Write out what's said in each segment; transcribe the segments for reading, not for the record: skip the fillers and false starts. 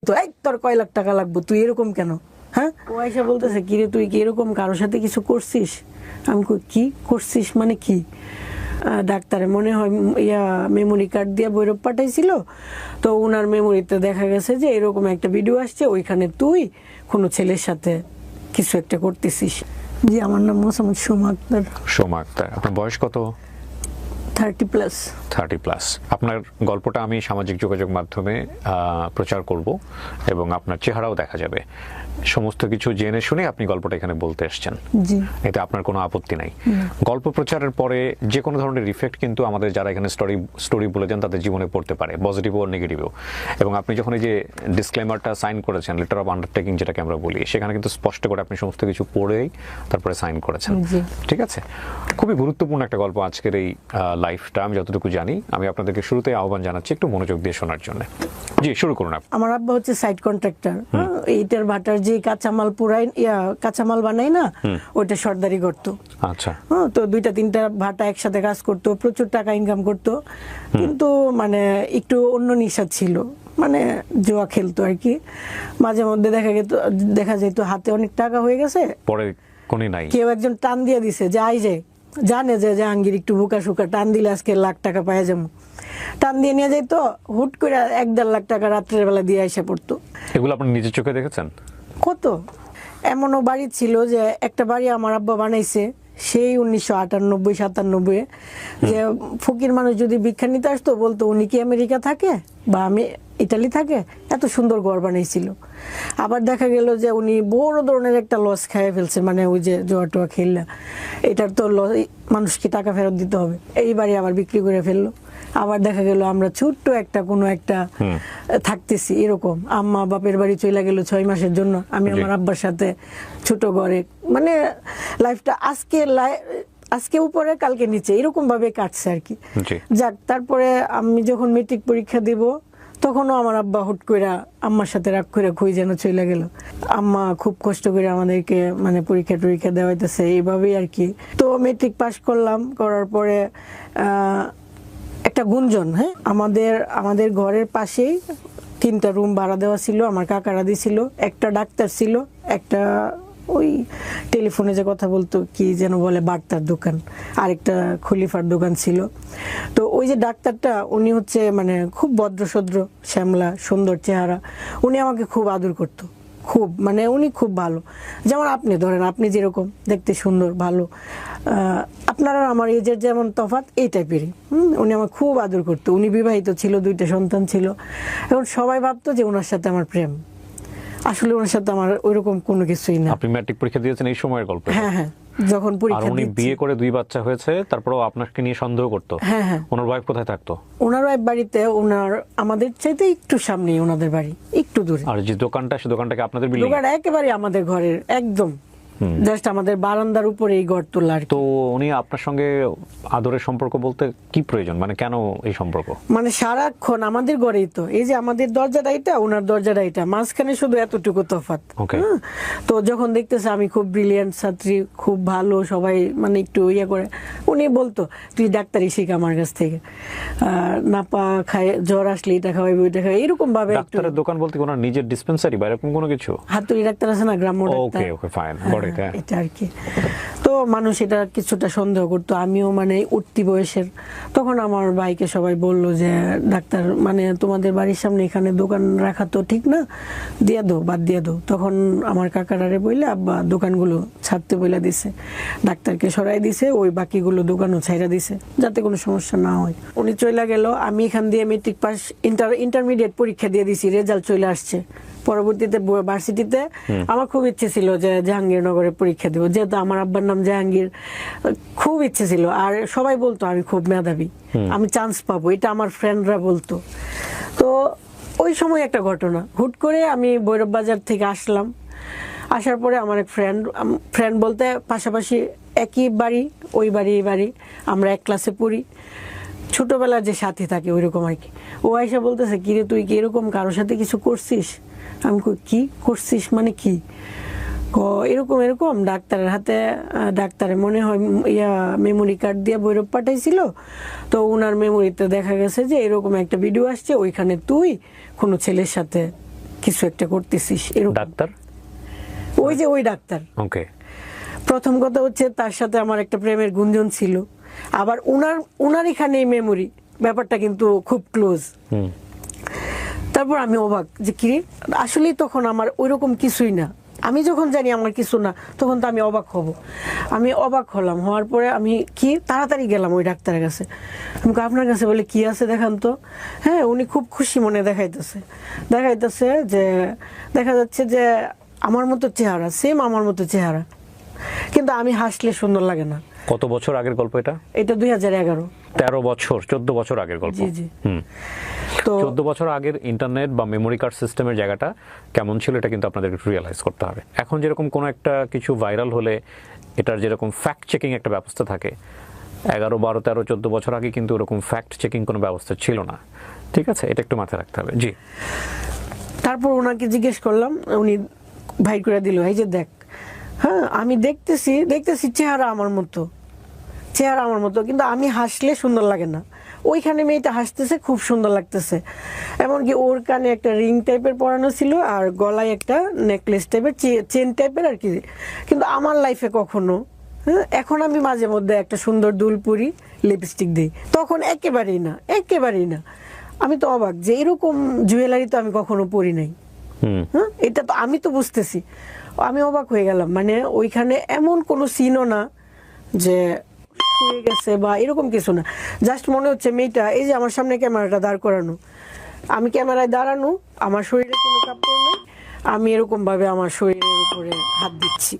বলতো, এই তোর কয় লাখ টাকা লাগবে, তুই এরকম কেন? হ্যাঁ, ও আইসা বলতেছে, কিরে তুই কি এরকম কারোর সাথে কিছু করছিস? আমি কই, কি করছিস মানে কি? ডাক্তারে মনে হয় মেমোরি কার্ড দিয়ে ভৈরব পাঠাইছিল, তো ওনার মেমোরিতে দেখা গেছে যে এরকম একটা ভিডিও আসছে, ওইখানে তুই কোনো ছেলের সাথে কিছু একটা করতেছিস। জি, আমার নাম মোসাম্মদ সোমা আক্তার। সোমা আক্তার, আপনার বয়স কত? 30+। 30+। আপনার গল্পটা আমি সামাজিক যোগাযোগ মাধ্যমে প্রচার করব এবং আপনার চেহারাও দেখা যাবে। সমস্ত কিছু জেনে শুনে আপনি গল্পটা এখানে বলতে এসেছেন, এতে আপনার কোনো আপত্তি নাই। গল্প প্রচারের পরে যে কোনো ধরনের ইফেক্ট কিন্তু আমাদের যারা এখানে স্টোরি বলে দেন তাদের জীবনে পড়তে পারে, পজিটিভ ও নেগেটিভও। এবং আপনি যখন এই যে ডিসক্লেমারটা সাইন করেছেন, লেটার অফ আন্ডারটেকিং যেটাকে আমরা বলি, সেখানে কিন্তু স্পষ্ট করে আপনি সমস্ত কিছু পড়েই তারপরে সাইন করেছেন। ঠিক আছে, খুবই গুরুত্বপূর্ণ একটা গল্প আজকের এই লাইফটা। আমি যতটুকু জানি, আমি আপনাদেরকে শুরুতে আহ্বান জানাচ্ছি একটু মনোযোগ দিয়ে শোনার জন্য। জি, শুরু করুন। আমার আব্বা হচ্ছে সাইড কন্ট্রাক্টর, এইটার ভাটার যে কাঁচামাল পুরাই কাঁচামাল বানাই না, ওইটা সর্দারি করতো। আচ্ছা, তো 2-3টা ভাটা একসাথে কাজ করতো, প্রচুর টাকা ইনকাম করতো, কিন্তু মানে একটু অন্য নেশা ছিল, মানে জুয়া খেলতো আর কি। মাঝে মধ্যে দেখা যেত হাতে অনেক টাকা হয়ে গেছে, পরে কোনি নাই, কেউ একজন টান দিয়ে দিছে যে আই যে জানে যে জাহাঙ্গীর একটু বোকা সুকা, টান দিলে আজকে লাখ টাকা পাওয়া যাবো, টান দিয়ে নিয়ে যাইতো, হুট করে 1-1.5 লাখ টাকা রাত্রের বেলা দিয়ে এসে পড়তো। এগুলো আপনি নিজের চোখে দেখেছেন? কত এমনও বাড়ি ছিল যে একটা বাড়ি আমার আব্বা বানাইছে সেই 1998-97, যে ফকির মানুষ যদি ভিক্ষা নিতে আসতো বলতো উনি কি আমেরিকা থাকে বা আমি ইটালি থাকে, এত সুন্দর ঘর বানাইছিল। আবার দেখা গেল যে উনি বড় ধরনের একটা লস খাইয়ে ফেলছে, মানে ওই যে জোয়া টোয়া খেললা, এটার তো মানুষকে টাকা ফেরত দিতে হবে, এই বাড়ি আবার বিক্রি করে ফেললো। আবার দেখা গেল আমরা ছোট্ট একটা কোনো একটা থাকতেছি, এরকম আম্মা বাপের বাড়ি চলে গেল 6 মাসের জন্য, আমি আমার আব্বার সাথে ছোট ঘরে, মানে লাইফটা আজকে উপরে কালকে নিচে এরকম ভাবে কাটছে আর কি। যাক, তারপরে আমি যখন মেট্রিক পরীক্ষা দিব তখনও আমার আব্বা হুট করে আম্মার সাথে রাগ করে খুঁই যেন চলে গেল। আম্মা খুব কষ্ট করে আমাদেরকে মানে পরীক্ষা দেওয়াইতেছে এইভাবেই আর কি। তো মেট্রিক পাস করলাম, করার পরে একটা গুঞ্জন, হ্যাঁ, আমাদের ঘরের পাশেই 3টা রুম ভাড়া দেওয়া ছিল, আমার কাকারা দিছিল। একটা ডাক্তার ছিল, একটা ওই টেলিফোনে যে কথা বলতো কি যেন বলে বার্তার দোকান, আরেকটা খলিফার দোকান ছিল। তো ওই যে ডাক্তারটা উনি হচ্ছে মানে খুব ভদ্রসদ্র, শ্যামলা, সুন্দর চেহারা, উনি আমাকে খুব আদর করতো, খুব, মানে উনি খুব ভালো। যেমন আপনি ধরেন, আপনি যেরকম দেখতে সুন্দর ভালো, আপনারা আমার এজের যেমন তফাৎ, এই টাইপেরই। উনি আমার খুব আদর করতো। উনি বিবাহিত ছিল, 2টা সন্তান ছিল। এখন সবাই ভাবতো যে ওনার সাথে আমার প্রেম, আসলে ওনার সাথে আমার ওইরকম কোনো কিছুই না। আপনি ম্যাট্রিক পরীক্ষা দিয়েছেন এই সময়ের গল্প? হ্যাঁ হ্যাঁ, যখন পরীক্ষা উনি বিয়ে করে 2 বাচ্চা হয়েছে, তারপরেও আপনাকে নিয়ে সন্দেহ করতো? হ্যাঁ হ্যাঁ। ওনার ওয়াইফ কোথায় থাকতো? ওনার ওয়াইফ বাড়িতে, ওনার আমাদের চাইতে একটু সামনেই ওনাদের বাড়ি, একটু দূরে। আর যে দোকানটা, সে দোকানটাকে আপনাদের বিল্ডিং? দোকানটা একেবারে আমাদের ঘরের একদম জাস্ট আমাদের বারান্দার উপরে এই ঘর তোলা। তো উনি আপনার সঙ্গে আদরের সম্পর্ক বলতে কি প্রয়োজন, মানে কেন এই সম্পর্ক? মানে সারাক্ষণ আমাদের ঘরেই তো, এই যে আমাদের দরজাটা এটা, ওনার দরজাটা এটা, মাঝখানে শুধু এতটুকু তফাৎ। তো যখন দেখতেছে আমি খুব ব্রিলিয়ান্ট ছাত্রী, খুব ভালো, সবাই মানে একটু ইয়ে করে, উনি বলতো তুই ডাক্তারি শিখ আমার কাছ থেকে, না পা খায়, জ্বর আসলে এটা খাওয়াইবে ওইটা খাওয়াই, এরকম ভাবে। ডাক্তারের দোকান বলতে ওনার নিজের ডিসপেন্সারি বা এরকম কোনো কিছু? হাতুড়ি ডাক্তার আছে না, গ্রাম্য ডাক্তার। ওকে ফাইন, এটা আর কি। তো মানুষ এটা কিছুটা সন্দেহ করতো, আমিও মানে উঠতি বয়সের। তখন আমার ভাইকে সবাই বলল যে ডাক্তার মানে তোমাদের বাড়ির সামনে এখানে দোকান রাখা তো ঠিক না, দিয়ে দো, বাদ দিয়ে দো। তখন আমার কাকারারে বললে আব্বা দোকানগুলো ছাড়তে বলে দিছে, ডাক্তারকে সরাই দিছে, ওই বাকিগুলো দোকানও ছাইরা দিছে যাতে কোনো সমস্যা না হয়। উনি চলে গেল, আমি এখান দিয়ে মেট্রিক পাস, ইন্টারমিডিয়েট পরীক্ষা দিয়ে দিছি, রেজাল্ট চলে আসছে। পরবর্তীতে ভার্সিটিতে আমার খুব ইচ্ছে ছিল যে জাহাঙ্গীরনগরে পরীক্ষা দেবো, যেহেতু আমার আব্বার নাম জাহাঙ্গীর, খুব ইচ্ছে ছিল। আর সবাই বলতো আমি খুব মেধাবী, আমি চান্স পাবো, এটা আমার ফ্রেন্ডরা বলতো। তো ওই সময় একটা ঘটনা, হুট করে আমি ভৈরব বাজার থেকে আসলাম, আসার পরে আমার এক ফ্রেন্ড বলতে পাশাপাশি একই বাড়ি, ওই বাড়ি এই বাড়ি, আমরা এক ক্লাসে পড়ি, ছোটবেলার যে সাথী থাকে ওইরকম আর কি। ও আইসা বলতেছে কিরে তুই কি এরকম কারোর সাথে কিছু করছিস? আমি কি করছিস মানে কি? এরকম ডাক্তারের হাতে, ডাক্তারে মনে হয় মেমোরি কার্ড দিয়ে ভৈরব পাঠাইছিল, তো ওনার মেমোরিতে দেখা গেছে যে এরকম একটা ভিডিও আসছে, ওইখানে তুই কোনো ছেলের সাথে কিছু একটা করতেছিস এরকম। ডাক্তার? ওই ডাক্তার। ওকে। প্রথম কথা হচ্ছে তার সাথে আমার একটা প্রেমের গুঞ্জন ছিল, আবার উনার এখানে মেমোরি ব্যাপারটা কিন্তু খুব ক্লোজ। তারপর আমি অবাক যে কি আসলেই তখন আমার ওইরকম কিছুই না, আমি যখন জানি আমার কিছু না তখন তো আমি অবাক হব। আমি অবাক হলাম, হওয়ার পরে আমি কি তাড়াতাড়ি গেলাম ওই ডাক্তারের কাছে। আমি আপনার কাছে বলে কি আছে দেখান তো। হ্যাঁ, উনি খুব খুশি মনে দেখাইতেছে যে দেখা যাচ্ছে যে আমার মতো চেহারা, সেম আমার মতো চেহারা, কিন্তু আমি হাসলে সুন্দর লাগে না। কত বছর আগের গল্প এটা? এটা 2011। 13 বছর, 14 বছর আগের গল্প। জি। তো 14 বছর আগের ইন্টারনেট বা মেমোরি কার্ড সিস্টেমের জায়গাটা কেমন ছিল এটা কিন্তু আপনাদের একটু রিয়েলাইজ করতে হবে। এখন যেরকম কোনো একটা কিছু ভাইরাল হলে এটার যেরকম ফ্যাক্ট চেকিং একটা ব্যবস্থা থাকে, 11, 12, 13, 14 বছর আগে কিন্তু ওরকম ফ্যাক্ট চেকিং কোনো ব্যবস্থা ছিল না। ঠিক আছে, এটা একটু মাথায় রাখতে হবে। জি। তারপর ওনাকে জিজ্ঞেস করলাম, উনি ভাই করে দিল, এই যে দেখ, হ্যাঁ আমি দেখতেছি চেহারা আমার মতো, কিন্তু আমি হাসলে সুন্দর লাগে না। ওইখানে মেয়েটা হাসতেছে, খুব সুন্দর লাগতেছে। এমনকি ওর কানে একটা রিং টাইপের পরানো ছিল আর গলায় একটা নেকলেস টাইপের, চেন টাইপের আর কি। কিন্তু আমার লাইফে কখনো, হ্যাঁ, এখন আমি মাঝে মধ্যে একটা সুন্দর দুল পরি, লিপস্টিক দিই, তখন একেবারেই না। আমি তো অবাক যে এরকম জুয়েলারি তো আমি কখনো পরি নাই। হ্যাঁ, এটা তো আমি তো বুঝতেছি, আমি অবাক হয়ে গেলাম। মানে ওইখানে এমন কোনো সিনও না যে হয়ে গেছে বা এরকম কিছু না, জাস্ট মনে হচ্ছে মেয়েটা এই যে আমার সামনে ক্যামেরাটা দাঁড় করানো, আমি ক্যামেরায় দাঁড়ানো, আমার শরীরে কোনো কাপড় নেই, আমি এরকম ভাবে আমার শরীরের উপরে হাত দিচ্ছি।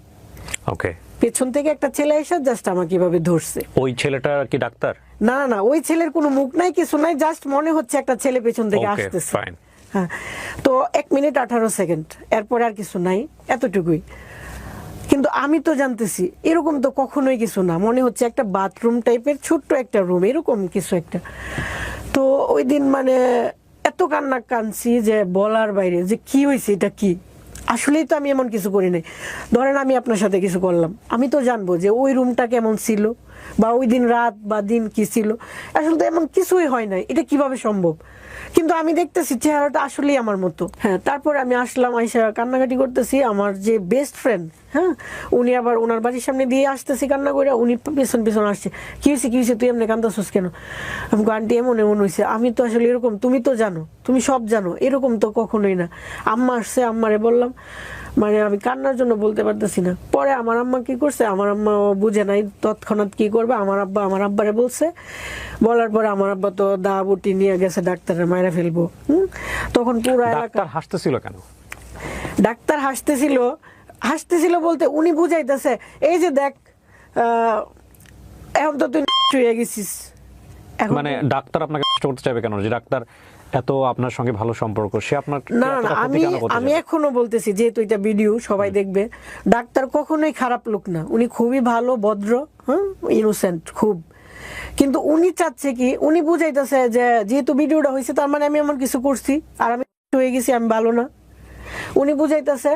ওকে। পেছন থেকে একটা ছেলে এসে জাস্ট আমাকে এভাবে ধরছে। ওই ছেলেটা কি ডাক্তার? না, ওই ছেলের কোনো মুখ নাই, কিছু নাই, জাস্ট মনে হচ্ছে একটা ছেলে পেছন থেকে ওকে, আসতেছে। ফাইন। হ্যাঁ, তো 1 মিনিট 18 সেকেন্ড, এরপর আর কিছু নাই, এতটুকুই। কিন্তু আমি তো জানতেছি এরকম তো কখনোই কিছু না, মনে হচ্ছে একটা বাথরুম টাইপের ছোট্ট একটা রুম, এরকম কিছু একটা। তো ওই দিন মানে এত কাঁদছি যে বলার বাইরে, যে কি হয়েছে, এটা কি, আসলেই তো আমি এমন কিছু করি নাই। ধরেন আমি আপনার সাথে কিছু করলাম, আমি তো জানবো যে ওই রুমটা কেমন ছিল বা ওই দিন রাত বা দিন কি ছিল। আসলে তো এমন কিছুই হয় নাই, এটা কিভাবে সম্ভব? কিন্তু আমি দেখতেছি চেহারাটা আসলেই আমার মতো। হ্যাঁ, তারপরে আমি আসলাম, আইসা কান্নাকাটি করতেছি। আমার যে বেস্ট ফ্রেন্ড, হ্যাঁ, উনি আবার ওনার বাড়ির সামনে দিয়ে আসতেছি কান্না করে, উনি পেছন আসছে, কি হয়েছে তুই এমনি কান্দাছিস কেন? আমি আন্টি এমন হয়েছে। আমি তো আসলে এরকম, তুমি তো জানো, তুমি সব জানো, এরকম তো কখনোই না। আম্মা আসছে, আম্মারে বললাম, মানে আমি কান্নার জন্য বলতে পারতেছি না। পরে আমার আম্মা কি করছে, আমার আম্মা বুঝে নাই তৎক্ষণাৎ কি করবে, আমার আব্বারে বলছে। বলার পরে আমার আব্বা তো দা বটি নিয়ে গেছে, ডাক্তারের মায়েরা ফেলবো। তখন পুরো এলাকা হাসতেছিল কেন? ডাক্তার হাসতেছিল বলতে উনি বুঝাইতেছে, এই যে দেখ, এখন তো তুই হয়ে গেছিস। মানে ডাক্তার আপনাকে কষ্ট করতে চাইবে কেন? যে ডাক্তার এত আপনার সঙ্গে ভালো সম্পর্ক, সে আপনার না, আমি এখনো বলতেছি, যেহেতু এটা ভিডিও সবাই দেখবে, ডাক্তার কখনোই খারাপ লোক না, উনি খুবই ভালো, ভদ্র, হ্যাঁ, ইনোসেন্ট খুব। কিন্তু উনি চাচ্ছে কি, উনি বুঝাইতেছে যে যেহেতু ভিডিওটা হয়েছে তার মানে আমি এমন কিছু করছি আর আমি হয়ে গেছি, আমি ভালো না। উনি বুঝাইতেছে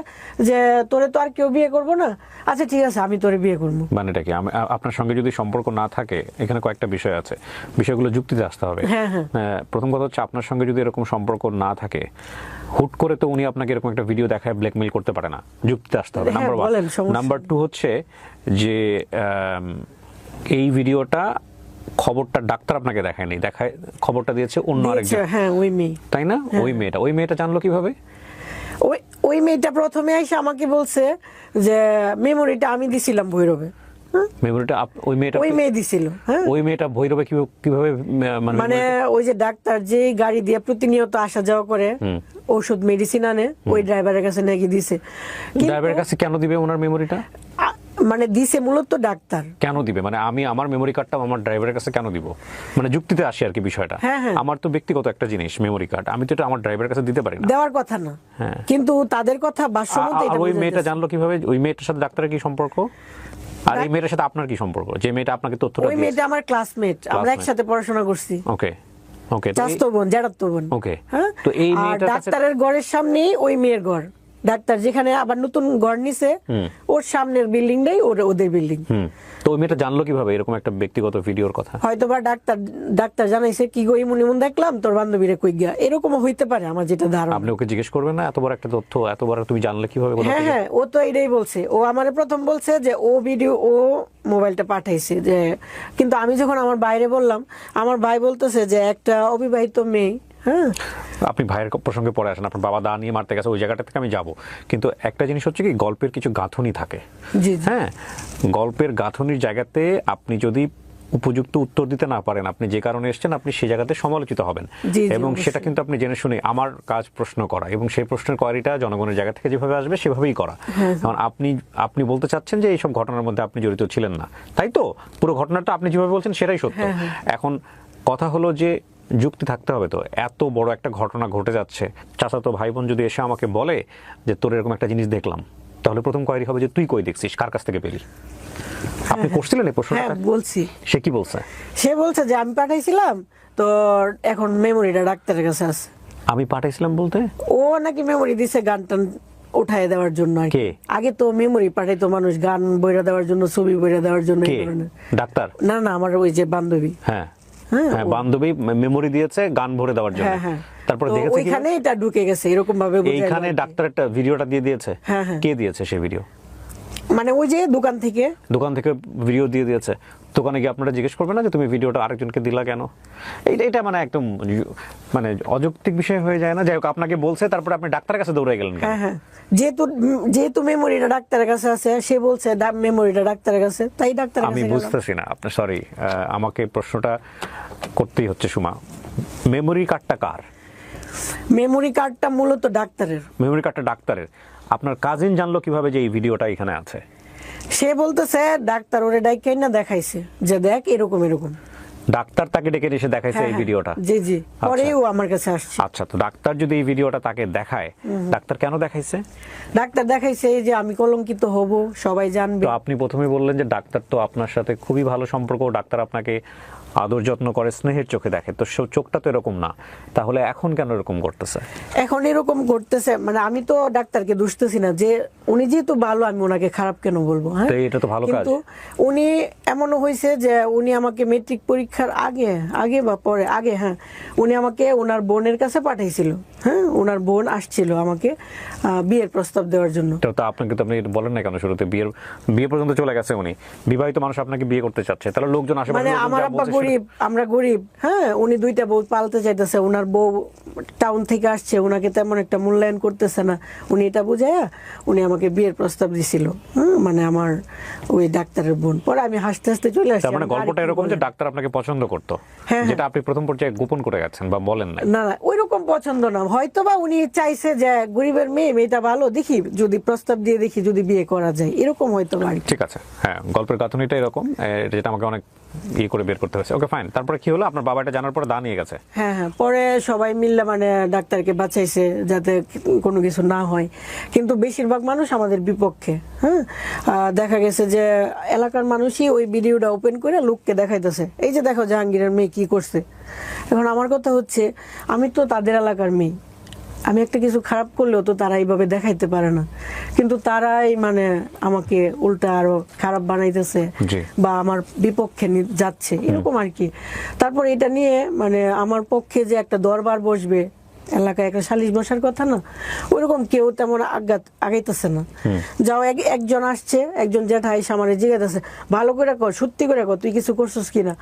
যে তোরে তো আর কেউ বিয়ে করবো না, আচ্ছা ঠিক আছে আমি তোরে বিয়ে করবো। মানেটা কি? আপনার সঙ্গে যদি সম্পর্ক না থাকে, এখানে কয়েকটা বিষয় আছে, বিষয়গুলো যুক্তিতে আসতে হবে। হ্যাঁ। প্রথম কথা হচ্ছে, আপনার সঙ্গে যদি এরকম সম্পর্ক না থাকে, হুট করে তো উনি আপনাকে এরকম একটা ভিডিও দেখায় ব্ল্যাকমেইল করতে পারে না, যুক্তিতে আসতে হবে, নাম্বার 1। নাম্বার 2 হচ্ছে যে এই ভিডিওটা, খবরটা ডাক্তার আপনাকে দেখায়নি, খবরটা দিয়েছে অন্য আরেকজন। হ্যাঁ, ওই মেয়ে, তাই না? ওই মেয়েটা জানলো কিভাবে? ওই মেয়েটা প্রথমে এসে আমাকে বলছে যে মেমোরিটা আমি দিছিলাম ভৈরবে। মেমোরিটা ওই মেয়ে দিছিল। হ্যাঁ, ওই মেয়েটা ভৈরবে কিভাবে? মানে ওই যে ডাক্তার যে গাড়ি দিয়ে প্রতিনিয়ত আসা যাওয়া করে, ওষুধ মেডিসিন আনে, ওই ড্রাইভারের কাছে নাকি দিছে। ড্রাইভারের কাছে কেন দিবে ওনার মেমোরিটা? মানে দিছে মূলত ডাক্তার। কেন দিবে? মানে আমি আমার মেমোরি কার্ডটা আমার ড্রাইভারের কাছে কেন দিব? মানে যুক্তিতে আসি আর কি বিষয়টা। আমার তো ব্যক্তিগত একটা জিনিস মেমোরি কার্ড, আমি তো এটা আমার ড্রাইভারের কাছে দিতে পারি না, দেওয়ার কথা না। কিন্তু তাদের কথা ভাষ্যমতে এটা। ওই মেয়েটা জানলো কিভাবে? ওই মেয়েটার সাথে ডাক্তারের কি সম্পর্ক? আর এই মেয়েটার সাথে আপনার কি সম্পর্ক? যে মেয়েটা আপনাকে তথ্যটা দিয়েছে। ওই মেয়েটা আমার ক্লাসমেট, আমরা একসাথে পড়াশোনা করছি। ওকে। চাচাতো বোন, জ্যাঠাতো বোন। ওকে। হ্যাঁ, তো এই মেয়েটার ডাক্তারের ঘরের সামনেই ওই মেয়ের ঘর। ডাক্তার যেখানে আবার নতুন ঘর নিছে ওর সামনের বিল্ডিংটাই ওদের বিল্ডিং। তো ওই মেয়েটা জানলো কিভাবে এরকম একটা ব্যক্তিগত ভিডিওর কথা? হয়তো বা ডাক্তার জানাইছে কি গো ইমন ইমন দেখলাম তোর বান্ধবীরে কই গিয়া, এরকমও হইতে পারে আমার যেটা ধারণা। আপনি ওকে জিজ্ঞেস করবেন না এত বড় একটা তথ্য এত বড় তুমি জানলে কিভাবে? হ্যাঁ হ্যাঁ, ও তো এটাই বলছে। ও আমারে প্রথম বলছে যে ও মোবাইলটা পাঠাইছে, যে কিন্তু আমি যখন আমার বাইরে বললাম, আমার ভাই বলতেছে যে একটা অবিবাহিত মেয়ে। হ্যাঁ, আপনি ভাইয়ের প্রসঙ্গে পরে আসেন, আপনার বাবা দা নিয়ে মারতে গেছে ওই জায়গাটা থেকে আমি যাব, কিন্তু একটা জিনিস হচ্ছে কি গল্পের কিছু গাঁথনি থাকে। হ্যাঁ, গল্পের গাঁথনির জায়গাতে আপনি যদি উপযুক্ত উত্তর দিতে না পারেন, আপনি যে কারণে এসেছেন আপনি সেই জায়গাতে সমালোচিত হবেন, এবং সেটা কিন্তু আপনি জেনে শুনে, আমার কাজ প্রশ্ন করা এবং সেই প্রশ্নের কোয়ারিটা জনগণের জায়গা থেকে যেভাবে আসবে সেভাবেই করা। কারণ আপনি বলতে চাচ্ছেন যে এইসব ঘটনার মধ্যে আপনি জড়িত ছিলেন না, তাই তো? পুরো ঘটনাটা আপনি যেভাবে বলছেন সেটাই সত্য। এখন কথা হলো যে যুক্তি থাকতে হবে তো, এত বড় একটা ঘটনা ঘটে যাচ্ছে, চাচাতো ভাই বোন যদি এসে আমাকে বলে যে তোর এরকম একটা জিনিস দেখলাম, তাহলে প্রথম কোয়ারি হবে যে তুই কই দেখছিস, কার কাছ থেকে পেলি? আপনি করছিলেন এই প্রশ্নটা? হ্যাঁ বলছি। সে কি বলছে? সে বলছে যে আমি পাঠাইছিলাম তো এখন মেমোরিটা ডাক্তারের কাছে আছে। আমি পাঠাইছিলাম বলতে ও নাকি মেমোরি দিছে গান টান উঠায় দেওয়ার জন্য। আগে তো মেমোরি পাঠাইতো মানুষ গান বইরা দেওয়ার জন্য, ছবি বইরা দেওয়ার জন্য। ডাক্তার? না না, আমার ওই যে বান্ধবী। হ্যাঁ হ্যাঁ, বান্ধবী মেমোরি দিয়েছে গান ভরে দেওয়ার জন্য। তারপর দেখেছে ওইখানে এটা ঢুকে গেছে এরকম ভাবে। এইখানে ডাক্তার একটা ভিডিওটা দিয়ে দিয়েছে। কে দিয়েছে সেই ভিডিও? মানে ওই যে দোকান থেকে ভিডিও দিয়ে দিয়েছে। দোকানে গিয়ে আপনারা জিজ্ঞেস করবেন না যে তুমি ভিডিওটা আরেকজনকে দিলা কেন? এটা মানে একদম মানে অযৌক্তিক বিষয় হয়ে যায় না? যাই হোক, আপনাকে বলছে, তারপরে আপনি ডাক্তারের কাছে দৌড়ে গেলেন। হ্যাঁ, যেহেতু মেমোরিটা ডাক্তারের কাছে আছে, সে বলছে মেমোরিটা ডাক্তারের কাছে, তাই ডাক্তার। আমি বুঝতেছি না আপনি, সরি, আমাকে প্রশ্নটা করতেই হচ্ছে সুমা, মেমোরি কার্ডটা কার? মেমোরি কার্ডটা মূলত ডাক্তারের। মেমোরি কার্ডটা ডাক্তারের। আপনার কাজিন জানলো কিভাবে যে এই ভিডিওটা এখানে আছে? সে বলতেছে ডাক্তার ওরে ডাইকাই না দেখাইছে যে দেখ এরকম এরকম। ডাক্তার তাকে ডেকে এসে দেখাইছে এই ভিডিওটা? জি জি, পরেও আমার কাছে আসছে। আচ্ছা, তো ডাক্তার যদি এই ভিডিওটা তাকে দেখায়, ডাক্তার কেন দেখাইছে? ডাক্তার দেখাইছে যে আমি কলঙ্কিত হব, সবাই জানবে। তো আপনি প্রথমে বললেন যে ডাক্তার তো আপনার সাথে খুবই ভালো সম্পর্ক, ডাক্তার আপনাকে আদর যত্ন করে, স্নেহের চোখে দেখে, তো চোখটা তো এরকম না, তাহলে এখন কেন এরকম করতেছে? এখন এরকম করতেছে মানে আমি তো ডাক্তারকে দুষতেছি না, যে উনি যেহেতু ভালো আমি ওনাকে খারাপ কেন বলবো? হ্যাঁ, এটা তো ভালো কাজ। কিন্তু উনি এমনও হয়েছে যে উনি আমাকে মেট্রিক পরীক্ষার আগে বা পরে হ্যাঁ, উনি আমাকে ওনার বোনের কাছে পাঠাইছিল। হ্যাঁ, ওনার বোন আসছিল আমাকে বিয়ের প্রস্তাব দেওয়ার জন্য। তো আপনাকে তো আপনি বলেন না কেন শুরুতে? বিয়ে পর্যন্ত চলে গেছে, উনি বিবাহিত মানুষ আপনাকে বিয়ে করতে চাচ্ছে, তাহলে লোকজন আশেপাশে, মানে আমার আব্বা গরিব, আমরা গরিব। হ্যাঁ, উনি দুইটা বউ পালতে চাইতেছে, ওনার বউ টাউন থেকে আসছে, ওনাকে তেমন একটা মূল্যায়ন করতেছে না, উনি এটা বুঝাইয়া উনি আমাকে বিয়ের প্রস্তাব দিছিল। মানে আমার ওই ডাক্তারের বোন। পরে আমি হাসতে হাসতে চলে আসছি। মানে গল্পটা এরকম যে ডাক্তার আপনাকে পছন্দ করতো, যেটা আপনি প্রথম পর্যায়ে গোপন করে গেছেন বা বলেন না? না না, ওইরকম পছন্দ না, হয়তো বা উনি চাইছে যে গরিবের মেয়েটা ভালো, দেখি যদি প্রস্তাব দিয়ে দেখি যদি বিয়ে করা যায়, এরকম হয়তো। ঠিক আছে, হ্যাঁ, গল্পের গাঁথনিটা এরকম, যেটা আমাকে অনেক করে বের করতে হয়েছে। ওকে ফাইন, তারপরে কি হলো? আপনার বাবা এটা জানার পরে দা নিয়ে গেছে? হ্যাঁ, পরে সবাই মিললে মানে ডাক্তারকে বাঁচাইছে যাতে কোনো কিছু না হয়, কিন্তু বেশিরভাগ মানুষ আমাদের বিপক্ষে। হ্যাঁ, দেখা গেছে যে এলাকার মানুষই ওই ভিডিওটা ওপেন করে লোককে দেখাইতেছে, এই যে দেখো জাহাঙ্গীরের মেয়ে কি করছে। এখন আমার কথা হচ্ছে, আমি তো তাদের এলাকার মেয়ে, আমি একটা কিছু খারাপ করলেও তো তারা এইভাবে দেখাইতে পারে না, কিন্তু তারাই মানে আমাকে উল্টা আরো খারাপ বানাইতেছে বা আমার বিপক্ষে যাচ্ছে, এরকম আর কি। তারপর এটা নিয়ে মানে আমার পক্ষে যে একটা দরবার বসবে, এলাকায় একটা সালিশ বসার কথা না, ওইরকম কেউ তেমন আগাইতেছে না। যাও একজন আসছে, একজন জ্যাঠা এসে আমার জিজ্ঞাসা, ভালো করে কর, সত্যি করে কর, তুই কিছু করছিস কিনা।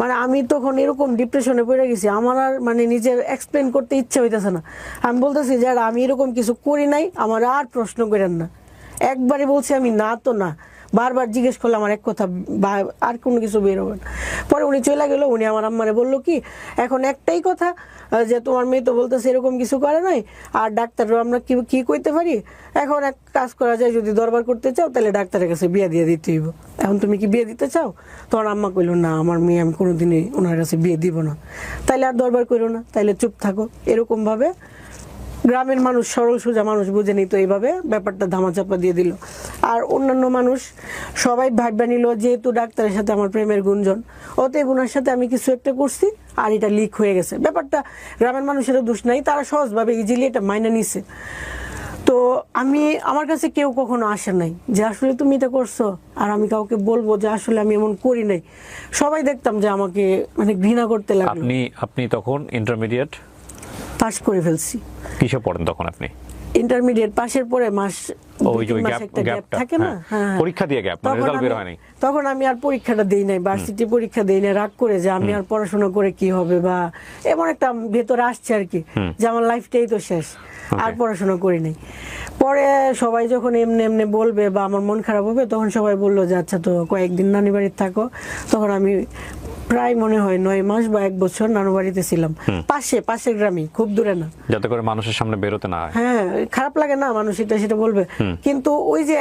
মানে আমি তখন এরকম ডিপ্রেশনে পড়ে গেছি, আমার আর মানে নিজের এক্সপ্লেন করতে ইচ্ছা হইতেছে না। আমি বলতেছি যে আমি এরকম কিছু করি নাই, আমার আর প্রশ্ন করেন না। একবারে বলছি আমি না তো না, বারবার জিজ্ঞেস করলে আমার এক কথা আর কোনো কিছু বের হবে না। পরে উনি চলে গেল, উনি আমার আম্মারে বললো কি, এখন একটাই কথা যে তোমার মেয়ে তো বলতেছে এরকম কিছু করে নাই, আর ডাক্তারও আমরা কি কইতে পারি, এখন এক কাজ করা যায়, যদি দরবার করতে চাও তাহলে ডাক্তারের কাছে বিয়ে দিয়ে দিতে হইব। এখন তুমি কি বিয়ে দিতে চাও? তোমার আম্মা কইল না, আমার মেয়ে আমি কোনোদিনই ওনার কাছে বিয়ে দিব না। তাইলে আর দরবার করো না, তাইলে চুপ থাকো। এরকম ভাবে গ্রামের মানুষ, সরল সোজা মানুষ বুঝে নিত, এইভাবে ব্যাপারটা ধামাচাপা দিয়ে দিল। আর অন্যান্য মানুষ সবাই ভাববা নিল যেহেতু ডাক্তারের সাথে আমার প্রেমের গুঞ্জন, অতএব ওনার সাথে আমি কিছু একটা করছি আর এটা লিক হয়ে গেছে। ব্যাপারটা গ্রামের মানুষেরও দোষ নাই, তারা সহজভাবে ইজিলি এটা মাইনে নিছে। তো তো আমার কাছে কেউ কখনো আসে নাই যে আসলে তুমি এটা করছো, আর আমি কাউকে বলবো যে আসলে আমি এমন করি নাই। সবাই দেখতাম যে আমাকে মানে ঘৃণা করতে লাগলো। আপনি তখন ইন্টারমিডিয়েট পাস করে ফেলছি। কিসে পড়েন তখন আপনি? ইন্টারমিডিয়েট পাশের পরে মাস ওই যে 2-3 মাস একটা গ্যাপ থাকে না, হ্যাঁ, পরীক্ষা দিয়ে গ্যাপ, মানে রেজাল্ট বের হয়নি। তখন আমি আর পরীক্ষাটা দেই নাই, ভার্সিটি পরীক্ষা দেই নাই, রাগ করে যে আমি আর পড়াশোনা করে কি হবে, বা এমন একটা ভেতরে আসছে আর কি যে আমার লাইফটাই তো শেষ, আর পড়াশোনা করি নাই। পরে সবাই যখন এমনি এমনি বলবে বা আমার মন খারাপ হবে, তখন সবাই বললো যে আচ্ছা তো কয়েকদিন নানি বাড়িতে থাকো। তখন আমি প্রায় মনে হয় 9 মাস বা 1 বছর নানু বাড়িতে ছিলাম, পাশের গ্রামে, খুব দূরে না, যাতে করে মানুষের সামনে বেরোতে না হয়। হ্যাঁ, খারাপ লাগে না, মানুষ সেটা বলবে, কিন্তু ওই যে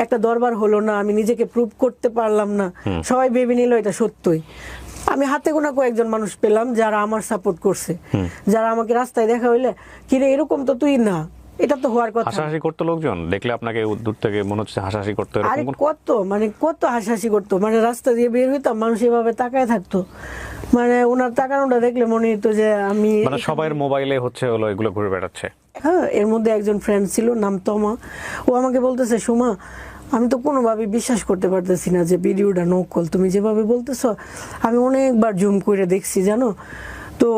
একটা দরবার হলো না, আমি নিজেকে প্রুভ করতে পারলাম না, সবাই ভেবে নিল এটা সত্যই। আমি হাতে গোনা কয়েকজন মানুষ পেলাম যারা আমার সাপোর্ট করছে, যারা আমাকে রাস্তায় দেখা হইলে কিরে এরকম তো তুই না, এটা তো হওয়ার কথা। হাসাহাসি করতো লোকজন দেখলে আপনাকে দূর থেকে, মনে হচ্ছে হাসাহাসি করতে? আরে কত হাসাহাসি করতো, মানে রাস্তা দিয়ে বের হইতাম, মানুষ এভাবে তাকায় থাকতো, মানে ওনার তাকানোটা দেখলে মনে হতো যে আমি, মানে সবার মোবাইলে হলো এগুলো ঘুরে বেড়াচ্ছে। হ্যাঁ, এর মধ্যে একজন ফ্রেন্ড ছিল, নাম তমা, ও আমাকে বলতেছে সুমা আমি তো কোনোভাবে বিশ্বাস করতে পারতেছি না যে ভিডিওটা নকল, তুমি যেভাবে বলতেছো আমি অনেকবার জুম করে দেখছি জানো। তো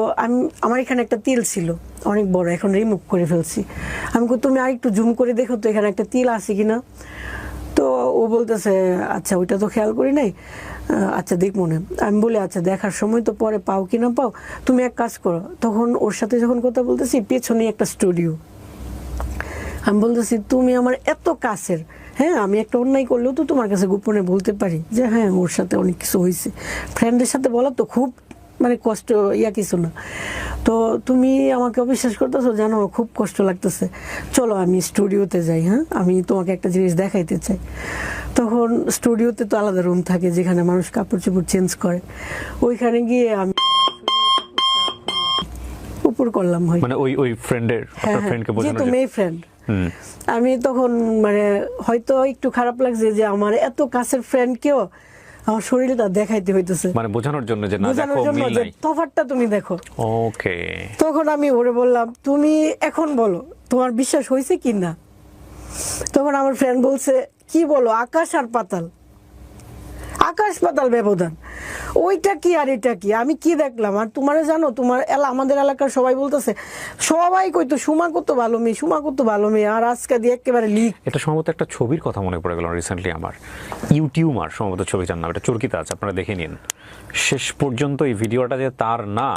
আমার এখানে একটা তিল ছিল অনেক বড়, এখন রিমুভ করে ফেলছি। আমি তুমি আর একটু জুম করে দেখো তো এখানে একটা তিল আছে কিনা। তো ও বলতেছে আচ্ছা ওইটা তো খেয়াল করি নাই, আচ্ছা দেখ মনে। আমি বলি আচ্ছা দেখার সময় তো পরে পাও কি না পাও, তুমি এক কাজ করো। তখন ওর সাথে যখন কথা বলতেছি, পেছনে একটা স্টুডিও। আমি বলতেছি তুমি আমার এত কাছের, হ্যাঁ আমি একটা অন্যায় করলেও তো তোমার কাছে গোপনে বলতে পারি যে হ্যাঁ ওর সাথে অনেক কিছু হয়েছে। ফ্রেন্ডের সাথে বলা তো খুব মানে কষ্ট কিছু না। তো তুমি আমাকে অবিশ্বাস করতেছো, জানো খুব কষ্ট লাগতেছে, চলো আমি স্টুডিওতে যাই, হ্যাঁ আমি তোমাকে একটা জিনিস দেখাইতে চাই। তখন স্টুডিওতে তো আলাদা রুম থাকে যেখানে মানুষ কাপড় চোপড় চেঞ্জ করে, ওইখানে গিয়ে আমি উপর করলাম, হয় মানে ওই ফ্রেন্ডের, আপনার ফ্রেন্ডকে বোঝানোর যেহেতু মেয়ে ফ্রেন্ড। আমি তখন মানে হয়তো একটু খারাপ লাগছে যে আমার এত কাছের ফ্রেন্ডকেও আমার শরীরটা দেখাইতে হইতেছে, মানে বোঝানোর জন্য যে না বোঝানোর জন্য যে তফাৎটা তুমি দেখো। ওকে, তখন আমি ওরে বললাম তুমি এখন বলো তোমার বিশ্বাস হয়েছে কি না। তখন আমার ফ্রেন্ড বলছে কি বলো, আকাশ আর পাতাল, আকাশ পাতাল ব্যবধান, ওইটা কি আর এটা কি, আমি কি দেখলাম। আর তোমারে জানো তোমার আমাদের এলাকার সবাই বলতেছে, সবাই কইতো সুমা কত ভালো মেয়ে, সুমা কত ভালো মেয়ে, আর আজকে দিয়ে একেবারে লিক। এটা সম্ভবত একটা ছবির কথা মনে পড়ে গেল রিসেন্টলি আমার, ইউটিউবার সম্ভবত ছবিটার নাম, এটা চরকিতে আছে, আপনারা দেখে নিন। শেষ পর্যন্ত এই ভিডিওটা যে তার না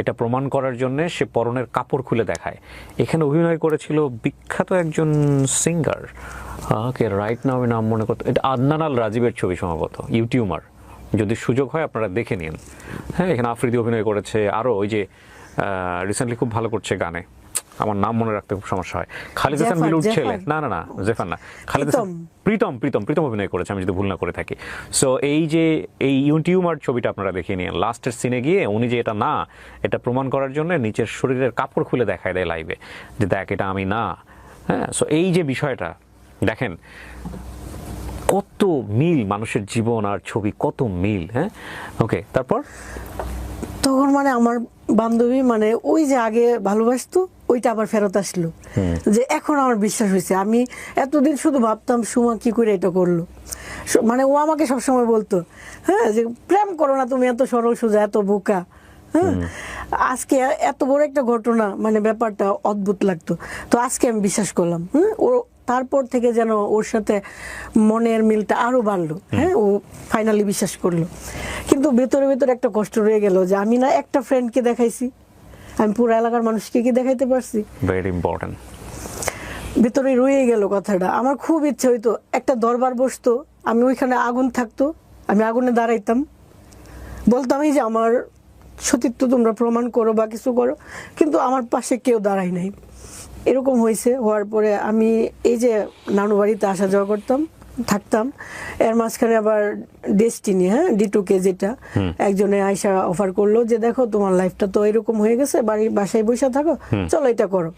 এটা প্রমাণ করার জন্য সে পরনের কাপড় খুলে দেখায়। এখানে অভিনয় করেছিল বিখ্যাত একজন সিঙ্গার, ওকে রাইট নাও আমি নাম মনে করতে, এটা আদনান আল রাজীবের ছবি সম্ভবত, ইউটিউবার, যদি সুযোগ হয় আপনারা দেখে নিন। হ্যাঁ, এখানে আফ্রিদি অভিনয় করেছে, আরও ওই যে রিসেন্টলি খুব ভালো করছে গানে, আমার নাম মনে রাখতে খুব সমস্যা হয়, খালিদ হাসান মিলুর ছেলে, না জেফান না, খালিদ হাসান, প্রীতম অভিনয় করেছে আমি যদি ভুল না করে থাকি। সো এই ইউটিউবার ছবিটা আপনারা দেখিয়ে নিন, লাস্টের সিনে গিয়ে উনি যে এটা না এটা প্রমাণ করার জন্য নিচের শরীরের কাপড় খুলে দেখায় দেয় লাইভে যে দেখ এটা আমি না। হ্যাঁ, সো এই যে বিষয়টা দেখেন কত মিল, মানুষের জীবন আর ছবি কত মিল। হ্যাঁ, ওকে, তারপর তখন মানে আমার বান্ধবী মানে ওই যে আগে ভালোবাসতো ওইটা আবার ফেরত আসলো, যে এখন আমার বিশ্বাস হয়েছে। আমি এতদিন শুধু ভাবতাম সুমা কি করে এটা করলো, মানে ও আমাকে সবসময় বলতো হ্যাঁ যে প্রেম করো না তুমি, এত সরল সোজা, এত বোকা। হ্যাঁ, আজকে এত বড় একটা ঘটনা, মানে ব্যাপারটা অদ্ভুত লাগতো। তো আজকে আমি বিশ্বাস করলাম। ও তারপর থেকে যেন ওর সাথে মনের মিলটা আরো বাড়লো। হ্যাঁ, ও ফাইনালি বিশ্বাস করলো। কিন্তু ভেতরে একটা কষ্ট রয়ে গেল যে আমি না একটা ফ্রেন্ডকে দেখাইছি, আমি পুরো এলাকার মানুষকে কি দেখাইতে পারছি, ভেরি ইম্পর্টেন্ট, ভেতরে রয়ে গেল কথাটা। আমার খুব ইচ্ছে হইতো একটা দরবার বসতো, আমি ওইখানে আগুন থাকতো, আমি আগুনে দাঁড়াইতাম, বলতাম এই যে আমার সতীত্ব তোমরা প্রমাণ করো বা কিছু করো, কিন্তু আমার পাশে কেউ দাঁড়ায় নাই। এরকম হয়েছে। হওয়ার পরে আমি এই যে নানু বাড়িতে আসা যাওয়া করতাম, থাকতাম, এর মাঝখানে আবার ডেস্টিনি, হ্যাঁ D2K যেটা, একজনে আয়সা অফার করলো যে দেখো তোমার লাইফটা তো এরকম হয়ে গেছে, বাসায় বসে থাকো, চলো এটা করো।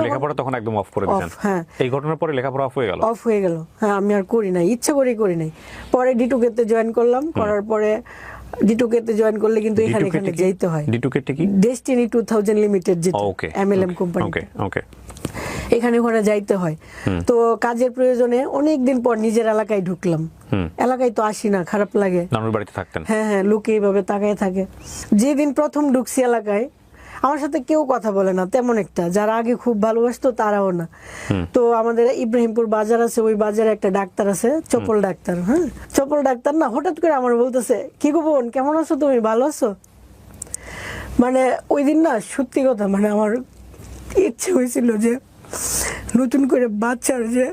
লেখাপড়া তখন একদম অফ করে দিয়েছেন? হ্যাঁ, এই ঘটনার পরে লেখাপড়া অফ হয়ে গেল। হ্যাঁ, আমি আর করি নাই, ইচ্ছা করি নাই। পরে D2K তে জয়েন করলাম, করার পরে D2K তে জয়েন করলে কিন্তু এখানে যেতে হয়। D2K কি? ডেস্টিনি 2000 লিমিটেড, যেটা MLM কোম্পানি। ওকে, এখানে ওখানে যাইতে হয়। তো কাজের প্রয়োজনে অনেকদিন পর নিজের এলাকায় ঢুকলাম। এলাকায় তো আসি না, খারাপ লাগে। নানুর বাড়িতে থাকতেন? হ্যাঁ হ্যাঁ, লোকে এইভাবে তাকায় থাকে। যেদিন প্রথম ঢুকছি এলাকায়, আমার সাথে কেউ কথা বলে না তেমন একটা, যারা আগে খুব ভালোবাসতো তারাও না। তো আমাদের ইব্রাহিমপুর বাজার আছে, ওই বাজারে একটা ডাক্তার আছে, চপল ডাক্তার। হ্যাঁ, চপল ডাক্তার না হঠাৎ করে আমার বলতেছে, কি গো বোন, কেমন আছো তুমি, ভালো আছো? মানে ওই দিন না, সত্যি কথা, মানে আমার ইচ্ছে হয়েছিল যে নতুন করে বাচ্চার যে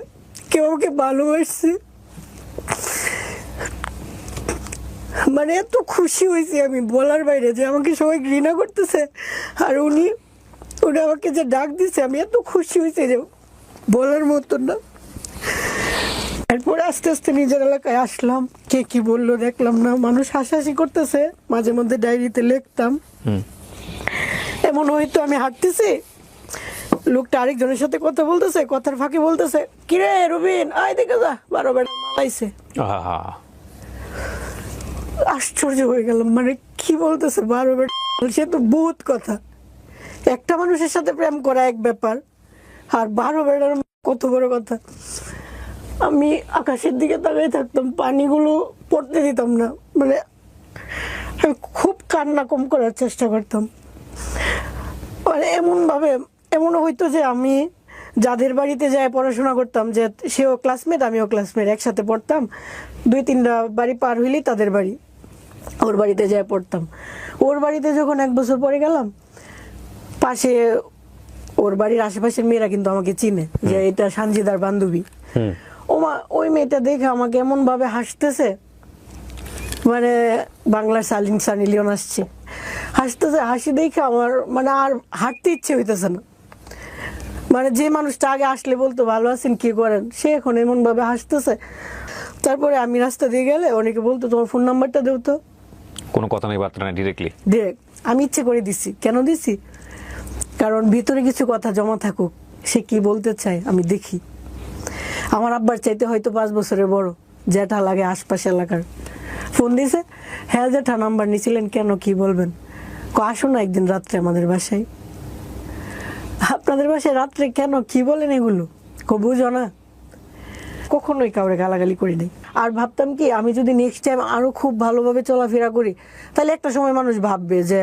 কেউ আমাকে ভালোবাসছে, মানে এত খুশি হয়েছি আমি বলার বাইরে, যে আমাকে সবাই ঘৃণা করতেছে আর উনি আমাকে যে ডাক দিছে, আমি এত খুশি হয়েছি যে বলার মতো না। এরপরে আস্তে আস্তে নিজের এলাকায় আসলাম, কে কি বললো দেখলাম না, মানুষ হাসাহাসি করতেছে, মাঝে মধ্যে ডায়েরিতে লিখতাম। এমন হয়তো আমি হাঁটতেছি, লোকটা আরেকজনের সাথে কথা বলতেছে, কথার ফাঁকে বলতেছে, কিরে রুবিন, আয় দেখে যা, 12 বেটা মালাইছে। আশ্চর্য হয়ে গেলাম, মানে কি বলতেছে 12 বেটা, সে তো বহুত কথা। একটা মানুষের সাথে প্রেম করা এক ব্যাপার, আর 12 বেটার কত বড় কথা। আমি আকাশের দিকে তাকিয়ে থাকতাম, পানিগুলো পড়তে দিতাম না, মানে আমি খুব কান্না কম করার চেষ্টা করতাম। মানে এমনও হইতো যে আমি যাদের বাড়িতে যাই পড়াশোনা করতাম, যে সেও ক্লাসমেট আমিও ক্লাসমেট, একসাথে পড়তাম, 2-3টা বাড়ি পার হইলি তাদের বাড়ি, ওর বাড়িতে যাই পড়তাম। ওর বাড়িতে যখন 1 বছর পরে গেলাম, পাশে ওর বাড়ির আশেপাশের মেয়েরা কিন্তু আমাকে চিনে, যে এটা সানজিদার বান্ধবী। ওই মেয়েটা দেখে আমাকে এমন ভাবে হাসতেছে, মানে বাংলার সানি লিওন আসছে, হাসতেছে, হাসি দেখে আমার মানে আর হাঁটতে ইচ্ছে হইতেছে না। মানে যে মানুষটা আগে আসলে বলতো ভালো আছেন, কি করেন, সে এখন এমন ভাবে হাসতেছে। তারপরে আমি রাস্তা দিয়ে গেলে অনেকে বলতো, তোমার ফোন নাম্বারটা দেও তো। কোনো কথা নেই, বার্তা নেই, ডিরেক্ট আমি ইচ্ছে করে দিছি। কেন দিছি? কারণ ভিতরে কিছু কথা জমা থাকুক, সে কি বলতে চায় আমি দেখি। আমার আব্বার চাইতে হয়তো 5 বছরের বড়, জ্যাঠা লাগে আশপাশ এলাকার। ফোন দিছে, হ্যাঁ জ্যাঠা, নাম্বার নিছিলেন কেন, কি বলবেন? আসো না একদিন রাত্রে আমাদের বাসায়। আপনাদের বাসায় রাত্রে কেন, কি বলেন এগুলো? বুঝো না? কখনোই কাউরে গালাগালি করি নাই। আর ভাবতাম কি, আমি যদি নেক্সট টাইম আরো খুব ভালোভাবে চলাফেরা করি, তাহলে একটা সময় মানুষ ভাববে যে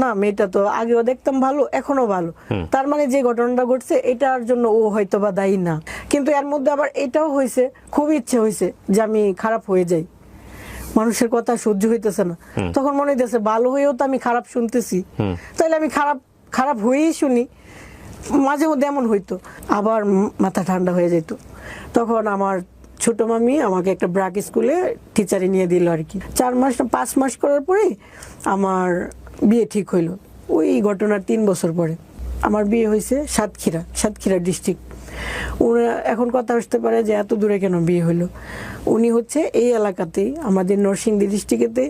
না, মেয়েটা তো আগেও দেখতাম ভালো, এখনো ভালো, তার মানে যে ঘটনাটা ঘটছে এটার জন্য ও হয়তো বা দায়ী না। কিন্তু এর মধ্যে আবার এটাও হয়েছে, খুব ইচ্ছে হয়েছে যে আমি খারাপ হয়ে যাই, মানুষের কথা সহ্য হইতেছে না। তখন মনে হইতেছে ভালো হয়েও তো আমি খারাপ শুনতেছি, তাহলে আমি খারাপ হয়েই শুনি। মাঝে মধ্যে এমন হইতো, আবার মাথা ঠান্ডা হয়ে যেত। তখন আমার ছোট মামি আমাকে একটা ব্রাক স্কুলে টিচারে নিয়ে দিল আর কি। 5 মাস করার পরে আমার বিয়ে ঠিক হইলো। ওই ঘটনার 3 বছর পরে আমার বিয়ে হয়েছে সাতক্ষীরা ডিস্ট্রিক্ট। ওরা এখন কথা আসতে পারে যে এত দূরে কেন বিয়ে হলো। উনি হচ্ছে এই এলাকাতেই, আমাদের নরসিংদী ডিস্ট্রিক্টেতে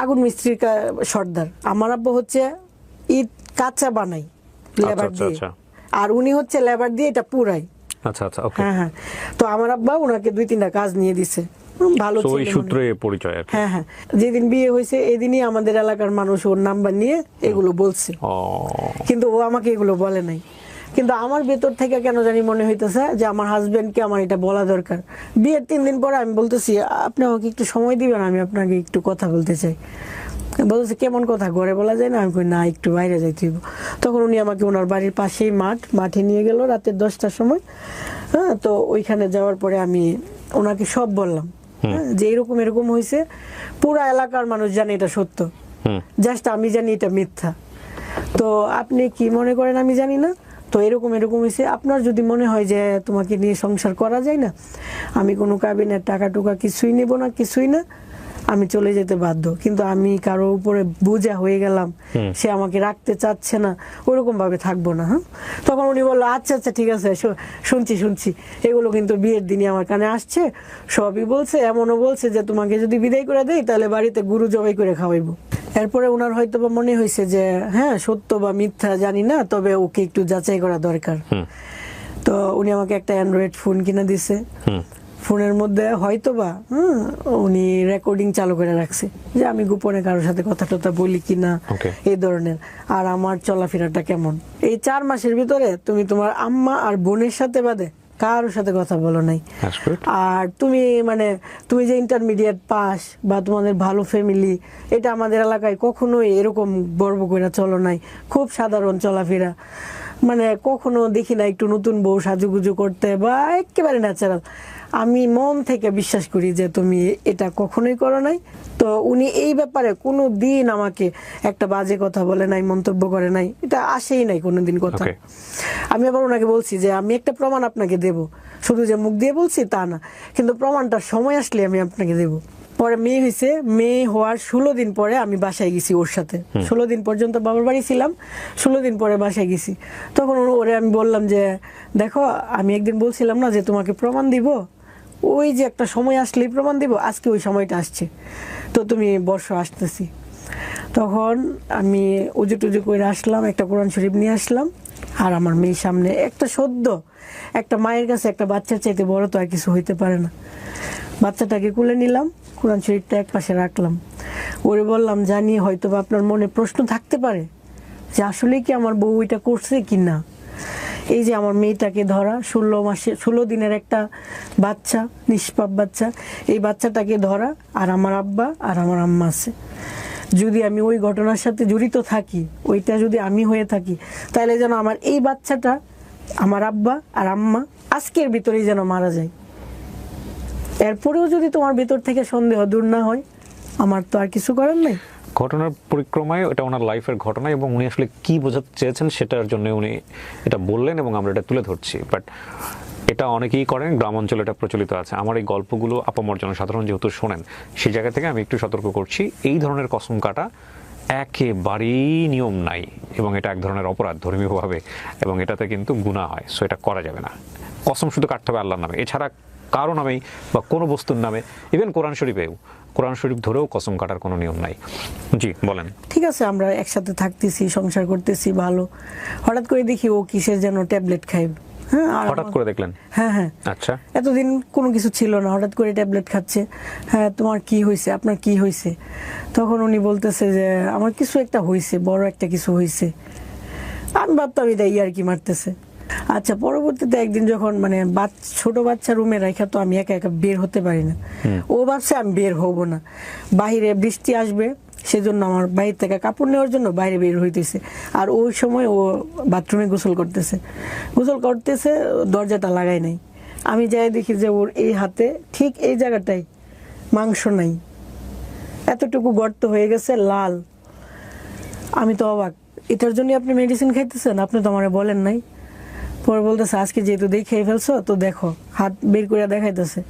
আগুন মিস্ত্রির সর্দার। আমার আব্বা হচ্ছে ইট কাঁচা বানাই লেবার দিয়ে, আর উনি হচ্ছে লেবার দিয়ে এটা পুরাই। হ্যাঁ হ্যাঁ, তো আমার আব্বা ওনাকে 2-3টা কাজ নিয়ে দিছে, ভালো সূত্রে পরিচয়। হ্যাঁ হ্যাঁ, যেদিন বিয়ে হয়েছে এদিনই আমাদের এলাকার মানুষ ওর নাম্বার নিয়ে এগুলো বলছে, কিন্তু ও আমাকে এগুলো বলে নাই। কিন্তু আমার ভেতর থেকে কেন জানি মনে হইতেছে যে আমার হাজবেন্ডকে আমার এটা বলা দরকার। বিয়ের 3 দিন পরে আমি বলতেছি, আপনি আমাকে একটু সময় দিবেন, আমি আপনাকে একটু কথা বলতে চাই। বলতেছে কেমন কথা, ঘরে বলা যায় না? আমি কই না, একটু বাইরে যাইতে হইব। তখন উনি আমাকে ওনার বাড়ির পাশেই মাঠে নিয়ে গেল রাতের 10টার সময়। হ্যাঁ, তো ওইখানে যাওয়ার পরে আমি ওনাকে সব বললাম, যে এরকম হয়েছে, পুরা এলাকার মানুষ জানে এটা সত্য, জাস্ট আমি জানি এটা মিথ্যা। তো আপনি কি মনে করেন আমি জানি না, তো এরকম হয়েছে। আপনার যদি মনে হয় যে তোমাকে নিয়ে সংসার করা যায় না, আমি কোনো কাবিনের টাকা টুকা কিছুই নেব না, কিছুই না, আমি চলে যেতে বাধ্য। কিন্তু আমি কারো উপরে বোঝা হয়ে গেলাম, সে আমাকে রাখতে চাচ্ছে না, ওরকম ভাবে থাকবো না। হ্যাঁ, তখন উনি বললো আচ্ছা ঠিক আছে, শুনছি। এগুলো কিন্তু বিয়ের দিনই আমার কানে আসছে, সবই বলছে। এমনও বলছে যে তোমাকে যদি বিদায় করে দেই তাহলে বাড়িতে গরু জবাই করে খাওয়াইবো। এরপরে ওনার হয়তো বা মনে হয়েছে যে হ্যাঁ, সত্য বা মিথ্যা জানি না, তবে ওকে একটু যাচাই করা দরকার। তো উনি আমাকে একটা অ্যান্ড্রয়েড ফোন কিনে দিছে। ফোনের মধ্যে হয়তোবা উনি রেকর্ডিং চালু করে রাখছে যে আমি গোপনে কারোর সাথে কথা টথা বলি কিনা, এই ধরনের, আর আমার চলাফেরাটা কেমন। এই 4 মাসের ভিতরে তুমি তোমার আম্মা আর বোনের সাথে বাদে কারোর সাথে কথা বলো নাই। আর তুমি তুমি যে ইন্টারমিডিয়েট পাস বা তোমাদের ভালো ফ্যামিলি, এটা আমাদের এলাকায় কখনোই এরকম গর্ব করে চলো নাই। খুব সাধারণ চলাফেরা, কখনো দেখি না একটু নতুন বউ সাজুগুজু করতে, বা একেবারে ন্যাচারাল। আমি মন থেকে বিশ্বাস করি যে তুমি এটা কখনোই করো নাই। তো উনি এই ব্যাপারে কোনো দিন আমাকে একটা বাজে কথা বলে নাই, মন্তব্য করে নাই, এটা আসেই নাই কোনোদিন কথা। আমি আবার ওনাকে বলছি যে আমি একটা প্রমাণ আপনাকে দেব, শুধু যে মুখ দিয়ে বলছি তা না, কিন্তু প্রমাণটার সময় আসলে আমি আপনাকে দেব। পরে মেয়ে হয়েছে, মেয়ে হওয়ার 16 দিন পরে আমি বাসায় গেছি ওর সাথে। 16 দিন পর্যন্ত বাবার বাড়ি ছিলাম, 16 দিন পরে বাসায় গেছি। তখন ওরে আমি বললাম যে দেখো, আমি একদিন বলছিলাম না যে তোমাকে প্রমাণ দিব, ওই যে একটা সময় আসলেই প্রমাণ দিব, আজকে ওই সময়টা আসছে, তো তুমি বর্ষ আসতেছি। তখন আমি উজু টুজু করে আসলাম, একটা কোরআন শরীফ নিয়ে আসলাম, আর আমার মেয়ের সামনে একটা সদ্য একটা মায়ের কাছে একটা বাচ্চার চাইতে বড় তো আর কিছু হইতে পারে না। বাচ্চাটাকে কুলে নিলাম, কোরআন শরীফটা এক পাশে রাখলাম, ওরে বললাম জানি হয়তো আপনার মনে প্রশ্ন থাকতে পারে যে আসলে কি আমার বউ এটা করছে কি না। এই যে আমার মেয়েটাকে ধরা, 16 দিনের একটা বাচ্চা, নিষ্পাপ বাচ্চা, এই বাচ্চাটাকে ধরা, আর আমার আব্বা আর আমার আম্মা আছে। যদি আমি ওই ঘটনার সাথে জড়িত থাকি, ওইটা যদি আমি হয়ে থাকি, তাহলে যেন আমার এই বাচ্চাটা, আমার আব্বা আর আম্মা আজকের ভিতরেই যেন মারা যায়। এরপরেও যদি তোমার ভিতর থেকে সন্দেহ দূর না হয়, আমার তো আর কিছু করার নাই। ঘটনার পরিক্রমায় এটা ওনার লাইফের ঘটনা, এবং উনি আসলে কি বোঝাতে চেয়েছেন সেটার জন্য উনি এটা বললেন, এবং আমরা এটা তুলে ধরছি। বাট এটা অনেকেই করেন, গ্রাম অঞ্চলে এটা প্রচলিত আছে। আমার এই গল্পগুলো আপামর জনসাধারণ যেহেতু শোনেন, সেই জায়গা থেকে আমি একটু সতর্ক করছি, এই ধরনের কসম কাটা একেবারেই নিয়ম নাই, এবং এটা এক ধরনের অপরাধ ধর্মীয়ভাবে, এবং এটাতে কিন্তু গুনাহ হয়। সো এটা করা যাবে না। কসম শুধু কাটতে হবে আল্লাহর নামে, এছাড়া কারো নামেই বা কোনো বস্তুর নামে, ইভেন কোরআন শরীফ ধরেও কসম কাটার কোনো নিয়ম নাই। জি বলেন। ঠিক আছে, আমরা একসাথে থাকতেছি, সংসার করতেছি ভালো, হঠাৎ করে দেখি ও কিসের যেন ট্যাবলেট খাই। হঠাৎ করে দেখলেন? হ্যাঁ। আচ্ছা, এতদিন কোনো কিছু ছিল না, হঠাৎ করে ট্যাবলেট খাচ্ছে। হ্যাঁ, তোমার কি হয়েছে, আপনার কি হয়েছে? তখন উনি বলতেছে যে আমার কিছু একটা হয়েছে, বড় একটা কিছু হয়েছে। আমি ভাবতাম এটা ইয়ার্কি মারতেছে। আচ্ছা, পরবর্তীতে একদিন যখন ছোট বাচ্চা রুমে রাখা, তো আমি একা একা বের হতে পারি না। ও ভাবছে আমি বের হব না, বাহিরে বৃষ্টি আসবে, সেজন্য আমার বাইরে থেকে কাপড় নেওয়ার জন্য বাইরে বের হইতেছে। আর ওই সময় ও বাথরুমে গোসল করতেছে, দরজাটা লাগাই নাই। আমি যাই দেখি যে ওর এই হাতে ঠিক এই জায়গাটাই মাংস নাই, এতটুকু গর্ত হয়ে গেছে, লাল। আমি তো অবাক, এটার জন্য আপনি মেডিসিন খাইতেছেন? আপনি তো আমারে বলেন নাই। পরে বলতেছে আজকে যেহেতু দেখে ফেলছো, তো দেখো, হাত বের করে দেখাইতেছে,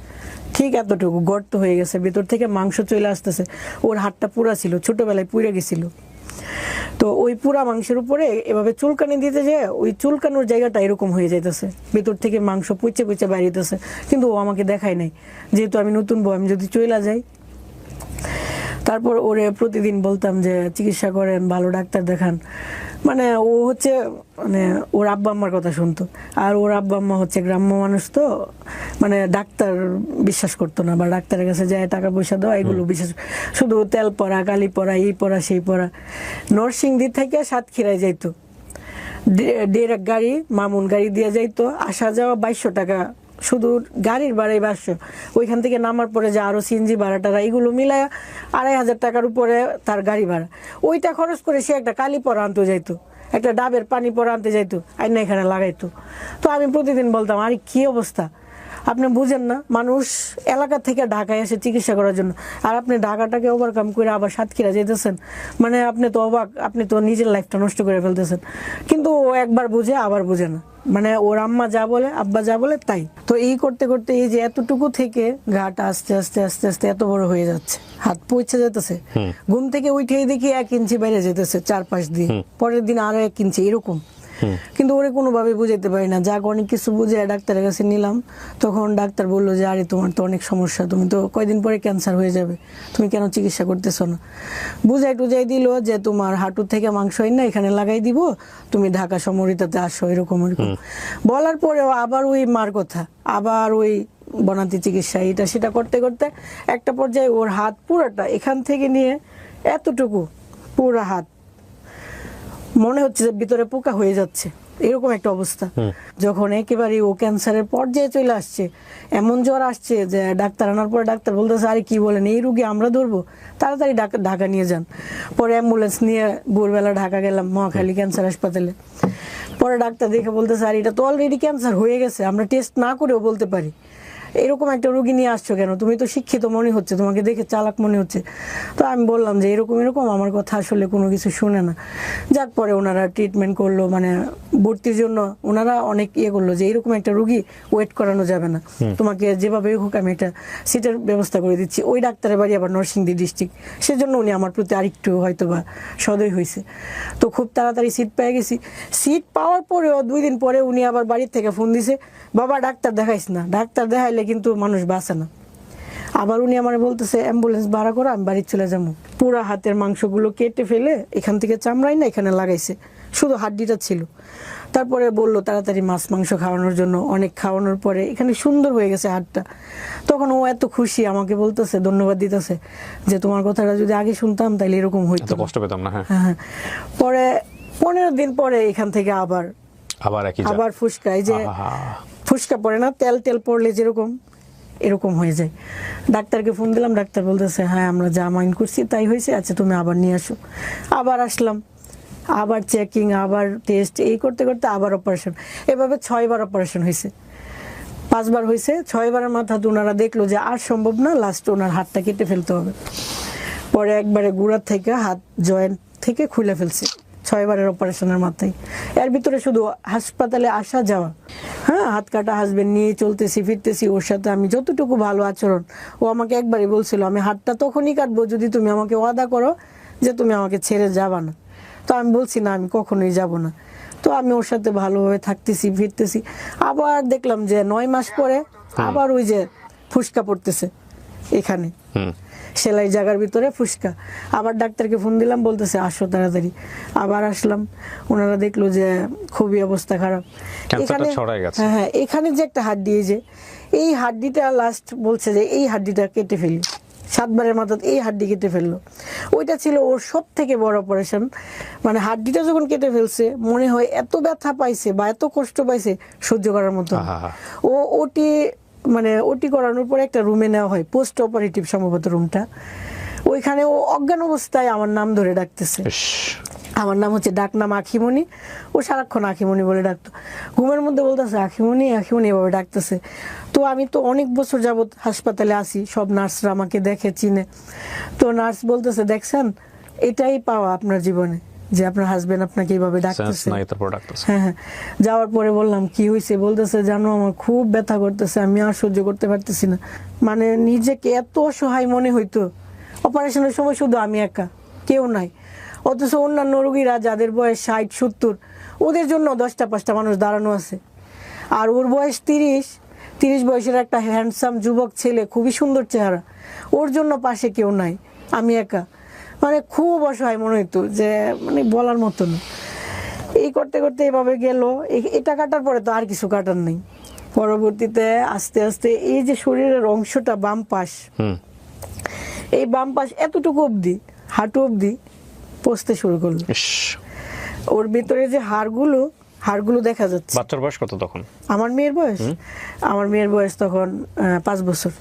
ঠিক এতটুকু গর্ত হয়ে গেছে, ভেতর থেকে মাংস চলে আসতেছে। ওর হাতটা পুরা ছিল, ছোটবেলায় পুড়ে গেছিল, তো ওই পুরা মাংসের উপরে এভাবে চুলকানি দিতে যায়, ওই চুলকানোর জায়গাটা এরকম হয়ে যাইতেছে, ভেতর থেকে মাংস পুচে বাইরেতেছে। কিন্তু ও আমাকে দেখায় নাই, যেহেতু আমি নতুন বউ, আমি যদি চলে যাই। তারপর ওরে প্রতিদিন বলতাম যে চিকিৎসা করেন, ভালো ডাক্তার দেখান। ও হচ্ছে ওর আব্বা আম্মার কথা শুনতো, আর ওর আব্বা আম্মা হচ্ছে গ্রাম্য মানুষ, তো ডাক্তার বিশ্বাস করতো না, বা ডাক্তারের কাছে যায় টাকা পয়সা দেওয়া, এগুলো বিশ্বাস, শুধু তেল পড়া, কালি পড়া, এই পড়া সেই পড়া। নরসিংদী থেকে সাতক্ষীরায় যাইতো, ডিরেক্ট গাড়ি, মামুন গাড়ি দিয়ে যাইতো, আসা যাওয়া 2200 টাকা, শুধু গাড়ির ভাড়াই 500। ওইখান থেকে নামার পরে যে আরো সিএনজি ভাড়াটারা, এগুলো মিলায় 2500 টাকার উপরে তার গাড়ি ভাড়া। ওইটা খরচ করে সে একটা কালি পরা আনতে যাইতো, একটা ডাবের পানি পরা আনতে যাইতো, আইনা এখানে লাগাইতো। তো আমি প্রতিদিন বলতাম, আরে কি অবস্থা, আপনি বুঝেন না, মানুষ এলাকা থেকে ঢাকায় এসে চিকিৎসা করার জন্য, আর আপনি ঢাকাটাকে ওভারকাম করে আবার সাতক্ষীরা যেতেছেন, আপনি তো অবাক, আপনি তো নিজের লাইফটা নষ্ট করে ফেলতেছেন। কিন্তু ও একবার বুঝে, আবার বুঝে না, ওর আম্মা যা বলে, আব্বা যা বলে তাই। তো এই করতে করতে এই যে এতটুকু থেকে ঘাটা আস্তে আস্তে আস্তে আস্তে এত বড় হয়ে যাচ্ছে, হাত পৌঁছে যেতেছে, ঘুম থেকে উঠেই দেখি 1 ইঞ্চি বাইরে যেতেছে, 4-5 দিন, পরের দিন আরো 1 ইঞ্চি, এরকম। কিন্তু ওরে কোনোভাবে বুঝাইতে পারি না, যাক অনেক কিছু বুঝে ডাক্তারের কাছে নিলাম। তখন ডাক্তার বললো যে আরে তোমার তো অনেক সমস্যা, তুমি তো কয়দিন পরে ক্যান্সার হয়ে যাবে, তুমি কেন চিকিৎসা করতেছো না? বুঝাই টুজাই দিল যে তোমার হাঁটু থেকে মাংস হয় না, এখানে লাগাই দিব, তুমি ঢাকা সমরিতাতে আসো, এরকম। বলার পরেও আবার ওই মার কথা, আবার ওই বনাতি চিকিৎসা এটা সেটা করতে করতে একটা পর্যায়ে ওর হাত পুরোটা এখান থেকে নিয়ে এতটুকু পুরো হাত মনে হচ্ছে যে ভিতরে পোকা হয়ে যাচ্ছে, এরকম একটা অবস্থা। যখন একেবারে ও ক্যান্সারের পর্যায়ে চলে আসছে, এমন জ্বর আসছে যে ডাক্তার আনার পরে ডাক্তার বলতেছে আরে কি বলেন, এই রুগী আমরা ধরবো, তাড়াতাড়ি ঢাকা নিয়ে যান। পরে অ্যাম্বুলেন্স নিয়ে ভোরবেলা ঢাকা গেলাম মহাখালী ক্যান্সার হাসপাতালে। পরে ডাক্তার দেখে বলতেছে আর এটা তো অলরেডি ক্যান্সার হয়ে গেছে, আমরা টেস্ট না করেও বলতে পারি। এরকম একটা রোগী নিয়ে আসছো কেন, তুমি তো শিক্ষিত মনে হচ্ছে, তোমাকে দেখে চালাক মনে হচ্ছে। তো আমি বললাম যে এরকম এরকম, আমার কথা আসলে কোনো কিছু শুনে না। যাক, পরে ওনারা ট্রিটমেন্ট করলো, মানে ভর্তির জন্য ওনারা অনেক করলো যে এরকম একটা রোগী ওয়েট করানো যাবে না, তোমাকে যেভাবে হোক আমি একটা সিটের ব্যবস্থা করে দিচ্ছি। ওই ডাক্তারের বাড়ি আবার নরসিংদী ডিস্ট্রিক্ট, সেজন্য উনি আমার প্রতি আরেকটু হয়তো বা সদয় হয়েছে। তো খুব তাড়াতাড়ি সিট পেয়ে গেছি। সিট পাওয়ার পরেও 2 দিন পরে উনি আবার বাড়ির থেকে ফোন দিছে, বাবা ডাক্তার দেখাইস না, ডাক্তার দেখাইলে কিন্তু মানুষ বাঁচে না। আবার উনি আমার বলতেছে অ্যাম্বুলেন্স ভাড়া করো, আমি বাড়ি চলে যাবো। পুরা হাতের মাংসগুলো কেটে ফেলে এখান থেকে চামড়াই না এখানে লাগাইছে, শুধু হাড্ডিটা ছিল। তারপরে বললো তাড়াতাড়ি মাছ মাংস খাওয়ানোর জন্য। অনেক খাওয়ানোর পরে এখানে সুন্দর হয়ে গেছে হাতটা। তখন ও এত খুশি, আমাকে বলতেছে, ধন্যবাদ দিতেছে যে তোমার কথাটা যদি আগে শুনতাম তাহলে এরকম হইতো, কষ্ট পেতাম না। হ্যাঁ। পরে 15 দিন পরে এখান থেকে আবার ফুসকা, এই যে ফুসকা পড়ে না, তেল তেল পড়লে যেরকম এরকম হয়ে যায়। ডাক্তারকে ফোন দিলাম, ডাক্তার বলতেছে হ্যাঁ আমরা যা মাইন্ড করছি তাই হয়েছে, আচ্ছা তুমি আবার নিয়ে আসো। আবার আসলাম, আবার চেকিং, আবার টেস্ট, এই করতে করতে আবার অপারেশন। এভাবে 6 বার অপারেশন হয়েছে, 5 বার হয়েছে। 6 বারের মাথাতে ওনারা দেখলো যে আর সম্ভব না, লাস্ট ওনার হাতটা কেটে ফেলতে হবে। পরে একবারে গুড়ার থেকে হাত জয়েন্ট থেকে খুলে ফেলছে 6 বারের অপারেশনের মাথায়। এর ভিতরে শুধু হাসপাতালে আসা যাওয়া, হ্যাঁ, হাত কাটা হাসবেন্ড নিয়ে চলতেছি ফিরতেছি। ওর সাথে আমি যতটুকু ভালো আচরণ, ও আমাকে একবারই বলছিল আমি হাতটা তখনই কাটবো যদি তুমি আমাকে ওয়াদা করো যে তুমি আমাকে ছেড়ে যাবা না। তো আমি বলছি না, আমি কখনোই যাব না। তো আমি ওর সাথে ভালোভাবে থাকতেছি ফিরতেছি। আবার দেখলাম যে 9 মাস পরে আবার ওই যে ফুসকা পড়তেছে এখানে, সেলাই জায়গার ভিতরে ফুসকা। আবার ডাক্তারকে ফোন দিলাম, বলতেছে আসো তাড়াতাড়ি। আবার আসলাম, ওনারা দেখলো যে খুবই অবস্থা খারাপ। এখানে হ্যাঁ, এখানে যে একটা হাড্ডি, এই হাড্ডিটা লাস্ট বলছে যে এই হাড্ডিটা কেটে ফেলি। 7 বারের মাথায় এই হাড্ডি কেটে ফেললো। ওইটা ছিল ওর সব থেকে বড় অপারেশন। মানে হাড্ডিটা যখন কেটে ফেলছে মনে হয় এত ব্যথা পাইছে বা এত কষ্ট পাইছে সহ্য করার মতো। ওটি করানোর পরে একটা রুমে নেওয়া হয়, পোস্ট অপারেটিভ সম্ভবত রুমটা। ওইখানে ও অজ্ঞান অবস্থায় আমার নাম ধরে ডাকতেছে। আমার নাম হচ্ছে ডাকনাম আখিমণি। ও সারাক্ষণ আখিমণি বলে ডাকতো, ঘুমের মধ্যে বলতেছে আখিমণি আখিমণি এভাবে ডাকতেছে। তো আমি তো অনেক বছর যাবত হাসপাতালে আসি, সব নার্সরা আমাকে দেখে চিনে। তো নার্স বলতেছে দেখছেন, এটাই পাওয়া আপনার জীবনে যে আপনার হাজবেন্ড আপনাকে এইভাবে ডাকতেছে। হ্যাঁ। যাওয়ার পরে বললাম কি হয়েছে, বলতেছে জানো আমার খুব ব্যথা করতেছে, আমি আর সহ্য করতে পারতেছি না। মানে নিজেকে এত অসহায় মনে হইতো। অপারেশনের সময় শুধু আমি একা, কেউ নাই। অথচ অন্যান্য রোগীরা যাদের বয়স 60-70, ওদের জন্য 10টা-5টা মানুষ দাঁড়ানো আছে। আর ওর বয়স 30 বয়সের একটা হ্যান্ডসাম যুবক ছেলে, খুবই সুন্দর চেহারা, ওর জন্য পাশে কেউ নাই, আমি একা। মানে খুব অসহায় মনে হইতো, যে মানে বলার মতো না। এই করতে করতে এভাবে গেল। এটা কাটার পরে তো আর কিছু কাটার নেই। পরবর্তীতে আস্তে আস্তে এই যে শরীরের অংশটা বাম পাশ, এই বাম পাশ এতটুকু অবধি, হাঁটু অবধি পচতে শুরু করলো। ওর ভিতরে যে হাড়গুলো দেখা যাচ্ছে। বাচ্চার বয়স কত তখন? আমার মেয়ের বয়স তখন 5 বছর।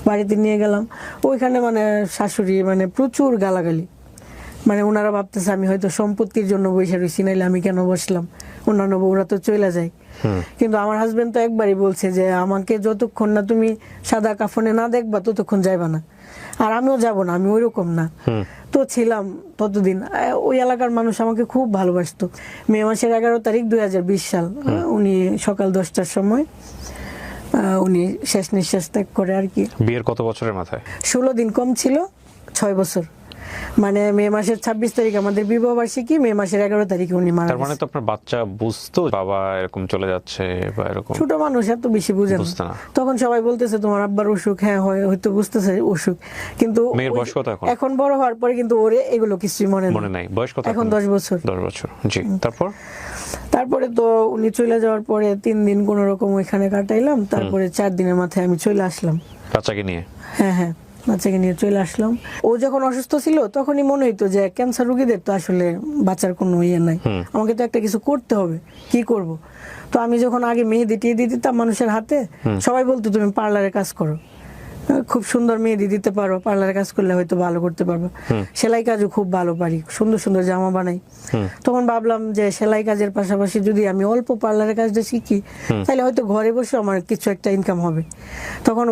বাড়িতে নিয়ে গেলাম, ওইখানে মানে শাশুড়ি মানে প্রচুর গালাগালি। মানে ওনারা ভাবতেছে আমি হয়তো সম্পত্তির জন্য বসে রয়েছি, নাইলে আমি কেন বসলাম, অন্যান্য বউরা তো চলে যায়। কিন্তু আমার হাজবেন্ড তো একবারই বলছে যে আমাকে যতক্ষণ না তুমি সাদা কাফনে না দেখবা ততক্ষণ যাইবা না। আর আমিও যাব না, আমি ওইরকম না। তো ছিলাম ততদিন। ওই এলাকার মানুষ আমাকে খুব ভালোবাসতো। মে মাসের 11 তারিখ 2020 সাল, উনি সকাল 10টার সময় উনি শেষ নিঃশ্বাস ত্যাগ করে আর কি। বিয়ের কত বছরের মাথায়? 16 দিন কম ছিল, 6 বছর। মানে মে মাসের 26 তারিখ আমাদের বিবাহ বার্ষিকী, মে মাসের 11 তারিখে উনি মারা গেছেন। তার মানে তো আপনার বাচ্চা বুঝতো বাবা এরকম চলে যাচ্ছে বা এরকম? ছোট মানুষ এত বেশি বুঝে না। তখন সবাই বলতেছে তোমার আব্বার অসুখ, হ্যাঁ হয়তো বুঝতেছে অসুখ, কিন্তু মেয়ের বয়স কত এখন বড় হওয়ার পরে কিন্তু ওরে এগুলো কিছুই মনে নাই। বয়স কত এখন? 10 বছর। 10 বছর, জি। তারপর তারপরে তো উনি চলে যাওয়ার পরে 3 দিন কোনো রকম ওইখানে কাটাইলাম, তারপরে 4 দিনের মাথায় আমি চলে আসলাম বাচ্চাকে নিয়ে। হ্যাঁ হ্যাঁ, বাচ্চাকে নিয়ে চলে আসলাম। ও যখন অসুস্থ ছিল তখনই মনে হইতো যে ক্যান্সার রোগীদের তো আসলে বাঁচার কোনো ইয়ে নাই, আমাকে তো একটা কিছু করতে হবে, কি করব। তো আমি যখন আগে মেহেদি টেহেদি দিতাম মানুষের হাতে, সবাই বলতো তুমি পার্লারে কাজ করো, খুব সুন্দর মেহেদি দিতে পারো, পার্লারে কাজ করলে হয়তো ভালো করতে পারবে। সেলাই কাজও খুব ভালো পারি, সুন্দর সুন্দর জামা বানাই। তখন ভাবলাম যে সেলাই কাজের পাশাপাশি যদি আমি অল্প পার্লারের কাজটা শিখি তাহলে হয়তো ঘরে বসে আমার কিছু একটা ইনকাম হবে। তখন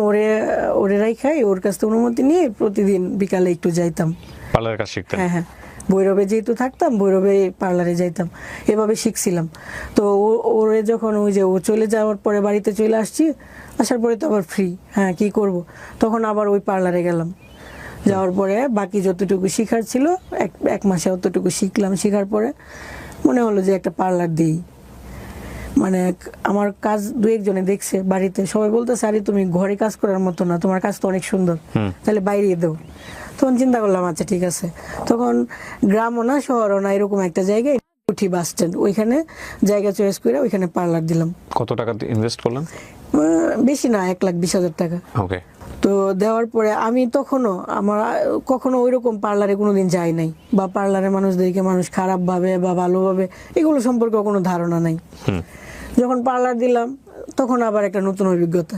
ওরে রাইখাই ওর কাছ থেকে অনুমতি নিয়ে প্রতিদিন বিকালে একটু যাইতাম পার্লারের কাজ শিখতে। হ্যাঁ হ্যাঁ, ভৈরবে যেহেতু থাকতাম ভৈরবে পার্লারে যাইতাম, এভাবে শিখছিলাম। তো ওরে যখন ওই যে ও চলে যাওয়ার পরে বাড়িতে চলে আসছি, আসার পরে তো আবার ফ্রি, হ্যাঁ কি করব, তখন আবার ওই পার্লারে গেলাম। যাওয়ার পরে বাকি যতটুকু শিখার ছিল এক মাসে অতটুকু শিখলাম। শিখার পরে মনে হলো যে একটা পার্লার দিই, মানে আমার কাজ 2-1 জনে দেখছে বাড়িতে, সবাই বলতেছে আরে তুমি ঘরে কাজ করার মতো না, তোমার কাজ তো অনেক সুন্দর, তাহলে বাইরে দেও। তখন চিন্তা করলাম আচ্ছা ঠিক আছে। তখন গ্রামও না শহরও না, এরকম একটা জায়গায় উঠি বাস স্ট্যান্ড, ওইখানে জায়গা চয়েস করে ওইখানে পার্লার দিলাম। কত টাকা ইনভেস্ট করলেন? বেশি না, 1,20,000 টাকা। ওকে। তো দেওয়ার পরে আমি তখনও কখনো ওইরকম পার্লারে কোনোদিন যাই নাই, বা পার্লারে মানুষদেরকে মানুষ খারাপ ভাবে বা ভালোভাবে এগুলো সম্পর্কে কোনো ধারণা নাই। যখন পার্লার দিলাম তখন আবার একটা নতুন অভিজ্ঞতা,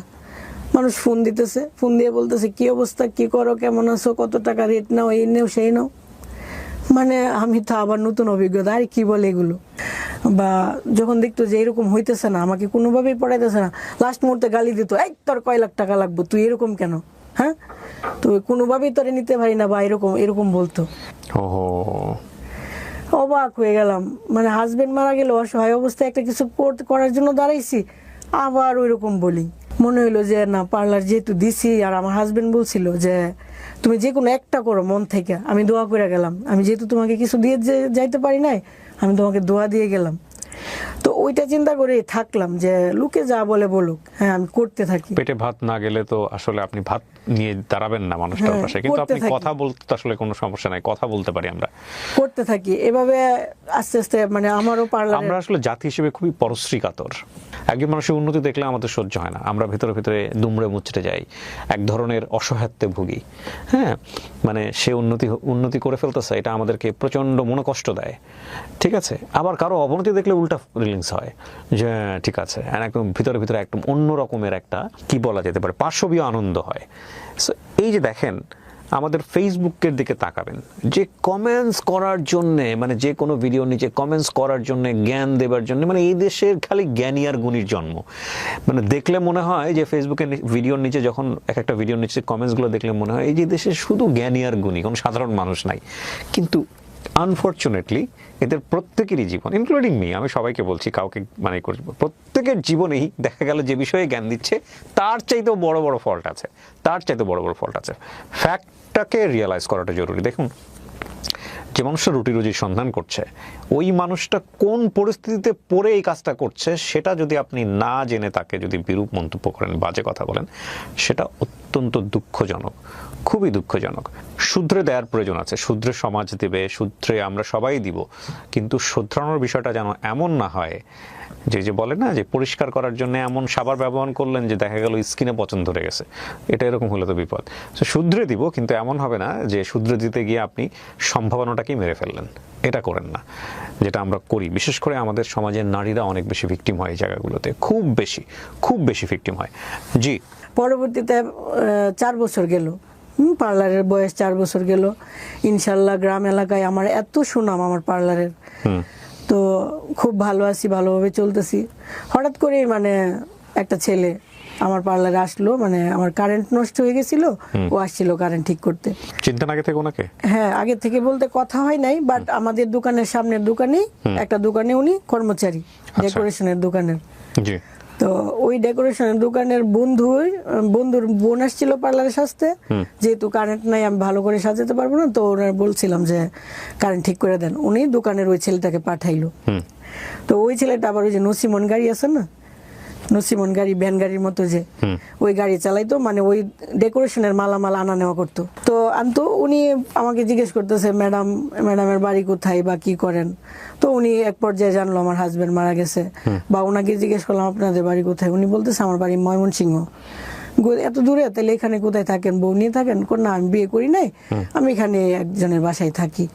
মানুষ ফোন দিতেছে, ফোন দিয়ে বলতেছে কি অবস্থা, কি করো, কেমন আছো, কত টাকা রেট নাও, এই নেও সেই নাও। মানে আমি তো আবার নতুন অভিজ্ঞতা, আর কি বলে এগুলো। বা যখন দেখতো যে এরকম হইতেছে না, আমাকে কোনোভাবেই পড়াইতেছে না, লাস্ট মুহূর্তে গালি দিত, এই তোর কয় লাখ টাকা লাগবে, তুই এরকম কেন, হ্যাঁ তো কোনোভাবেই তোরে নিতে পারি না, বা এরকম বলতো। অবাক হয়ে গেলাম, মানে হাজবেন্ড মারা গেল, অসহায় অবস্থায় একটা কিছু করার জন্য দাঁড়াইছি, আবার ওইরকম বলি। মনে হইলো যে না, পার্লার যেহেতু দিছি, আর আমার হাজবেন্ড বলছিল যে তুমি যে কোনো একটা করো মন থেকে, আমি দোয়া করে গেলাম, আমি যেহেতু তোমাকে কিছু দিয়ে যাইতে পারি নাই, আমি তোমাকে দোয়া দিয়ে গেলাম। তো ওইটা চিন্তা করে থাকলাম যে লোকে যা বলে বলুক, হ্যাঁ আমি করতে থাকি। পেটে ভাত না গেলে তো আসলে আপনি ভাত নিয়ে দাঁড়াবেন না মানুষটার পাশে, কিন্তু আপনি কথা বলতে তো আসলে কোনো সমস্যা নাই, কথা বলতে পারি, আমরা করতে থাকি এভাবে আস্তে আস্তে। মানে আমারও পার্লার, আমরা আসলে জাতি হিসেবে খুবই পরশ্রী কাতর। একজন মানুষের উন্নতি দেখলে আমাদের সহ্য হয় না, আমরা ভেতরে ভেতরে দুমড়ে মুচড়ে যাই, এক ধরনের অসহায়ত্বে ভুগি। হ্যাঁ, মানে সে উন্নতি করে ফেলতেছে, এটা আমাদেরকে প্রচন্ড মনোকষ্ট দেয়। ঠিক আছে, আবার কারো অবনতি দেখলে উল্টা ফিলিংস হয় যে ঠিক আছে, একদম ভিতরে ভিতরে একদম অন্য রকমের একটা কি বলা যেতে পারে পার্শ্ববীয় আনন্দ হয়। সো এই যে দেখেন, আমাদের ফেসবুকের দিকে তাকাবেন, যে কমেন্টস করার জন্যে, মানে যে কোনো ভিডিও নিচে কমেন্টস করার জন্য, জ্ঞান দেবার জন্য, মানে এই দেশের খালি জ্ঞানী আর গুণীর জন্ম। মানে দেখলে মনে হয় যে ফেসবুকের ভিডিওর নিচে, যখন একটা ভিডিওর নিচে কমেন্টসগুলো দেখলে মনে হয় এই যে দেশে শুধু জ্ঞানী আর গুণী, কোনো সাধারণ মানুষ নাই। কিন্তু আনফর্চুনেটলি এদের প্রত্যেকেরই জীবন, ইনক্লুডিং মি, আমি সবাইকে বলছি, কাউকে মানে করছি, প্রত্যেকের জীবনেই দেখা গেল যে বিষয়ে জ্ঞান দিচ্ছে তার চাইতেও বড় বড় ফল্ট আছে, ফ্যাক্টটাকে রিয়েলাইজ করাটা জরুরি। দেখুন, যে মানুষটা রুটি রুজির সন্ধান করছে, ওই মানুষটা কোন পরিস্থিতিতে পড়ে এই কাজটা করছে সেটা যদি আপনি না জেনে তাকে যদি বিরূপ মন্তব্য করেন, বাজে কথা বলেন, সেটা অত্যন্ত দুঃখজনক, খুবই দুঃখজনক। শুধরে দেওয়ার প্রয়োজন আছে, শুধরে সমাজ দেবে, শুধরে আমরা সবাই দিব, কিন্তু শুধরানোর বিষয়টা যেন এমন না হয় যে বলে না যে পরিষ্কার করার জন্য এমন সাবান ব্যবহার করলেন যে দেখা গেল স্কিনে পচন ধরে গেছে, এটা এরকম হলে তো বিপদ। তো শুধরে দিব, কিন্তু এমন হবে না যে শুধরে দিতে গিয়ে আপনি সম্ভাবনাটাকেই মেরে ফেললেন, এটা করেন না, যেটা আমরা করি। বিশেষ করে আমাদের সমাজের নারীরা অনেক বেশি ভিকটিম হয় এই জায়গাগুলোতে, খুব বেশি ভিকটিম হয়। জি, পরবর্তীতে 4 বছর গেল, পার্লারের বয়স 4 বছর গেল। ইনশাল্লাহ গ্রাম এলাকায় আমার এত সুনাম আমার পার্লারের, তো খুব ভালো আছি, ভালোভাবে চলতেছি। হঠাৎ করে মানে একটা ছেলে আমার পার্লারে আসলো, মানে আমার কারেন্ট নষ্ট হয়ে গেছিল, ও আসছিল কারেন্ট ঠিক করতে। চিন্তা আগে থেকে ওনাকে? হ্যাঁ, আগে থেকে বলতে কথা হয় নাই, বাট আমাদের দোকানের সামনের দোকানেই একটা দোকানে উনি কর্মচারী, ডেকোরেশনের দোকানের। জি। তো ওই ডেকোরেশনের দোকানের বন্ধুর বোন আসছিল পার্লারে সাজতে, যেহেতু কারেন্ট নাই আমি ভালো করে সাজাতে পারবো না, তো ওনার বলছিলাম যে কারেন্ট ঠিক করে দেন, উনি দোকানের ওই ছেলেটাকে পাঠাইলো। তো ওই ছেলেটা আবার ওই যে নসিমন গাড়ি আছে না, নসিমন গাড়ি, ভ্যান গাড়ির মতো যে ওই গাড়ি চালাইতো, মানে ওই ডেকোরেশনের মালামাল আনা নেওয়া করতো। তো আনতো, উনি আমাকে জিজ্ঞেস করতেছে ম্যাডামের বাড়ি কোথায় বা কি করেন। তো উনি এক পর্যায়ে জানলো আমার হাজবেন্ড মারা গেছে, বা ওনাকে জিজ্ঞেস করলাম আপনাদের বাড়ি কোথায়, উনি বলতেছে আমার বাড়ি ময়মনসিংহ। এত দূরে, তাহলে এখানে কোথায় থাকেন, বউ নিয়ে থাকেন? না, আমি বিয়ে করি নাই, আমি এখানে একজনের বাসায় থাকি।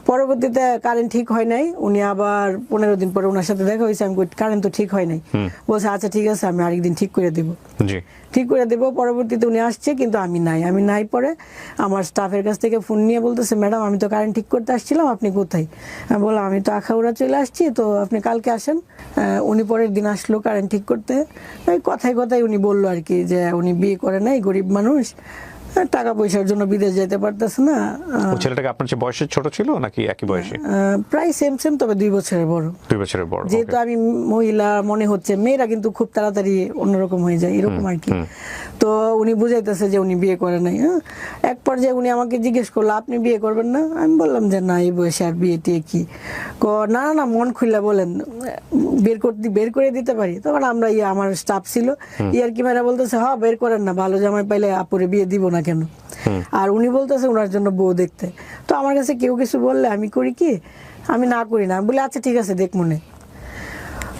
পরবর্তীতে কারেন্ট ঠিক হয় নাই, উনি আবার 15 দিন পরে ওনার সাথে দেখা হয়েছে, আমি কারেন্ট তো ঠিক হয় নাই, বলছে আচ্ছা ঠিক আছে আমি আরেকদিন ঠিক করে দেবো। ঠিক করে দেবো। পরবর্তীতে উনি আসছে, কিন্তু আমি নাই। পরে আমার স্টাফের কাছ থেকে ফোন নিয়ে বলতেছে ম্যাডাম আমি তো কারেন্ট ঠিক করতে আসছিলাম, আপনি কোথায়? আমি বললাম আমি তো আখাউড়া চলে আসছি, তো আপনি কালকে আসেন। উনি পরের দিন আসলো কারেন্ট ঠিক করতে। কথায় কথায় উনি বললো আর কি যে উনি বিয়ে করে নাই, গরিব মানুষ, টাকা পয়সার জন্য বিদেশ যেতে পারতেছে না। ছেলেটাকে আপনার চেয়ে বয়সে ছোট ছিল নাকি একই বয়সী? প্রায় সেম, তবে 2 বছরের বড়। 2 বছরের বড়। যেহেতু আমি মহিলা মনে হচ্ছে, মেয়েরা কিন্তু খুব তাড়াতাড়ি অন্যরকম হয়ে যায়, এরকম আর কি। তো উনি বুঝাইতেছে যে উনি বিয়ে করে নাই। এক পর্যায়ে উনি আমাকে জিজ্ঞেস করলো আপনি বিয়ে করবেন না? আমি বললাম যে না, এই বয়সে আর বিয়ে টিয়ে কি। না মন খুলে বলেন, বের করে দিতে পারি। তখন আমরা আমার স্টাফ ছিল, ইয়ার কি মেয়েরা বলতেছে হ্যাঁ বের করেন না, ভালো জামাই পাইলে আপুরে বিয়ে দিব না কেন। আর উনি বলতেছে ওনার জন্য বউ দেখতে। তো আমার কাছে কেউ কিছু বললে আমি করি কি, আমি না করি না, বলে আচ্ছা ঠিক আছে দেখ মনে।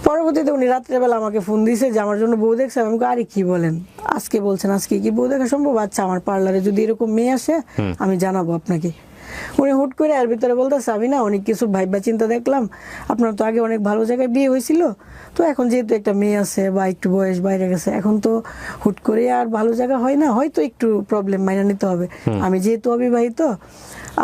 পরবর্তীতে উনি রাত্রেবেলা আমাকে ফোন দিয়েছে যে আমার জন্য বউ দেখছে। আমি আরে কি বলেন, আজকে বলছেন, আজকে কি বউ দেখা সম্ভব? আচ্ছা আমার পার্লারে যদি এরকম মেয়ে আসে আমি জানাবো আপনাকে। উনি হুট করে এর ভিতরে বলতেছে আমি না অনেক কিছু ভাইবা চিন্তা দেখলাম, আপনার তো আগে অনেক ভালো জায়গায় বিয়ে হয়েছিল, তো এখন যেহেতু একটা মেয়ে আছে বা একটু বয়স বাইরে গেছে, এখন তো হুট করে আর ভালো জায়গা হয় না, হয়তো একটু প্রবলেম মাইনা নিতে হবে। আমি যেহেতু অবিবাহিত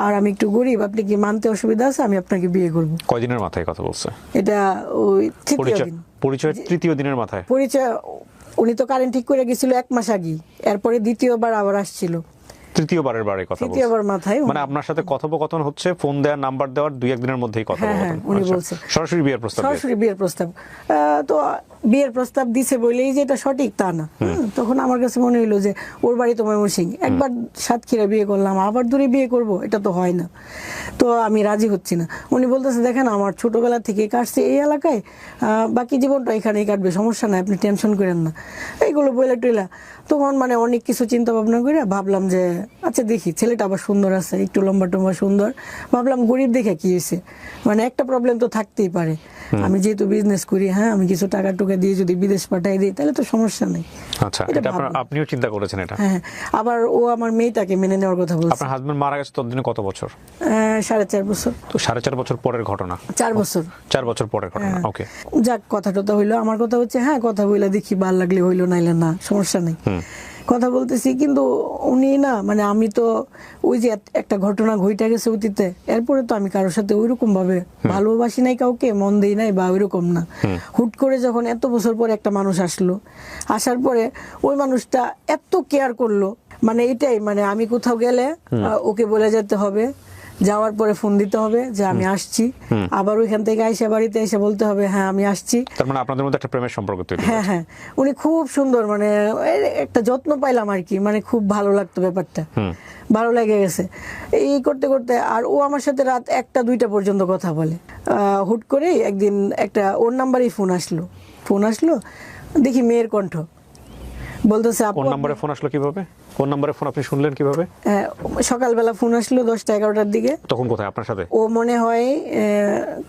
আর আমি একটু গরিব, আপনি কি মানতে অসুবিধা আছে? আমি আপনাকে বিয়ে করবো। কয়দিনের মাথায় কথা বলছে এটা? ওই তৃতীয় দিন। পরিচয় তৃতীয় দিনের মাথায় পরিচয়। উনি তো কারেন্ট ঠিক করে গেছিল 1 মাস আগে, এরপরে দ্বিতীয়বার আবার আসছিল। তৃতীয়বারের বারে কথা বলছে, তৃতীয়বার মাথায়। মানে আপনার সাথে কথোপকথন হচ্ছে ফোন দেওয়ার, নাম্বার দেওয়ার 2-1 দিনের মধ্যেই কথোপকথন। উনি বলছে সরাসরি বিয়ের প্রস্তাব। তো বিয়ের প্রস্তাব দিছে বলেই যে এটা সঠিক তা না। তখন আমার কাছে মনে হইলো যে ওর বাড়ি তো ময়মনসিং, একবার সাতক্ষীরা বিয়ে করলাম, আবার দূরে বিয়ে করব, এটা তো হয় না। তো আমি রাজি হচ্ছি না। উনি বলতেছে দেখেন আমার ছোটবেলা থেকে কাটছে এই এলাকায়, বাকি জীবনটা এখানেই কাটবে, সমস্যা নাই, আপনি টেনশন করেন না, এইগুলো বইলা টইলা। তখন মানে অনেক কিছু চিন্তা ভাবনা করে ভাবলাম যে আচ্ছা দেখি, ছেলেটা আবার সুন্দর আছে, একটু লম্বা টম্বা সুন্দর, ভাবলাম গরিব দেখে কি হয়েছে, মানে একটা প্রবলেম তো থাকতেই পারে। আমি যেহেতু বিজনেস করি, আমি কিছু টাকা টুকা দিয়ে যদি বিদেশ পাঠাই দিই তাহলে তো সমস্যা নেই। আচ্ছা, এটা আপনিও চিন্তা করেছেন এটা? আবার ও আমার মেয়েটাকে মেনে নেওয়ার কথা বলছে। আপনার হাজবেন্ড মারা গেছে ততদিনে কত বছর? 4.5 বছর। তো 4.5 বছর পরের ঘটনা? 4 বছর। 4 বছর পরের ঘটনা। ওকে, যাক কথা টথা হইলো। আমার কথা হচ্ছে কথা বইলা দেখি, ভাল লাগলে হইলো, নাইলে না, সমস্যা নেই। কথা বলতেছি, কিন্তু উনি না, মানে আমি তো ওই যে একটা ঘটনা ঘইটা গেছে অতীতে, এরপরে তো আমি কারোর সাথে ওইরকম ভাবে ভালোবাসি নাই, কাউকে মন দেই নাই বা ওইরকম না। হুট করে যখন এত বছর পরে একটা মানুষ আসলো, আসার পরে ওই মানুষটা এত কেয়ার করলো, মানে এটাই, মানে আমি কোথাও গেলে ওকে বলে যেতে হবে, যাওয়ার পরে ফোন দিতে হবে যে আমি আসছি, আবার ওইখান থেকে এসে বাড়িতে এসে বলতে হবে হ্যাঁ আমি আসছি। তার মানে আপনাদের মধ্যে একটা প্রেমের সম্পর্ক তৈরি হয়েছে। হ্যাঁ, উনি খুব সুন্দর, মানে একটা যত্ন পাইলাম আর কি, মানে খুব ভালো লাগতো ব্যাপারটা, ভালো লেগে গেছে এই করতে করতে। আর ও আমার সাথে রাত 1টা 2টা পর্যন্ত কথা বলে। হুট করে একদিন একটা ওর নাম্বারেই ফোন আসলো, দেখি মেয়ের কণ্ঠ, বলতেছে কোন নম্বরে ফোন আসলো কিভাবে? কোন নম্বরে ফোন আপনি শুনলেন কিভাবে? সকালবেলা ফোন আসলো 10টা 11টার দিকে। তখন কোথায় আপনার সাথে? ও মনে হয়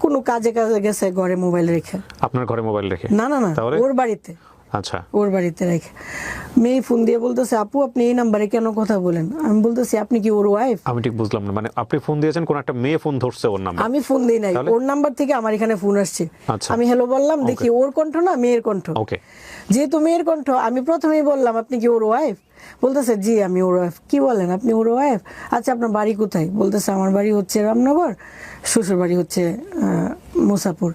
কোনো কাজে গেছে, ঘরে মোবাইল রেখে। আপনার ঘরে মোবাইল রেখে? না, ওর বাড়িতে। আচ্ছা, ওর বাড়িতে রেখে মেয়ে ফোন দিয়ে বলতেছে আপু আপনি এই নাম্বারে কেন কথা বলেন? আমি বলতেছি আপনি কি ওর ওয়াইফ? আমি ঠিক বুঝলাম না, মানে আপনি ফোন দিয়েছেন, কোন একটা মেয়ে ফোন ধরছে ওর নাম্বার? আমি ফোন দেই নাই, ওর নাম্বার থেকে আমার এখানে ফোন আসছে। আমি হ্যালো বললাম, দেখি ওর কণ্ঠ না মেয়ের কণ্ঠ। ওকে, যেহেতু মেয়ের কণ্ঠ, আমি প্রথমেই বললাম আপনি কি ওর ওয়াইফ? বলতেছে জি আমি ওর ওয়াইফ। কি বলেন, আপনি ওর ওয়াইফ? আচ্ছা আপনার বাড়ি কোথায়? বলতেছে আমার বাড়ি হচ্ছে রামনগর, শ্বশুর বাড়ি হচ্ছে মুসাপুর।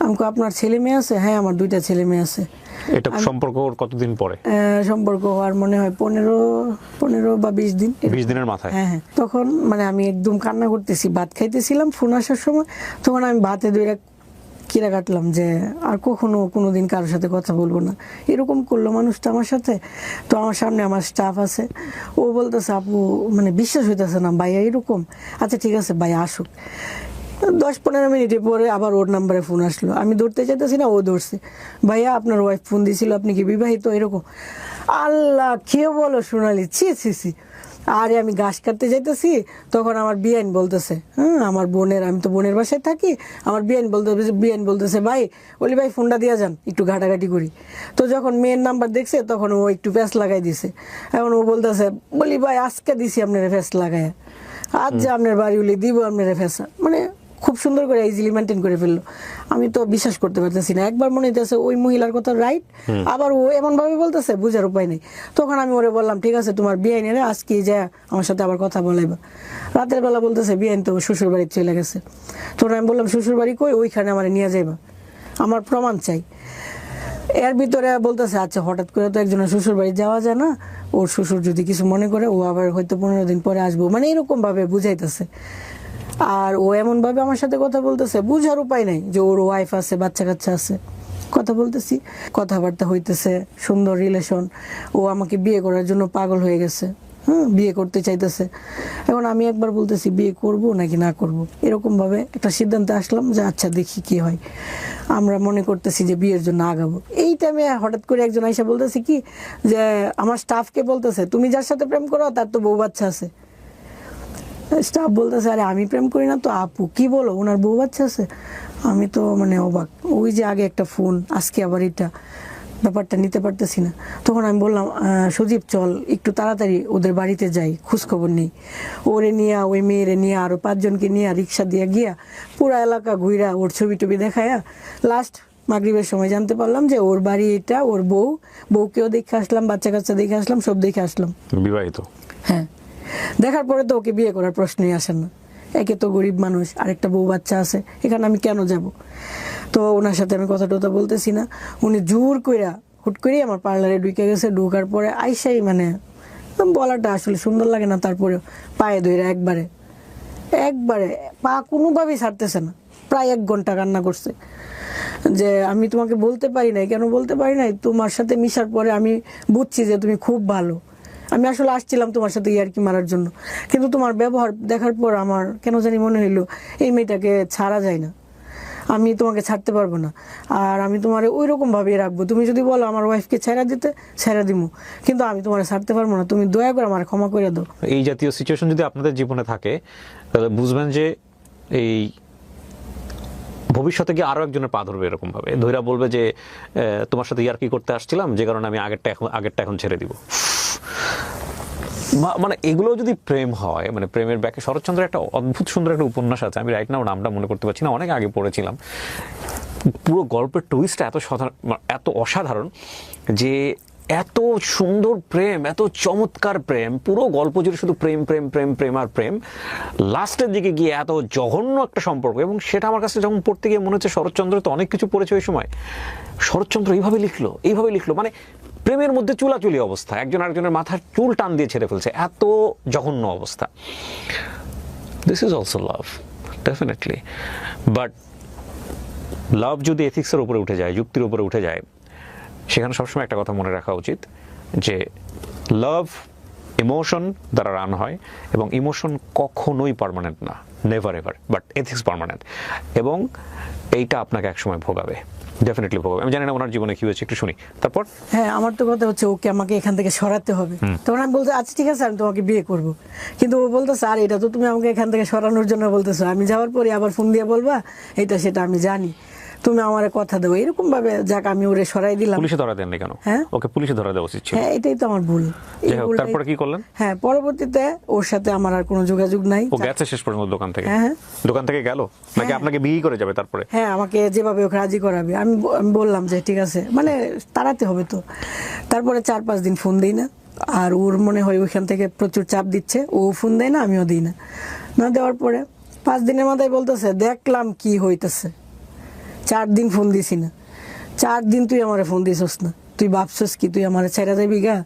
আমাকে আপনার ছেলে মেয়ে আছে? হ্যাঁ আমার 2টা ছেলে মেয়ে আছে। এটা সম্পর্ক ওর কতদিন পরে? সম্পর্ক হওয়ার মনে হয় 15 বা 20 দিন। 20 দিনের মাথায়? হ্যাঁ। তখন মানে আমি একদম কান্না করতেছি, ভাত খাইতেছিলাম ফোন আসার সময়, তখন আমি ভাতে 2টা কিরা কাটলাম যে আর কখনো কোনোদিন কারোর সাথে কথা বলবো না। এরকম করলো মানুষটা আমার সাথে। তো আমার সামনে আমার স্টাফ আছে, ও বলতেছে আপু মানে বিশ্বাস হইতেছে না ভাইয়া এরকম। আচ্ছা ঠিক আছে ভাইয়া আসুক। 10-15 মিনিটের পরে আবার ওর নাম্বারে ফোন আসলো, আমি ধরতে চাইতেছি না, ও ধরছে। ভাইয়া আপনার ওয়াইফ ফোন দিয়েছিল, আপনি কি বিবাহিত? এরকম। আল্লাহ, কে বলো সোনালি, ছি ছি ছি। আরে আমি ঘাস কাটতে যাইতেছি, তখন আমার বিয়াইন বলতেছে, আমার বোনের, আমি তো বোনের বাসায় থাকি, আমার বিয়াইন বলতেছে ভাই, বলি ভাই ফোনটা দিয়া যান, একটু ঘাটাঘাটি করি। তো যখন মেয়ের নাম্বার দেখছে তখন ও একটু প্যাঁচ লাগাই দিছে। এখন ও বলতেছে, বলি ভাই আজকে দিছি আপনার প্যাঁচ লাগায়, আজ যে আপনার বাড়ি উলি দিব আপনার ফেসা, মানে খুব সুন্দর করে ইজিলি মেনটেন করে ফেললো। আমি তো বিশ্বাস করতে পারতেছি না, একবার মনে হইতেছে ওই মহিলার কথা রাইট, আবার ও এমন ভাবে বলতেছে, বুঝার উপায় নেই। তখন আমি ওরে বললাম, ঠিক আছে তোমার বিয়াইন এনে আজকে যা আমার সাথে আবার কথা বলাইবা। রাতের বেলা বলতেছে বিয়াইন তো শ্বশুর বাড়ি চলে গেছে। তখন আমি বললাম শ্বশুর বাড়ি কই, ওইখানে আমার নিয়ে যাইবা, আমার প্রমাণ চাই। এর ভিতরে বলতেছে আচ্ছা হঠাৎ করে তো একজনের শ্বশুর বাড়ি যাওয়া যায় না, ওর শ্বশুর যদি কিছু মনে করে ও আবার হয়তো 15 দিন পরে আসবো, মানে এরকম ভাবে বুঝাইতেছে। আর ও এমন ভাবে আমার সাথে কথা বলতেছে, বুঝার উপায় নাই যে ওর ওয়াইফ আছে, বাচ্চা কাচ্চা আছে। কথা বলতেছি, কথাবার্তা হইতেছে, সুন্দর রিলেশন। ও আমাকে বিয়ে করার জন্য পাগল হয়ে গেছে, বিয়ে করতে চাইতেছে। এখন আমি একবার বলতেছি বিয়ে করব নাকি না করব, এরকম ভাবে একটা সিদ্ধান্তে আসলাম যে আচ্ছা দেখি কি হয়। আমরা মনে করতেছি যে বিয়ের জন্য আগাবো। এই টাইমে হঠাৎ করে একজন আইসা বলতেছে কি যে আমার স্টাফকে বলতেছে, তুমি যার সাথে প্রেম করো তার তো বউ বাচ্চা আছে। স্টাফ বলতেছে আরে আমি প্রেম করি না তো আপু, কি বলো ওনার বউ বাচ্চা আছে? আমি তো মানে অবাক, ওই যে আগে একটা ফোন, আজকে আবার এটা, ব্যাপারটা নিতে পারতেছি না। তখন আমি বললাম সজীব চল একটু তাড়াতাড়ি ওদের বাড়িতে যাই, খোঁজখবর নেই। ওরে নিয়ে, ওই মেয়েরে নিয়ে, আরো 5 জনকে নিয়ে রিক্সা দিয়ে গিয়া পুরা এলাকা ঘুরা ওর ছবি টবি দেখায়া লাস্ট মাগরিবের সময় জানতে পারলাম যে ওর বাড়ি এটা, ওর বউকেও দেখে আসলাম, বাচ্চা কাচ্চা দেখে আসলাম, সব দেখে আসলাম। বিবাহিত? হ্যাঁ। দেখার পরে তো ওকে বিয়ে করার প্রশ্নই আসে না। একে তো গরিব মানুষ, আরেকটা বউ বাচ্চা আছে, এখানে আমি কেন যাব? তো ওনার সাথে আমি কথা টথা বলতেছি না। উনি জোর কইরা হুট করে আমার পার্লারে ঢুকে গেছে। ঢোকার পরে আইসাই মানে বলাটা আসলে সুন্দর লাগে না, তারপরে পায়ে ধইরা একবারে পা কোনোভাবেই ছাড়তেছে না। প্রায় 1 ঘন্টা কান্না করছে যে আমি তোমাকে বলতে পারি নাই। কেন বলতে পারি নাই? তোমার সাথে মিশার পরে আমি বুঝছি যে তুমি খুব ভালো। আমি আসলে আসছিলাম তোমার সাথে ইয়ার্কি মারার জন্য, কিন্তু তোমার ব্যবহার দেখার পর আমার কেন জানি মনে হইলো এই মেয়েটাকে ছাড়া যায় না, আমি তোমাকে ছাড়তে পারবো না, আর আমি তোমার ওই রকম ভাবে রাখবো। তুমি যদি বলো আমার ওয়াইফকে ছেড়া দিতে, ছেড়া দিমু, কিন্তু আমি তোমার ছাড়তে পারবো না। তুমি দয়া করে আমার ক্ষমা করে দাও। এই জাতীয় সিচুয়েশন যদি আপনাদের জীবনে থাকে তাহলে বুঝবেন যে এই ভবিষ্যতে গিয়ে আরো একজনের পা ধরবে এরকম ভাবে, ধৈরা বলবে যে তোমার সাথে ইয়ার্কি করতে আসছিলাম, যে কারণে আমি আগেরটা এখন ছেড়ে দিব। মানে এগুলো যদি প্রেম হয়, মানে প্রেমের ব্যাকে শরৎচন্দ্রের একটা অদ্ভুত সুন্দর একটা উপন্যাস আছে, আমি রাইট নাও নামটা মনে করতে পারছি না, অনেক আগে পড়েছিলাম। পুরো গল্পের টুইস্টটা এত অসাধারণ যে এত সুন্দর প্রেম, এত চমৎকার প্রেম, পুরো গল্প জুড়ে শুধু প্রেম প্রেম প্রেম প্রেম আর প্রেম। লাস্টের দিকে গিয়ে এত জঘন্য একটা সম্পর্ক, এবং সেটা আমার কাছে যখন পড়তে গিয়ে মনে হচ্ছে শরৎচন্দ্র তো অনেক কিছু পড়েছে ওই সময়, শরৎচন্দ্র এইভাবে লিখলো, মানে প্রেমের মধ্যে চুলাচুলি অবস্থা, একজন আরেকজনের মাথার চুল টান দিয়ে ছেড়ে ফেলছে, এত জঘন্য অবস্থা। This is also love, definitely. But love যদি এথিক্সের উপরে উঠে যায়, যুক্তির উপরে উঠে যায়, সেখানে সবসময় একটা কথা মনে রাখা উচিত যে লাভ ইমোশন দ্বারা রান হয়, এবং ইমোশন কখনোই পার্মানেন্ট না, never ever, but ethics permanent, এবং এইটা আপনাকে একসময় ভোগাবে, ডেফিনেটলি ভোগাবে। আমি জানি না ওনার জীবনে কি হয়েছে, একটু শুনি তারপর। হ্যাঁ, আমার তো কথা হচ্ছে ওকে আমাকে এখান থেকে সরাতে হবে। তখন আমি বলতে আচ্ছা ঠিক আছে আমি তোমাকে বিয়ে করব, কিন্তু ও বলতেছে আর এটা তো তুমি আমাকে এখান থেকে সরানোর জন্য বলতেছো, আমি যাওয়ার পরে আবার ফোন দিয়ে বলবা এটা সেটা আমি জানি, তুমি আমার কথা দেবো, এরকম ভাবে। যাক আমি ওরে সরাই দিলাম। পুলিশে ধরা দেননি কেন? হ্যাঁ, ওকে পুলিশে ধরা দেওয়া উচিত ছিল। হ্যাঁ, এটাই তো আমার ভুল। তারপরে কি করলেন? হ্যাঁ, পরবর্তীতে ওর সাথে আমার আর কোনো যোগাযোগ নাই। ও গেছে শেষ পর্যন্ত দোকান থেকে? হ্যাঁ, দোকান থেকে গেল নাকি আপনাকে বিয়ে করে যাবে তারপরে? হ্যাঁ, আমাকে যেভাবে ওকে রাজি করাবে আমি বললাম যে ঠিক আছে, মানে তাড়াতে হবে তো। তারপরে 4-5 দিন ফোন দিই না, আর ওর মনে হয় ওইখান থেকে প্রচুর চাপ দিচ্ছে, ও ফোন দেয় না, আমিও দিই না। না দেওয়ার পরে 5 দিনের মাথায় বলতেছে দেখলাম কি হইতেছে, 4 দিন ফোন দিছি না, 4 দিন তুই আমারে ফোন দিছস না, তুই ভাবছস কি তুই আমারে ছেড়ে যাবি গা?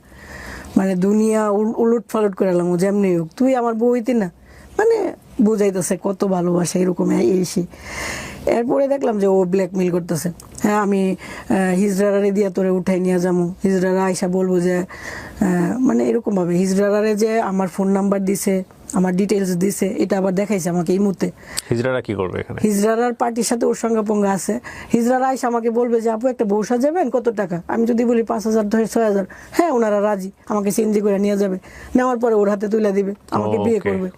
মানে দুনিয়া উলট ফালট করে এলাম, ও যেমনি হোক তুই আমার বউ হইতি না, মানে বুঝাইতেছে কত ভালোবাসা এরকম এসে। এরপরে দেখলাম যে ও ব্ল্যাকমেল করতেছে। হ্যাঁ, আমি হিজড়ারে দিয়ে তোরে উঠাই নিয়ে যাবো, হিজড়ারা আইসা বলবো যে মানে এরকম ভাবে হিজড়ারে যে আমার ফোন নাম্বার দিছে, আমার ডিটেলস দিছে, এটা আবার দেখাইছে আমাকে এই মুহূর্তে। হিজড়ারা কি করবে এখানে? হিজড়ার পার্টির সাথে ওর সঙ্গে পঙ্গা আছে। হিজড়ারা আইসা আমাকে বলবে যে আপু একটা বউ সাজাবেন, কত টাকা? আমি যদি বলি 5,000 ধরে 6,000, হ্যাঁ ওনারা রাজি, আমাকে চেঞ্জি করে নিয়ে যাবে, নেওয়ার পরে ওর হাতে তুলে দিবে, আমাকে বিয়ে Okay. করবে।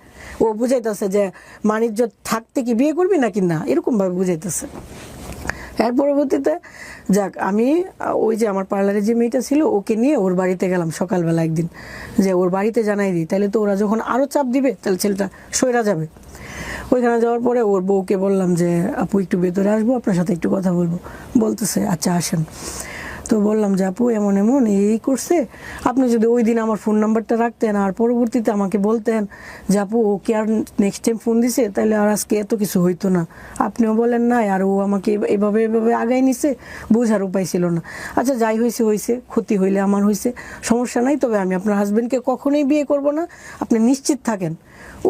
ও বুঝাইতেছে যে বাণিজ্য থাকতে কি বিয়ে করবি নাকি না, এরকম ভাবে বুঝাইতেছে। এর পরবর্তীতে যাক আমি ওই যে আমার পার্লারে যে মেয়েটা ছিল ওকে নিয়ে ওর বাড়িতে গেলাম সকালবেলা একদিন, যে ওর বাড়িতে জানাই দিই, তাহলে তো ওরা যখন আরো চাপ দিবে তাহলে ছেলেটা সইরা যাবে। ওইখানে যাওয়ার পরে ওর বউকে বললাম যে আপু একটু ভেতরে আসবো, আপনার সাথে একটু কথা বলবো। বলতেছে আচ্ছা আসেন। তো বললাম যে আপু এমন এমন এই করছে, আপনি যদি ওই দিন আমার ফোন নাম্বারটা রাখতেন আর পরবর্তীতে আমাকে বলতেন যে আপু ওকে আর নেক্সট টাইম ফোন দিছে, তাহলে আর আজকে এত কিছু হইতো না। আপনিও বলেন না, আর ও আমাকে এভাবে এভাবে আগাই নিছে, বোঝার উপায় ছিল না। আচ্ছা যাই হয়েছে হয়েছে, ক্ষতি হইলে আমার হয়েছে, সমস্যা নাই, তবে আমি আপনার হাজবেন্ডকে কখনোই বিয়ে করব না, আপনি নিশ্চিত থাকেন।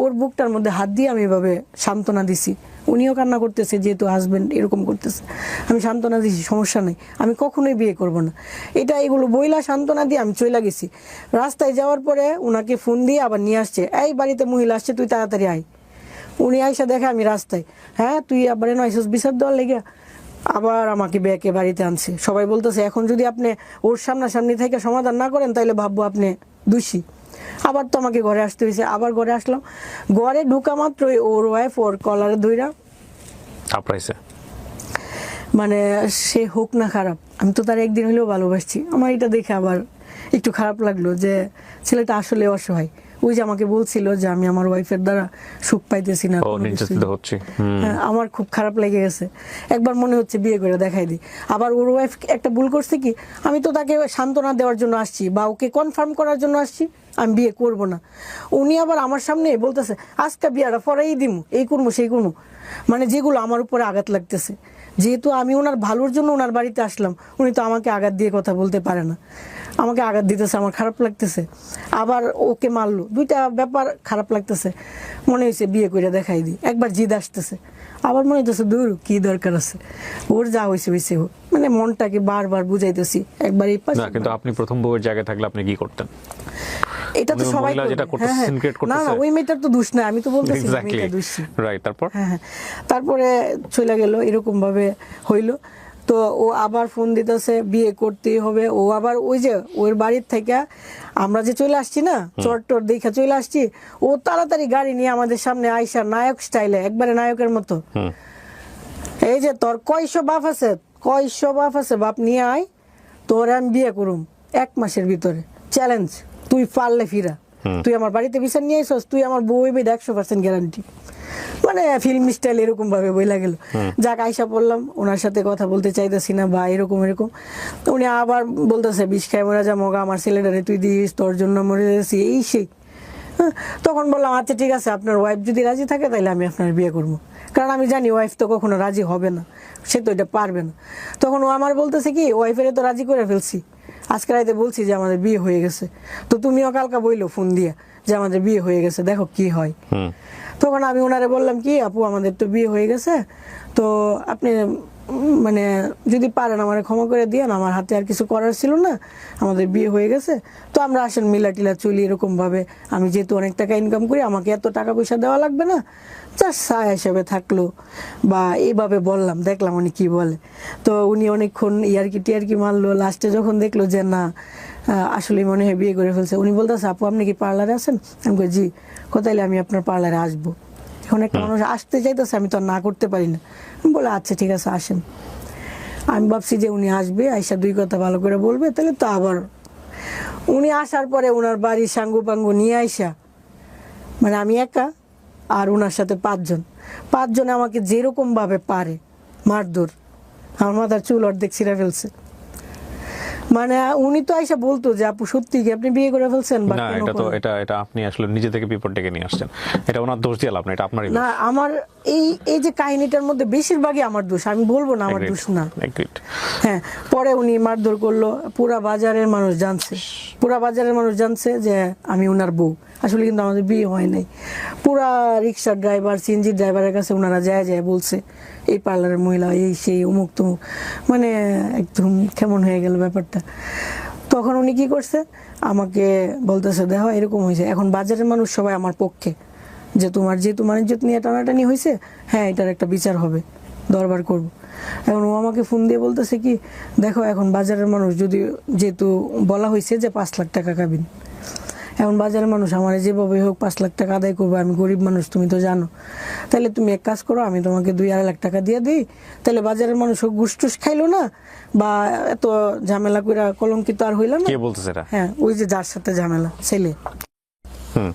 ওর বুকটার মধ্যে হাত দিয়ে আমি এভাবে সান্ত্বনা দিছি। উনিও কান্না করতেছে যেহেতু হাজবেন্ড এরকম করতেছে, আমি সান্ত্বনা দিছি সমস্যা নেই, আমি কখনোই বিয়ে করব না। এটা এগুলো বইলা সান্ত্বনা দিয়ে আমি চলে গেছি। রাস্তায় যাওয়ার পরে ওনাকে ফোন দিয়ে আবার নিয়ে আসছে, এই বাড়িতে মহিলা আসছে, তুই তাড়াতাড়ি আয়। উনি আইসা দেখে আমি রাস্তায়, হ্যাঁ তুই আবার এনে আইসস বিচার দেওয়ার লেগে, আবার আমাকে ব্যাকে বাড়িতে আনছে। সবাই বলতেছে এখন যদি আপনি ওর সামনাসামনি থেকে সমাধান না করেন তাহলে ভাববো আপনি দোষী। আবার তো আমাকে ঘরে আসতে হয়েছে, আবার ঘরে আসলাম। ঘরে ঢুকা মাত্রই ওর ওয়াইফ ওর কলারে ধইরা থাপড়াইছে? মানে সে হোক না খারাপ, আমি তো তার একদিন হলেও ভালোবাসছি। আমার এটা দেখে আবার একটু খারাপ লাগলো যে ছেলেটা আসলে অসহায়। ওই যে আমাকে বলছিল যে আমি আমার ওয়াইফের দ্বারা সুখ পাইতেছি না, ও কোনো নির্যাতিত কিছুই। হচ্ছে। হ্যাঁ, আমার খুব খারাপ লেগে গেছে। একবার মনে হচ্ছে বিয়ে করে দেখাই দিই। আবার ওর ওয়াইফ একটা ভুল করছে কি, আমি তো তাকে সান্ত্বনা দেওয়ার জন্য আসছি বা ওকে কনফার্ম করার জন্য আসছি আমি বিয়ে করব না। উনি আবার আমার সামনে বলতেছে আজকে বিয়েটা পরেই দিমু, এই করবো সেই করবো, মানে যেগুলো আমার উপরে আঘাত লাগতেছে। যেহেতু আমি ওনার ভালোর জন্য ওনার বাড়িতে আসলাম, উনি তো আমাকে আঘাত দিয়ে কথা বলতে পারে না। আমাকে আঘাত দিতেছে, আমার খারাপ লাগতেছে। আবার ওকে মারলো, দুইটা ব্যাপার খারাপ লাগতেছে। মনে হয়েছে বিয়ে করে দেখাই দিই। একবার জিদ আসতেছে, আবার মনে হইতেছে দূর কি দরকার আছে, ওর যা হয়েছে হয়েছে হোক। মানে মনটাকে বারবার বুঝাইতেছি, একবার এই পাশে না কিন্তু আপনি প্রথম বউয়ের জায়গায় থাকলে আপনি কি করতেন? এটা তো উনি সবাই মহিলা করবে। যেটা করতেছে, হ্যাঁ, হ্যাঁ। সিনক্রেট না করতেছে। না ওই মেয়েটার তো দোষ না, আমি তো বলতেছি না এক্স্যাক্টলি, মেয়েটা দোষী। রাইট। তারপর হ্যাঁ হ্যাঁ, তারপরে চলে গেল, এরকম ভাবে হইলো। তো ও আবার ফোন দিতেছে বিয়ে করতেই হবে। ও আবার ওই যে ওর বাড়ির থেকে আমরা যে চলে আসছি না, চট্টর দেখে চলে আসছি, ও তাড়াতাড়ি গাড়ি নিয়ে আমাদের সামনে আইসা নায়ক স্টাইলে, একবারে নায়কের মতো, এই যে তোর কয়শো বাপ আছে, কয়শো বাপ আছে, বাপ নিয়ে আয়, তোর আমি বিয়ে করুম 1 মাসের ভিতরে, চ্যালেঞ্জ, তুই পারলে ফিরা, তুই আমার বাড়িতে বিচার নিয়ে আইসস, তুই আমার বউ হইবে 100% গ্যারান্টি। মানে ফিল্ম স্টাইল এরকম ভাবে বইলা গেল। যাক আইসা পড়লাম, ওনার সাথে কথা বলতে চাইতেছি না বা এরকম এরকম। তো উনি আবার বলতেছে বিষ খাই মরা যা মগা, আমার ছেলেটারে তুই দিস, তোর জন্য মরে যাচ্ছি, এই সেই। হ্যাঁ, তখন বললাম আচ্ছা ঠিক আছে, আপনার ওয়াইফ যদি রাজি থাকে তাহলে আমি আপনার বিয়ে করবো, কারণ আমি জানি ওয়াইফ তো কখনো রাজি হবে না, সে তো এটা পারবে না। তখন ও আমার বলতেছে কি, ওয়াইফের তো রাজি করে ফেলছি, আজকে রাইতে বলছি যে আমাদের বিয়ে হয়ে গেছে, তো তুমিও কালকা বইলো ফোন দিয়ে যে আমাদের বিয়ে হয়ে গেছে, দেখো কি হয়। তখন আমি ওনারে বললাম কি আপু আমাদের তো বিয়ে হয়ে গেছে, তো আপনি মানে যদি পারেন আমার ক্ষমা করে দিয়েন, আমার হাতে আর কিছু করার ছিল না, আমাদের বিয়ে হয়ে গেছে, তো আমরা আসেন মিলা টিলা চলি এরকম ভাবে। আমি যেহেতু অনেক টাকা ইনকাম করি, আমাকে এত টাকা পয়সা দেওয়া লাগবে না, জাস্ট ছায়া হিসেবে থাকলো বা এইভাবে বললাম, দেখলাম উনি কি বলে। তো উনি অনেকক্ষণ ইয়ারকি টিয়ারকি মারলো, লাস্টে যখন দেখলো যে না আসলে মনে হয় বিয়ে করে ফেলছে, উনি বলতেছে আপু আপনি কি পার্লারে আছেন? আমি কই জি। কোথায় আমি আপনার পার্লারে আসবো, এখন একটা মানুষ আসতে চাইতেছে, আমি তো আর না করতে পারি না। আমি বলে আচ্ছা ঠিক আছে আসেন। আমি ভাবছি যে উনি আসবে, আইসা 2 কথা ভালো করে বলবে, তাহলে তো আবার। উনি আসার পরে ওনার বাড়ি সাঙ্গু পাঙ্গু নিয়ে আইসা, মানে আমি একা আর ওনার সাথে 5 জন, 5 জনে আমাকে যেরকম ভাবে পারে মারধর, আমার মাথার চুল অর্ধেক ছিঁড়ে ফেলছে। মানে উনি তো আইসা বলতো যে আপু সত্যি কি আপনি বিয়ে করে ফেলছেন বা না কেন এটা তো করলেন? এটা আপনি আসলে নিজে থেকে বিপদ ডেকে নিয়ে আসছেন, এটা ওনার দোষ দিয়ে লাভ না, এটা আপনারই না আমার এই যে কাহিনীটার মধ্যে বেশিরভাগই আমার দোষ, আমি বলবো না আমার দোষ না। হ্যাঁ, পরে উনি মারধর করলো, পুরা বাজারের মানুষ জানছে, পুরা বাজারের মানুষ জানছে যে আমি ওনার বউ, আসলে কিন্তু আমাদের বিয়ে হয় নাই। পুরা রিক্সার ড্রাইভার সিএনজি ড্রাইভারের কাছে ওনারা যায় যায় বলছে এই পার্লারের মহিলা এই সেই অমুক তমুক, মানে একদম কেমন হয়ে গেল ব্যাপারটা। তখন উনি কি করছে, আমাকে বলতেছে দেখো এরকম হয়েছে, এখন বাজারের মানুষ সবাই আমার পক্ষে, যে তোমার যেহেতু ইজ্জত নিয়ে টানাটানি হয়েছে, হ্যাঁ এটার একটা বিচার হবে, দরবার করব। এখন ও আমাকে ফোন দিয়ে বলতেছে কি, দেখো এখন বাজারের মানুষ যদি, যেহেতু বলা হয়েছে যে 5 লাখ টাকা কাবিন, এখন বাজারের মানুষ আমার যেভাবে হোক 5 লাখ টাকা আদায় করবো, আমি গরিব মানুষ তুমি তো জানো, তাহলে তুমি এক কাজ করো, আমি তোমাকে 2-2.5 লাখ টাকা দিয়ে দিই, তাহলে বাজারের মানুষ ঘুষ টুস খাইলো না, বা এত ঝামেলা করে কলঙ্কিত আর হইল না। কে বলতেছে এটা? হ্যাঁ, ওই যে যার সাথে ঝামেলা, ছেলে। হুম।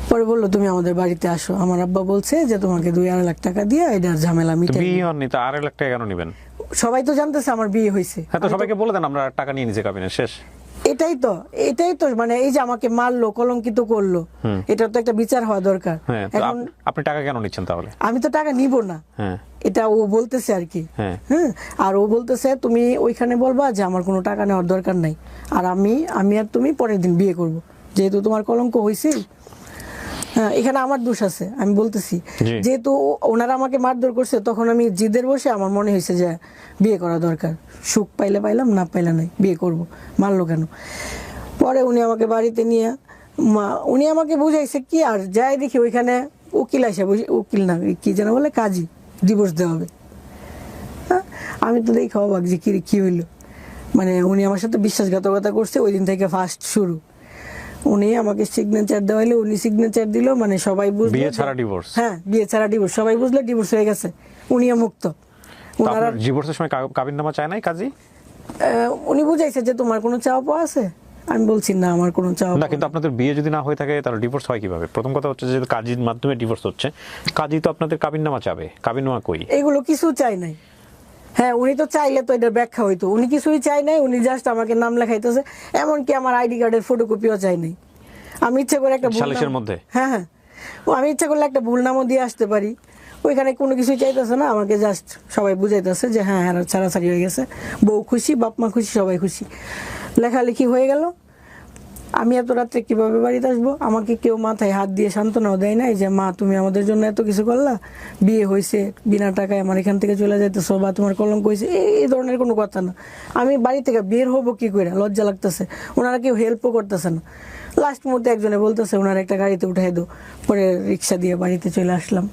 পরে বললো তুমি আমাদের বাড়িতে আসো, আমার আব্বা বলছে যে তোমাকে 2-2.5 লাখ টাকা দিয়ে এটার ঝামেলা মিটাই। বিয়ে হননি তো 2.5 লাখ টাকা কেন নিবেন? সবাই তো জানতেছে আমার বিয়ে হয়েছে। হ্যাঁ, তো সবাইকে বলে দেন আমরা টাকা নিয়ে নিচে কাবিনের শেষ। এটাই তো মানে এই যে আমাকে মারলো, কলঙ্কিত করলো, এটা তো একটা বিচার হওয়া দরকার। হ্যাঁ, তো এখন আপনি টাকা কেন নিচ্ছেন তাহলে? আমি তো টাকা নিব না, হ্যাঁ, এটা ও বলতেছে আর কি। হ্যাঁ। হ্যাঁ, আর ও বলতেছে তুমি ওইখানে বলবা যে আমার কোনো টাকা নেওয়ার দরকার নাই, আর আমি আর তুমি পরের দিন বিয়ে করব, যেহেতু তোমার কলঙ্ক হয়েছে। হ্যাঁ, এখানে আমার দোষ আছে, আমি বলতেছি। জি। যেহেতু ওনারা আমাকে মারধর করছে, তখন আমি জিদের বসে আমার মনে হয়েছে যে বিয়ে করা দরকার, সুখ পাইলে পাইলাম, না পাইলে নাই, বিয়ে করব, মারলো কেন। পরে উনি আমাকে বাড়িতে নিয়ে উনি আমাকে বুঝাইছে কি, আর যাই দেখি ওইখানে উকিল আসে, উকিল না কি যেন বলে, কাজী, ডিভোর্স দেওয়া হবে। হ্যাঁ, আমি তো দেখি অবাক যে কি হইলো, মানে উনি আমার সাথে বিশ্বাসঘাতকতা করছে, ওই দিন থেকে ফার্স্ট শুরু। উনি আমাকে সিগনেচার দেওয়াইলো, উনি সিগনেচার দিল, মানে সবাই বুঝলো বিয়ে ছাড়া ডিভোর্স। হ্যাঁ, বিয়ে ছাড়া ডিভোর্স, সবাই বুঝলো ডিভোর্স হয়ে গেছে, উনিও মুক্ত। ওনারা ডিভোর্সের সময় কাবিননামা চায় নাই কাজী? উনি বুঝাইছে যে তোমার কোনো চাওয়া পাওয়া আছে, আমি বলছি না আমার কোনো চাওয়া না, কিন্তু আপনাদের বিয়ে যদি না হয়ে থাকে তাহলে ডিভোর্স হয় কিভাবে? প্রথম কথা হচ্ছে যে কাজীর মাধ্যমে ডিভোর্স হচ্ছে, কাজী তো আপনাদের কাবিননামা চাবে, কাবিননামা কই? এগুলো কিছু চাই নাই। হ্যাঁ, উনি তো চাইলে তো এটার ব্যাখ্যা হইতো, উনি কিছুই চাই নাই, উনি জাস্ট আমাকে নাম লেখাইতেছে, এমনকি আমার আইডি কার্ডের ফটোকপিও চাই নাই। আমি ইচ্ছা করে একটা সালিশের মধ্যে? হ্যাঁ, আমি ইচ্ছা করলে একটা ভুল নামও দিয়ে আসতে পারি, ওইখানে কোনো কিছুই চাইতেছে না, আমাকে জাস্ট সবাই বুঝাইতেছে যে হ্যাঁ হ্যাঁ ছাড়াছাড়ি হয়ে গেছে, বউ খুশি, বাপ মা খুশি, সবাই খুশি, লেখালেখি হয়ে গেল। আমি এত রাত্রে কিভাবে বাড়িতে আসবো? আমাকে কেউ মাথায় হাত দিয়ে সান্ত্বনাও দেয় নাই যে মা তুমি আমাদের জন্য এত কিছু করলা, বিয়ে হয়েছে, বিনা টাকায় আমার এখান থেকে চলে যাইতেছো, বা তোমার কলঙ্ক হয়েছে, এই ধরনের কোনো কথা না। আমি বাড়ি থেকে বের হবো কি করে, লজ্জা লাগতেছে, ওনারা কেউ হেল্পও করতেছে না। লাস্ট মুহূর্তে একজনে বলতেছে ওনার একটা গাড়িতে উঠাই দো, পরে রিক্সা দিয়ে বাড়িতে চলে আসলাম।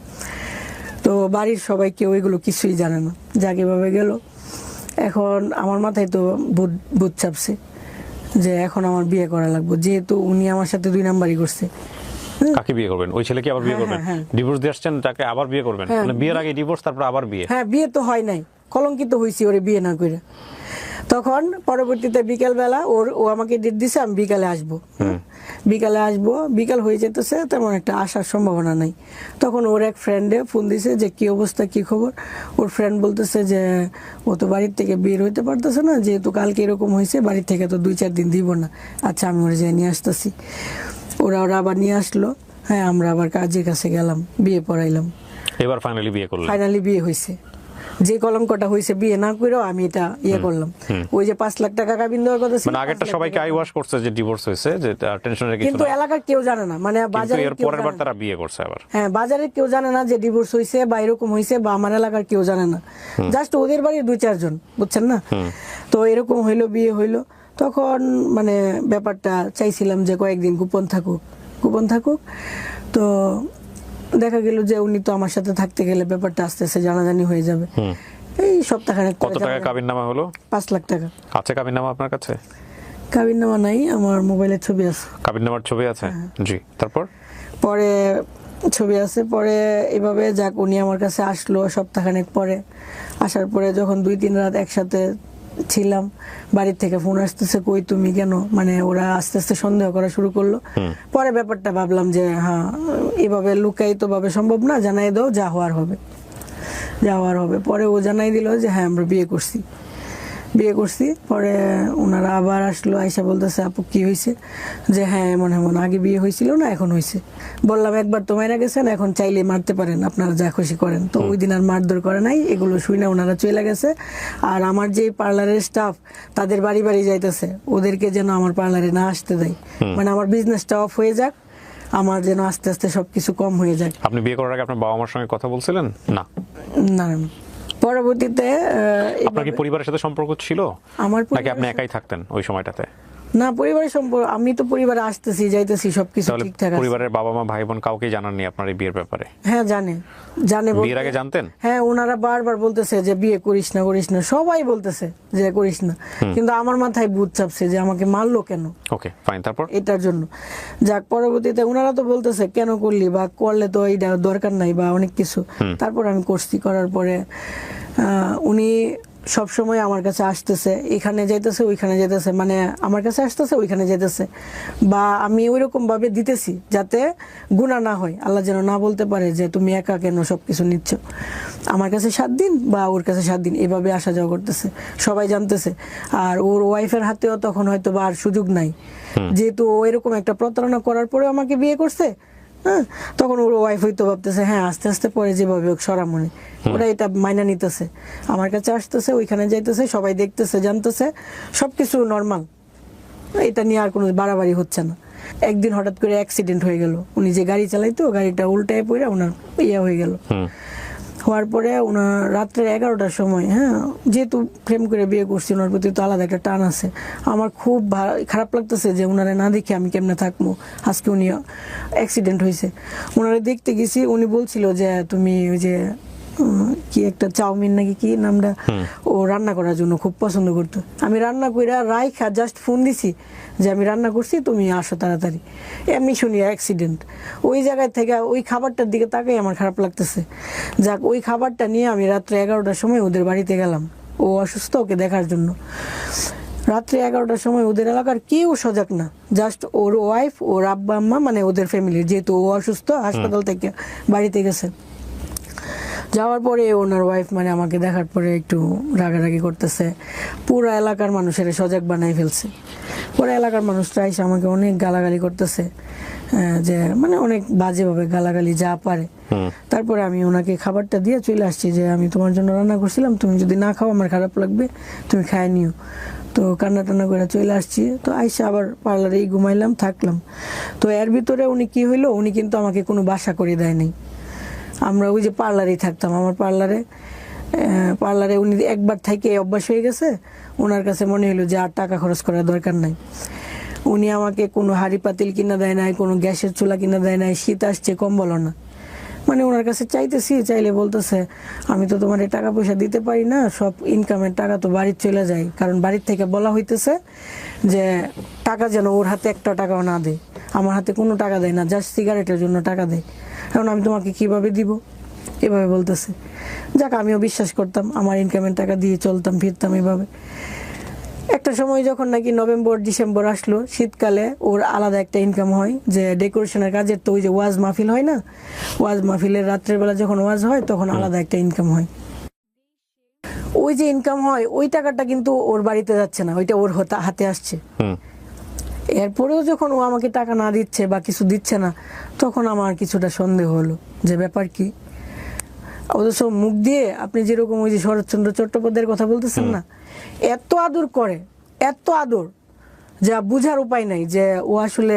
তো বাড়ির সবাই কেউ এগুলো কিছুই জানে না, যাকে ভাবে গেল। এখন আমার মাথায় তো ভূত চাপছে যে এখন আমার বিয়ে করা লাগবে, যেহেতু উনি আমার সাথে 2 নাম্বারই করছে। কাকে বিয়ে করবেন? ওই ছেলেকে আবার বিয়ে করবেন? ডিভোর্স দিয়ে আসছেন, তাকে আবার বিয়ে করবেন? মানে বিয়ের আগে ডিভোর্স, তারপর আবার বিয়ে? হ্যাঁ, বিয়ে তো হয় নাই, কলঙ্কিত হয়েছি ওরে বিয়ে না করে। তখন পরবর্তীতে বিকেলবেলা ও আমাকে ডেট দিছে, আমি বিকালে আসবো। বিকাল হয়ে যেতেছে, তেমন একটা আসার সম্ভাবনা নাই। তখন ওর এক ফ্রেন্ডে ফোন দিছে যে কি অবস্থা, কি খবর। ওর ফ্রেন্ড বলতেছে যে ও তো বাড়ির থেকে বের হইতে পারতেছে না, যেহেতু কালকে এরকম হয়েছে, বাড়ির থেকে তো 2-4 দিন দিব না। আচ্ছা, আমি ওরা যাই নিয়ে আসতেছি। ওরা আবার নিয়ে আসলো। হ্যাঁ, আমরা আবার কাজের কাছে গেলাম, বিয়ে পড়াইলাম। এবার ফাইনালি বিয়ে করলেন? ফাইনালি বিয়ে হয়েছে। যে কলঙ্কটা হয়েছে বিয়ে না করেও আমি এটা করলাম। ওই যে 5 লাখ টাকা কাবিন দেওয়ার কথা ছিল, মানে আগেরটা সবাইকে আই ওয়াশ করছে যে ডিভোর্স হয়েছে, যে টেনশনের কিছু না, কিন্তু এলাকার কেউ জানে না, মানে বাজারে এর পরের বার তারা বিয়ে করছে আবার। হ্যাঁ, বাজারের কেউ জানে না যে ডিভোর্স হয়েছে বা এরকম হয়েছে, বা আমার এলাকার কেউ জানে না, জাস্ট ওদের বাড়ির 2-4 জন, বুঝছেন না? তো এরকম হইলো, বিয়ে হইলো। তখন মানে ব্যাপারটা চাইছিলাম যে কয়েকদিন গোপন থাকুক। তো দেখা গেল যে উনি তো আমার সাথে থাকতে গেলে ব্যাপারটা আস্তে আস্তে জানাজানি হয়ে যাবে। এই সপ্তাহখানেক কত টাকা কাবিননামা হলো? 5 লাখ টাকা। আছে কাবিননামা আপনার কাছে? কাবিননামা নাই, আমার মোবাইলের ছবি আছে। কাবিননামার ছবি আছে? জি। তারপর পরে ছবি আছে। পরে এভাবে যাক, উনি আমার কাছে আসলো সপ্তাহখানেক পরে। আসার পরে যখন 2-3 রাত একসাথে ছিলাম, বাড়ির থেকে ফোন আসতেছে, কই তুমি কেন, মানে ওরা আস্তে আস্তে সন্দেহ করা শুরু করলো। পরে ব্যাপারটা ভাবলাম যে হ্যাঁ, এভাবে লুকায়িত ভাবে সম্ভব না, জানাই দাও, যা হওয়ার হবে। পরে ও জানাই দিল যে হ্যাঁ আমরা বিয়ে করছি। পরে ওনারা আবার আসলো, আয়সা বলতেছে আপু কি হয়েছে, যে হ্যাঁ এমন আগে বিয়ে হয়েছিল না, এখন হয়েছে। বললাম একবার তো মারা গেছেন, এখন চাইলে মারতে পারেন, আপনারা যা খুশি করেন। তো ওই দিন আর মারধর করে নাই, এগুলো শুই না, ওনারা চলে গেছে। আর আমার যে পার্লারের স্টাফ, তাদের বাড়ি যাইতেছে, ওদেরকে যেন আমার পার্লারে না আসতে দেয়, মানে আমার বিজনেসটা অফ হয়ে যাক, আমার যেন আস্তে আস্তে সবকিছু কম হয়ে যায়। আপনি বিয়ে করার আগে আপনার বাবা মার সঙ্গে কথা বলছিলেন? না। পরবর্তীতে আপনার কি পরিবারের সাথে সম্পর্ক ছিল, আমার নাকি আপনি একাই থাকতেন ওই সময়টাতে? না, পরিবারের সম্পর্ক, আমি তো পরিবারে আসতেছি যাইতেছি সবকিছু তাহলে ঠিকঠাক আছে। পরিবারের বাবা মা ভাই বোন কাউকে জানাননি আপনার এই বিয়ের ব্যাপারে? হ্যাঁ জানে বিয়ের আগে জানতেন? হ্যাঁ, ওনারা বারবার বলতেছে যে বিয়ে করিস না, সবাই বলতেছে যে করিস না, কিন্তু আমার মাথায় ভূত চাপছে যে আমাকে মারলো কেন। ওকে ফাইন, তারপর? এটার জন্য যাক, পরবর্তীতে ওনারা তো বলতেছে কেন করলি, বা করলে তো এইটা দরকার নাই বা অনেক কিছু। তারপর আমি করছি, করার পরে উনি সব সময় আমার কাছে আসতেছে, এখানে যাইতেছে ওইখানে যাইতেছে, মানে আমার কাছে আসতেছে ওইখানে যাইতেছে, বা আমি ওইরকম ভাবে দিতেছি যাতে গুনাহ না হয়, আল্লাহ যেন না বলতে পারে যে তুমি একা কেন সবকিছু নিচ্ছ। আমার কাছে 7 দিন বা ওর কাছে 7 দিন এভাবে আসা যাওয়া করতেছে, সবাই জানতেছে। আর ওর ওয়াইফের হাতেও তখন হয়তো বা আর সুযোগ নাই, যেহেতু ও এরকম একটা প্রতারণা করার পরে আমাকে বিয়ে করছে। হ্যাঁ, তখন ওর ওয়াইফ হয়তো ভাবতেছে হ্যাঁ আস্তে আস্তে পরে যেভাবে হোক সরা মনে, ওরা এটা মাইনা নিতেছে, আমার কাছে আসতেছে ওইখানে যাইতেছে, সবাই দেখতেছে জানতেছে, সবকিছু নর্মাল, এটা নিয়ে আর কোনো বাড়াবাড়ি হচ্ছে না। একদিন হঠাৎ করে অ্যাক্সিডেন্ট হয়ে গেল, উনি যে গাড়ি চালাইতো গাড়িটা উল্টায় পড়ে ওনার ইয়া হয়ে গেল। হওয়ার পরে ওনার রাত্রে 11টার সময়, হ্যাঁ যেহেতু প্রেম করে বিয়ে করছি, ওনার প্রতি তো আলাদা একটা টান আছে, আমার খুব খারাপ লাগতেছে যে ওনারে না দেখে আমি কেমনে থাকবো। আজকে উনি অ্যাক্সিডেন্ট হয়েছে, ওনারে দেখতে গেছি, উনি বলছিল যে তুমি ওই যে কি একটা চাউমিন নাকি কি নামটা, ও রান্না করার জন্য খুব পছন্দ করতো। আমি রান্না কইরা রাইখা জাস্ট ফোন দিছি যে আমি রান্না করছি তুমি আসো তাড়াতাড়ি, এমনি শুনি অ্যাক্সিডেন্ট। ওই জায়গায় থেকে ওই খাবারটার দিকে তাকাই আমার খারাপ লাগতেছে। যাক, ওই খাবারটা নিয়ে আমি রাত্রে 11টার সময় ওদের বাড়িতে গেলাম, ও অসুস্থ, ওকে দেখার জন্য। রাত্রে 11টার সময় ওদের এলাকার কেউ সজাগ না, জাস্ট ওর ওয়াইফ, ওর আব্বা আম্মা, মানে ওদের ফ্যামিলির, যেহেতু ও অসুস্থ হাসপাতাল থেকে বাড়িতে গেছে। যাওয়ার পরে ওনার ওয়াইফ মানে আমাকে দেখার পরে একটু রাগারাগি করতেছে, পুরো এলাকার মানুষের সজাগ বানাই ফেলছে। পুরো এলাকার মানুষরা এসে আমাকে অনেক গালাগালি করতেছে, যে মানে অনেক বাজেভাবে গালাগালি যা পারে। তারপরে আমি ওনাকে খাবারটা দিয়ে চলে আসছি যে আমি তোমার জন্য রান্না করছিলাম, তুমি যদি না খাও আমার খারাপ লাগবে, তুমি খায় নিও। তো কান্না টান্না করে চলে আসছি, তো আইসা আবার পার্লারেই ঘুমাইলাম, থাকলাম। তো এর ভিতরে উনি কি হইলো, উনি কিন্তু আমাকে কোনো বাসা করে দেয়নি, আমরা ওই যে পার্লারেই থাকতাম। আমার পার্লারে উনি একবার থেকে অভ্যাস হয়ে গেছে, ওনার কাছে মনে হলো যে আর টাকা খরচ করার দরকার নাই। উনি আমাকে কোনো হাঁড়ি পাতিল কিনা দেয় নাই, কোনো গ্যাসের চুলা কিনা দেয় নাই, শীত আসছে কম্বল না, মানে ওনার কাছে চাইতেছি, চাইলে বলতেছে আমি তো তোমার টাকা পয়সা দিতে পারি না, সব ইনকামের টাকা তো বাড়ির চলে যায়, কারণ বাড়ির থেকে বলা হইতেছে যে টাকা যেন ওর হাতে একটা টাকাও না দেয়। আমার হাতে কোনো টাকা দেয় না, জাস্ট সিগারেটের জন্য টাকা দেয়, কারণ আমি তোমাকে কিভাবে দিব, এভাবে বলতেছে। যাক, আমিও বিশ্বাস করতাম, আমার ইনকামের টাকা দিয়ে চলতাম ফিরতাম এভাবে। একটা সময় যখন নাকি নভেম্বর ডিসেম্বর আসলো, শীতকালে ওর আলাদা একটা ইনকাম হয়, যে ডেকোরেশনের কাজের, তো ওই যে ওয়াজ মাহফিল হয় না, ওয়াজ মাহফিলের রাত্রের বেলা যখন ওয়াজ হয় তখন আলাদা একটা ইনকাম হয়। ওই যে ইনকাম হয় ওই টাকাটা কিন্তু ওর বাড়িতে যাচ্ছে না, ওইটা ওর হাতে আসছে। এরপরেও যখন ও আমাকে টাকা না দিচ্ছে বা কিছু দিচ্ছে না, তখন আমার কিছুটা সন্দেহ হলো যে ব্যাপার কি। অথচ মুখ দিয়ে আপনি যেরকম ওই যে শরৎচন্দ্র চট্টোপাধ্যায়ের কথা বলতেছেন না, এত আদর করে, এত আদর যা বুঝার উপায় নাই যে ও আসলে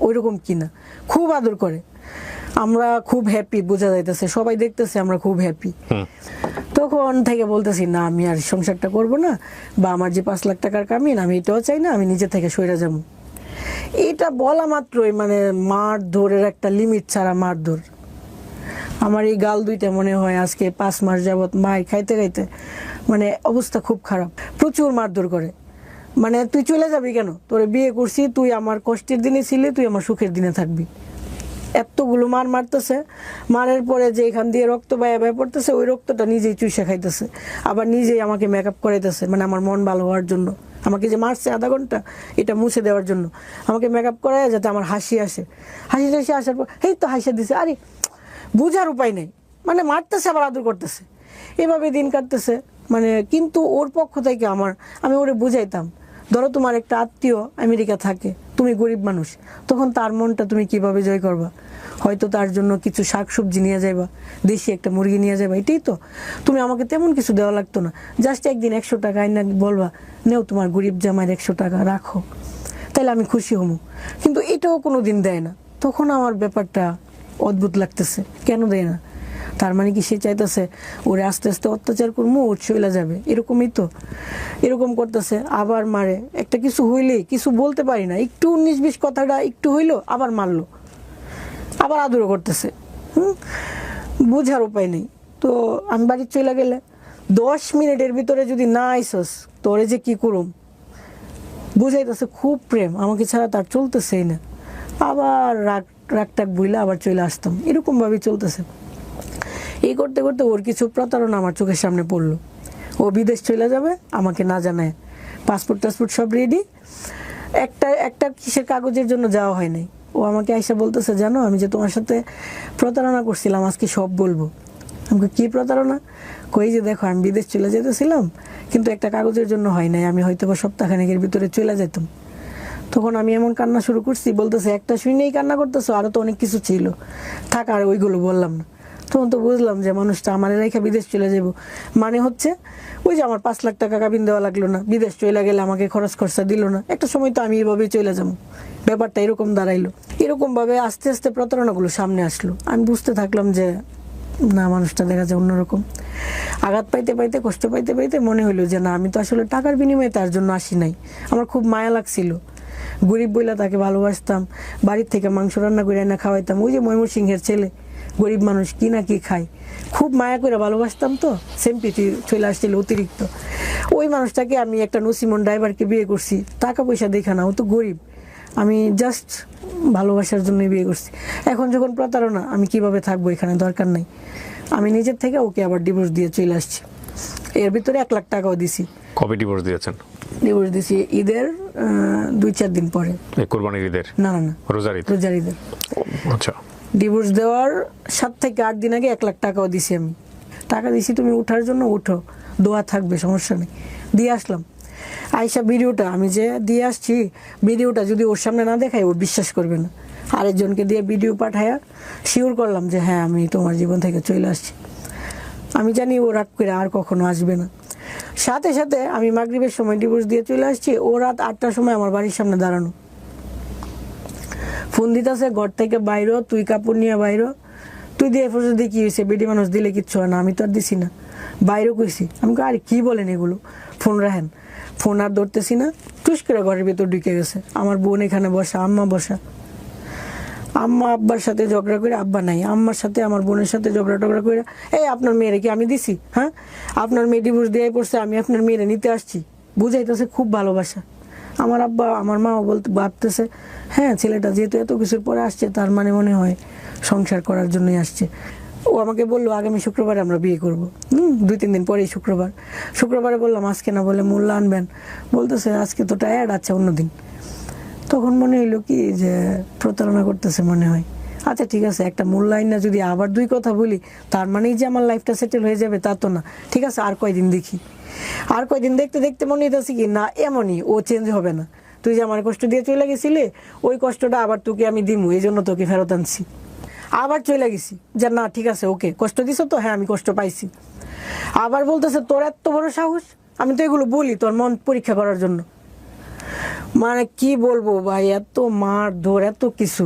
ওইরকম কিনা, খুব আদর করে। আমরা খুব হ্যাপি, বোঝা যাইতেছে, সবাই দেখতেছে আমরা খুব হ্যাপি। তখন থেকে বলতেছি না, আমি আর সংসারটা করব না, বা আমার যে 5 লাখ টাকার কামিন আমি এটাও চাই না, আমি নিজে থেকে সইরা যাবো। এটা বলা মাত্রই মানে মারধরের একটা লিমিট ছাড়া মারধর। আমার এই গাল দুইটা মনে হয় আজকে 5 মাস যাবত মার খাইতে খাইতে মানে অবস্থা খুব খারাপ, প্রচুর মারধর করে। মানে তুই চলে যাবি কেন, তোরে বিয়ে করছি, তুই আমার কষ্টের দিনে ছিলি, তুই আমার সুখের দিনে থাকবি, এতগুলো মার মারতেছে। মারের পরে যে এখান দিয়ে রক্ত বায়া বায়া পড়তেছে, ওই রক্তটা নিজেই চুষে খাইতেছে, আবার নিজেই আমাকে মেকআপ করাইতেছে, মানে আমার মন ভালো হওয়ার জন্য। আমাকে যে মারছে আধা ঘন্টা, এটা মুছে দেওয়ার জন্য আমাকে মেকআপ করায় যাতে আমার হাসি আসে। হাসি টাসি আসার পর এই তো হাসি দিছে, আরে বুঝার উপায় নেই, মানে মারতেছে আবার আদর করতেছে, এভাবে দিন কাটতেছে। মানে কিন্তু ওর পক্ষ থেকে আমি ওরে বুঝাইতাম, ধরো তোমার একটা আত্মীয় আমেরিকা থাকে, তুমি গরিব মানুষ, তখন তার মনটা তুমি কিভাবে জয় করবা? হয়তো তার জন্য কিছু শাকসবজি নিয়ে যাইবা, দেশি একটা মুরগি নিয়ে যাইবা, এটাই তো। তুমি আমাকে তেমন কিছু দেওয়া লাগতো না, জাস্ট একদিন 100 টাকা আইনা বলবা, নেও তোমার গরিব জামাইয়ের 100 টাকা রাখো, তাইলে আমি খুশি হবো। কিন্তু এটাও কোনো দিন দেয় না। তখন আমার ব্যাপারটা অদ্ভুত লাগতেছে, কেন দেয় না? তার মানে কি সে চাইতেছে ওরে আস্তে আস্তে অত্যাচার করবো, ওর চলে যাবে, এরকমই তো। এরকম করতেছে, আবার মারে। একটা কিছু হইলে কিছু বলতে পারি না, একটু 19-20 কথাটা একটু হইলো আবার মারলো, আবার আদরও করতেছে। বোঝার উপায় নেই। তো আমি বাড়ি চলে গেলে 10 মিনিটের ভিতরে যদি না আইসস তোরে যে কি করুম, বুঝাইতেছে খুব প্রেম, আমাকে ছাড়া তার চলতেছেই না। আবার রাগটাক বইলে আবার চলে আসতাম, এরকম ভাবে চলতেছে। এই করতে করতে ওর কিছু প্রতারণা আমার চোখের সামনে পড়লো। ও বিদেশ চলে যাবে আমাকে না জানায়, পাসপোর্ট টাসপোর্ট সব রেডি, একটা কিসের কাগজের জন্য যাওয়া হয় নাই। ও আমাকে আইসা বলতেছে, জানো আমি যে তোমার সাথে প্রতারণা করছিলাম আজকে সব বলবো। আমাকে কি প্রতারণা? কই যে দেখো আমি বিদেশ চলে যেতেছিলাম, কিন্তু একটা কাগজের জন্য হয় নাই, আমি হয়তো বা সপ্তাহখানেকের ভিতরে চলে যেতাম। তখন আমি এমন কান্না শুরু করছি, বলতেছে একটা শুনেই কান্না করতেছো, আরো তো অনেক কিছু ছিল, থাক আর ওইগুলো বললাম না। তখন তো বুঝলাম যে মানুষটা আমার রেখা বিদেশ চলে যাব, মানে হচ্ছে ওই যে আমার 5 লাখ টাকা কাবিন দেওয়া লাগলো না, বিদেশ চলে গেলে আমাকে খরচ খরচা দিল না, একটা সময় তো আমি এইভাবেই চলে যাবো। ব্যাপারটা এরকম দাঁড়াইলো। এরকম ভাবে আস্তে আস্তে প্রতারণাগুলো সামনে আসলো। আমি বুঝতে থাকলাম যে না, মানুষটা দেখা যায় অন্যরকম। আঘাত পাইতে পাইতে, কষ্ট পাইতে পাইতে মনে হইলো যে না, আমি তো আসলে টাকার বিনিময়ে তার জন্য আসি নাই। আমার খুব মায়া লাগছিল, গরিব বইলা তাকে ভালোবাসতাম, বাড়ির থেকে মাংস রান্না করে না খাওয়াইতাম। ওই যে ময়মনসিংহের ছেলে, গরিব মানুষ, কি না কি খায়, খুব মায়া করে ভালোবাসতাম। তো সিম্পিটি চলে আসছিল অতিরিক্ত। ওই মানুষটাকে আমি একটা নসিমন ড্রাইভারকে বিয়ে করছি, টাকা পয়সা দেখা না, ও তো গরিব, আমি জাস্ট ভালোবাসার জন্যই বিয়ে করছি। এখন যখন প্রতারণা, আমি কিভাবে থাকবো এখানে, দরকার নাই। আমি নিজের থেকে ওকে আবার ডিভোর্স দিয়ে চলে আসছি। এর ভিতরে 1 লাখ টাকাও দিছি। কবে ডিভোর্স দিয়েছেন? ডিভোর্স দিছি ঈদের 2-4 দিন পরে। কোরবানির ঈদের? না না না, রোজার ঈদ। রোজার ঈদের। আচ্ছা। ডিভোর্স দেওয়ার 7 থেকে 8 দিন আগে 1 লাখ টাকাও দিছি আমি। টাকা দিছি তুমি উঠার জন্য, উঠো, দোয়া থাকবে, সমস্যা নেই। দিয়ে আসলাম। আয়শা ভিডিওটা আমি যে দিয়ে আসছি, ভিডিওটা যদি ওর সামনে না দেখাই ও বিশ্বাস করবে না। আরেকজনকে দিয়ে ভিডিও পাঠায়া শিওর করলাম যে হ্যাঁ আমি তোমার জীবন থেকে চলে আসছি। আমি জানি ও রাগ করে আর কখনো আসবে না। সাথে সাথে আমি মাগরিবের সময় ডিভোর্স দিয়ে চলে আসছি, ও রাত 8টার সময় আমার বাড়ির সামনে দাঁড়ানো, ফোন দিতেছে ঘর থেকে বাইর, তুই কাপড় নিয়ে বাইর, তুই দিয়ে ফোন দিয়ে কি হয়েছে, বেডি মানুষ দিলে কিচ্ছু হয় না, আমি তো আর দিছি না, বাইরেও কইছি। আমি আরে কি বলেন এগুলো, ফোন রাখেন। ফোন আর ধরতেছি না, টুস করে ঘরের ভেতর ঢুকে গেছে। আমার বোন এখানে বসা, আম্মা বসা, আম্মা আব্বার সাথে ঝগড়া করে, আব্বা নাই, আম্মার সাথে আমার বোনের সাথে ঝগড়া টগড়া করে, এই আপনার মেয়েরে কি আমি দিছি? হ্যাঁ, আপনার মেয়ে ডিভোর্স দিয়ে পড়ছে, আমি আপনার মেয়েরে নিতে আসছি। বুঝাইতেছে খুব ভালোবাসা। আমার আব্বা আমার মাও ভাবতেছে হ্যাঁ ছেলেটা যেহেতু এত কিছুর পরে আসছে, তার মানে মনে হয় সংসার করার জন্যই আসছে। ও আমাকে বললো আগামী শুক্রবারে আমরা বিয়ে করব। 2-3 দিন পরেই শুক্রবারে বললাম আজকে না, বলে মূল্য আনবেন, বলতেছে আজকে তো টায়ার্ড, আছে অন্যদিন। তখন মনে হইলো কি যে প্রতারণা করতেছে মনে হয়। আচ্ছা ঠিক আছে, একটা মূল্যায়ন না, যদি আবার 2 কথা বলি তার মানেই যে আমার লাইফটা সেটেল হয়ে যাবে তা তো না। ঠিক আছে, আর কয়দিন দেখি। আর কয়দিন দেখতে দেখতে মনে হইতেছে কি না, এমনই ও চেঞ্জ হবে না। তুই যে আমার কষ্ট দিয়ে চলে গেছিলে, ওই কষ্টটা আবার তোকে আমি দিমু, এই জন্য তোকে ফেরত আনছি। আবার চলে গেছি যে না ঠিক আছে, ওকে কষ্ট দিছ তো, হ্যাঁ আমি কষ্ট পাইছি। আবার বলতেছে তোর এত বড় সাহস, আমি তো এগুলো বলি তোর মন পরীক্ষা করার জন্য। মানে কি বলবো ভাই, এত মার ধর, এত কিছু।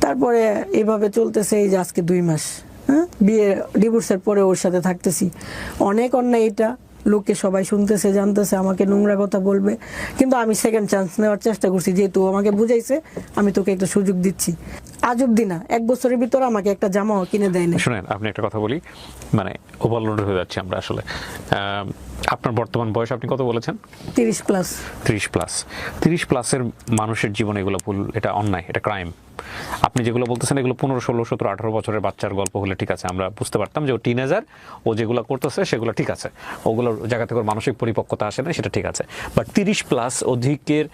তারপরে এভাবে চলতেছে এই যে আজকে 2 মাস। হ্যাঁ, বিয়ে ডিভোর্সের পরে ওর সাথে থাকতেছি। অনেক অন্যায় এটা, লোকে সবাই শুনতেছে, জানতেছে, আমাকে নোংরা কথা বলবে, কিন্তু আমি সেকেন্ড চান্স নেওয়ার চেষ্টা করছি। যেহেতু আমাকে বুঝাইছে, আমি তোকে একটা সুযোগ দিচ্ছি। আজ অব্দি না, 1 বছরের ভিতরে আমাকে একটা জামাও কিনে দেয় না। শুনেন, আপনি একটা কথা বলি, মানে ওভারলোড হয়ে যাচ্ছে আমরা আসলে। আপনার বর্তমান বয়স আপনি কত বলেছেন? 30 প্লাস। 30 প্লাসের মানুষের জীবনে এগুলো ভুল, এটা অন্যায়, এটা ক্রাইম। আপনি যেগুলো বলতেছেন এগুলো 15, 16, 17, 18 বছরের বাচ্চার গল্প হলে ঠিক আছে, আমরা বুঝতে পারতাম যে ও টিনেজার, ও যেগুলো করতেছে সেগুলো ঠিক আছে, ওগুলোর জায়গা থেকে ওর মানসিক পরিপক্কতা আসে না, সেটা ঠিক আছে। বাট 30 প্লাস অধিকের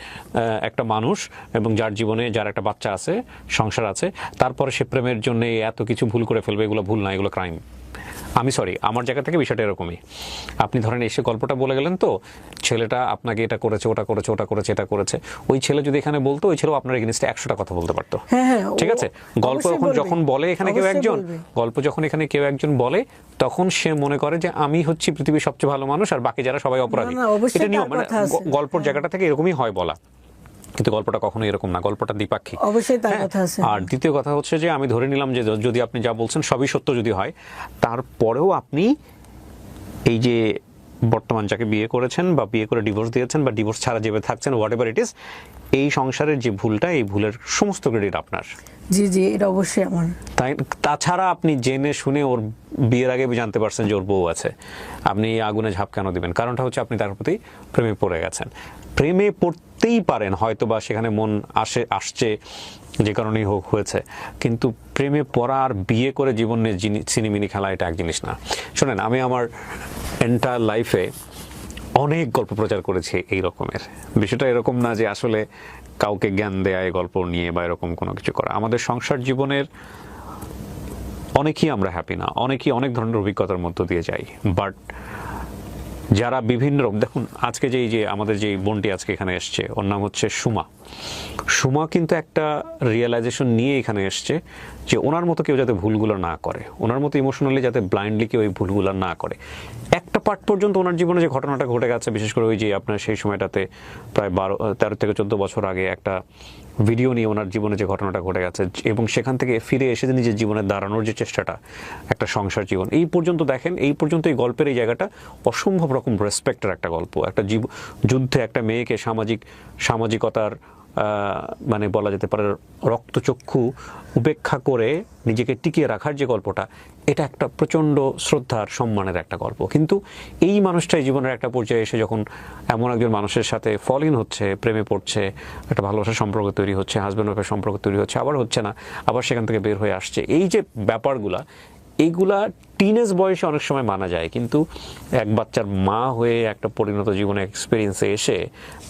একটা মানুষ, এবং যার জীবনে যার একটা বাচ্চা আছে, সংসার আছে, তারপরে সে প্রেমের জন্য এত কিছু ভুল করে ফেলবে, এগুলো ভুল না, এগুলো ক্রাইম। আমি সরি, আমার জায়গা থেকে বিষয়টা এরকমই। আপনি ধরেন এসে গল্পটা বলে গেলেন, তো ছেলেটা আপনাকে এটা করেছে, ওটা করেছে, ওটা করেছে, এটা করেছে, ওই ছেলে যদি এখানে বলতো, ওই ছেলেও আপনার এগেইনস্টে 100টা কথা বলতে পারতো। ঠিক আছে, গল্প যখন বলে এখানে কেউ একজন, গল্প যখন এখানে কেউ একজন বলে, তখন সে মনে করে যে আমি হচ্ছি পৃথিবীর সবচেয়ে ভালো মানুষ আর বাকি যারা সবাই অপরাধী। এটা নিয়ম, মানে গল্পের জায়গাটা থেকে এরকমই হয় বলা। কিন্তু গল্পটা কখনো এরকম না, গল্পটা দ্বিপাক্ষিক। অবশ্যই তার হ্যাঁ, কথা আছে। আর দ্বিতীয় কথা হচ্ছে যে আমি ধরে নিলাম যে যদি আপনি যা বলছেন সবই সত্য যদি হয়, তারপরেও আপনি এই যে বর্তমান যাকে বিয়ে করেছেন বা বিয়ে করে ডিভোর্স দিয়েছেন বা ডিভোর্স ছাড়া যেভাবে থাকছেন, হোয়াট এভার ইট ইজ, এই সংসারের যে ভুলটা, এই ভুলের সমস্ত ক্রেডিট আপনার। জি জি, এটা অবশ্যই আমার। তাই তাছাড়া আপনি জেনে শুনে ওর বিয়ের আগে জানতে পারছেন যে ওর বউ আছে, আপনি এই আগুনে ঝাঁপ কেন দিবেন? কারণটা হচ্ছে আপনি তার প্রতি প্রেমে পড়ে গেছেন। প্রেমে পড়তেই পারেন হয়তো বা সেখানে মন আসছে যে কারণেই হোক হয়েছে, কিন্তু প্রেমে পড়া আর বিয়ে করে জীবনে সিনেমিনি খেলা এটা এক জিনিস না। শোনেন, আমি আমার এন্টায়ার লাইফে অনেক গল্প প্রচার করেছি এই রকমের। বিষয়টা এরকম না যে আসলে কাউকে জ্ঞান দেয়া এই গল্প নিয়ে বা এরকম কোনো কিছু করা। আমাদের সংসার জীবনের অনেকেই আমরা হ্যাপি না, অনেকেই অনেক ধরনের অভিজ্ঞতার মধ্য দিয়ে যাই, বাট যারা বিভিন্ন রকম, দেখুন আজকে যে আমাদের যে বোনটি আজকে এখানে এসছে, ওর নাম হচ্ছে সুমা। সুমা কিন্তু একটা রিয়েলাইজেশন নিয়ে এখানে এসছে যে ওনার মতো কেউ যাতে ভুলগুলো না করে, ওনার মতো ইমোশনালি যাতে ব্লাইন্ডলি কেউ এই ভুলগুলো না করে। একটা পার্ট পর্যন্ত ওনার জীবনে যে ঘটনাটা ঘটে গেছে, বিশেষ করে ওই যে আপনার সেই সময়টাতে প্রায় 13 থেকে 14 বছর আগে একটা ভিডিও নিয়ে ওনার জীবনে যে ঘটনাটা ঘটে গেছে, এবং সেখান থেকে ফিরে এসে নিজের জীবনে দাঁড়ানোর যে চেষ্টাটা, একটা সংসার জীবন, এই পর্যন্ত দেখেন, এই পর্যন্ত এই গল্পের এই জায়গাটা অসম্ভব রকম রেসপেক্টের একটা গল্প। একটা যুদ্ধে একটা মেয়েকে সামাজিকতার মানে বলা যেতে পারে রক্তচক্ষু উপেক্ষা করে নিজেকে টিকিয়ে রাখার যে গল্পটা, এটা একটা প্রচণ্ড শ্রদ্ধার সম্মানের একটা গল্প। কিন্তু এই মানুষটাই জীবনের একটা পর্যায়ে এসে যখন এমন একজন মানুষের সাথে ফল ইন হচ্ছে, প্রেমে পড়ছে, একটা ভালোবাসার সম্পর্ক তৈরি হচ্ছে, হাজব্যান্ড ওয়াইফের সম্পর্ক তৈরি হচ্ছে, আবার হচ্ছে না, আবার সেখান থেকে বের হয়ে আসছে, এই যে ব্যাপারগুলা, এইগুলা টিনেজ বয়সে অনেক সময় মানা যায়, কিন্তু এক বাচ্চার মা হয়ে একটা পরিণত জীবনে এক্সপিরিয়েন্সে এসে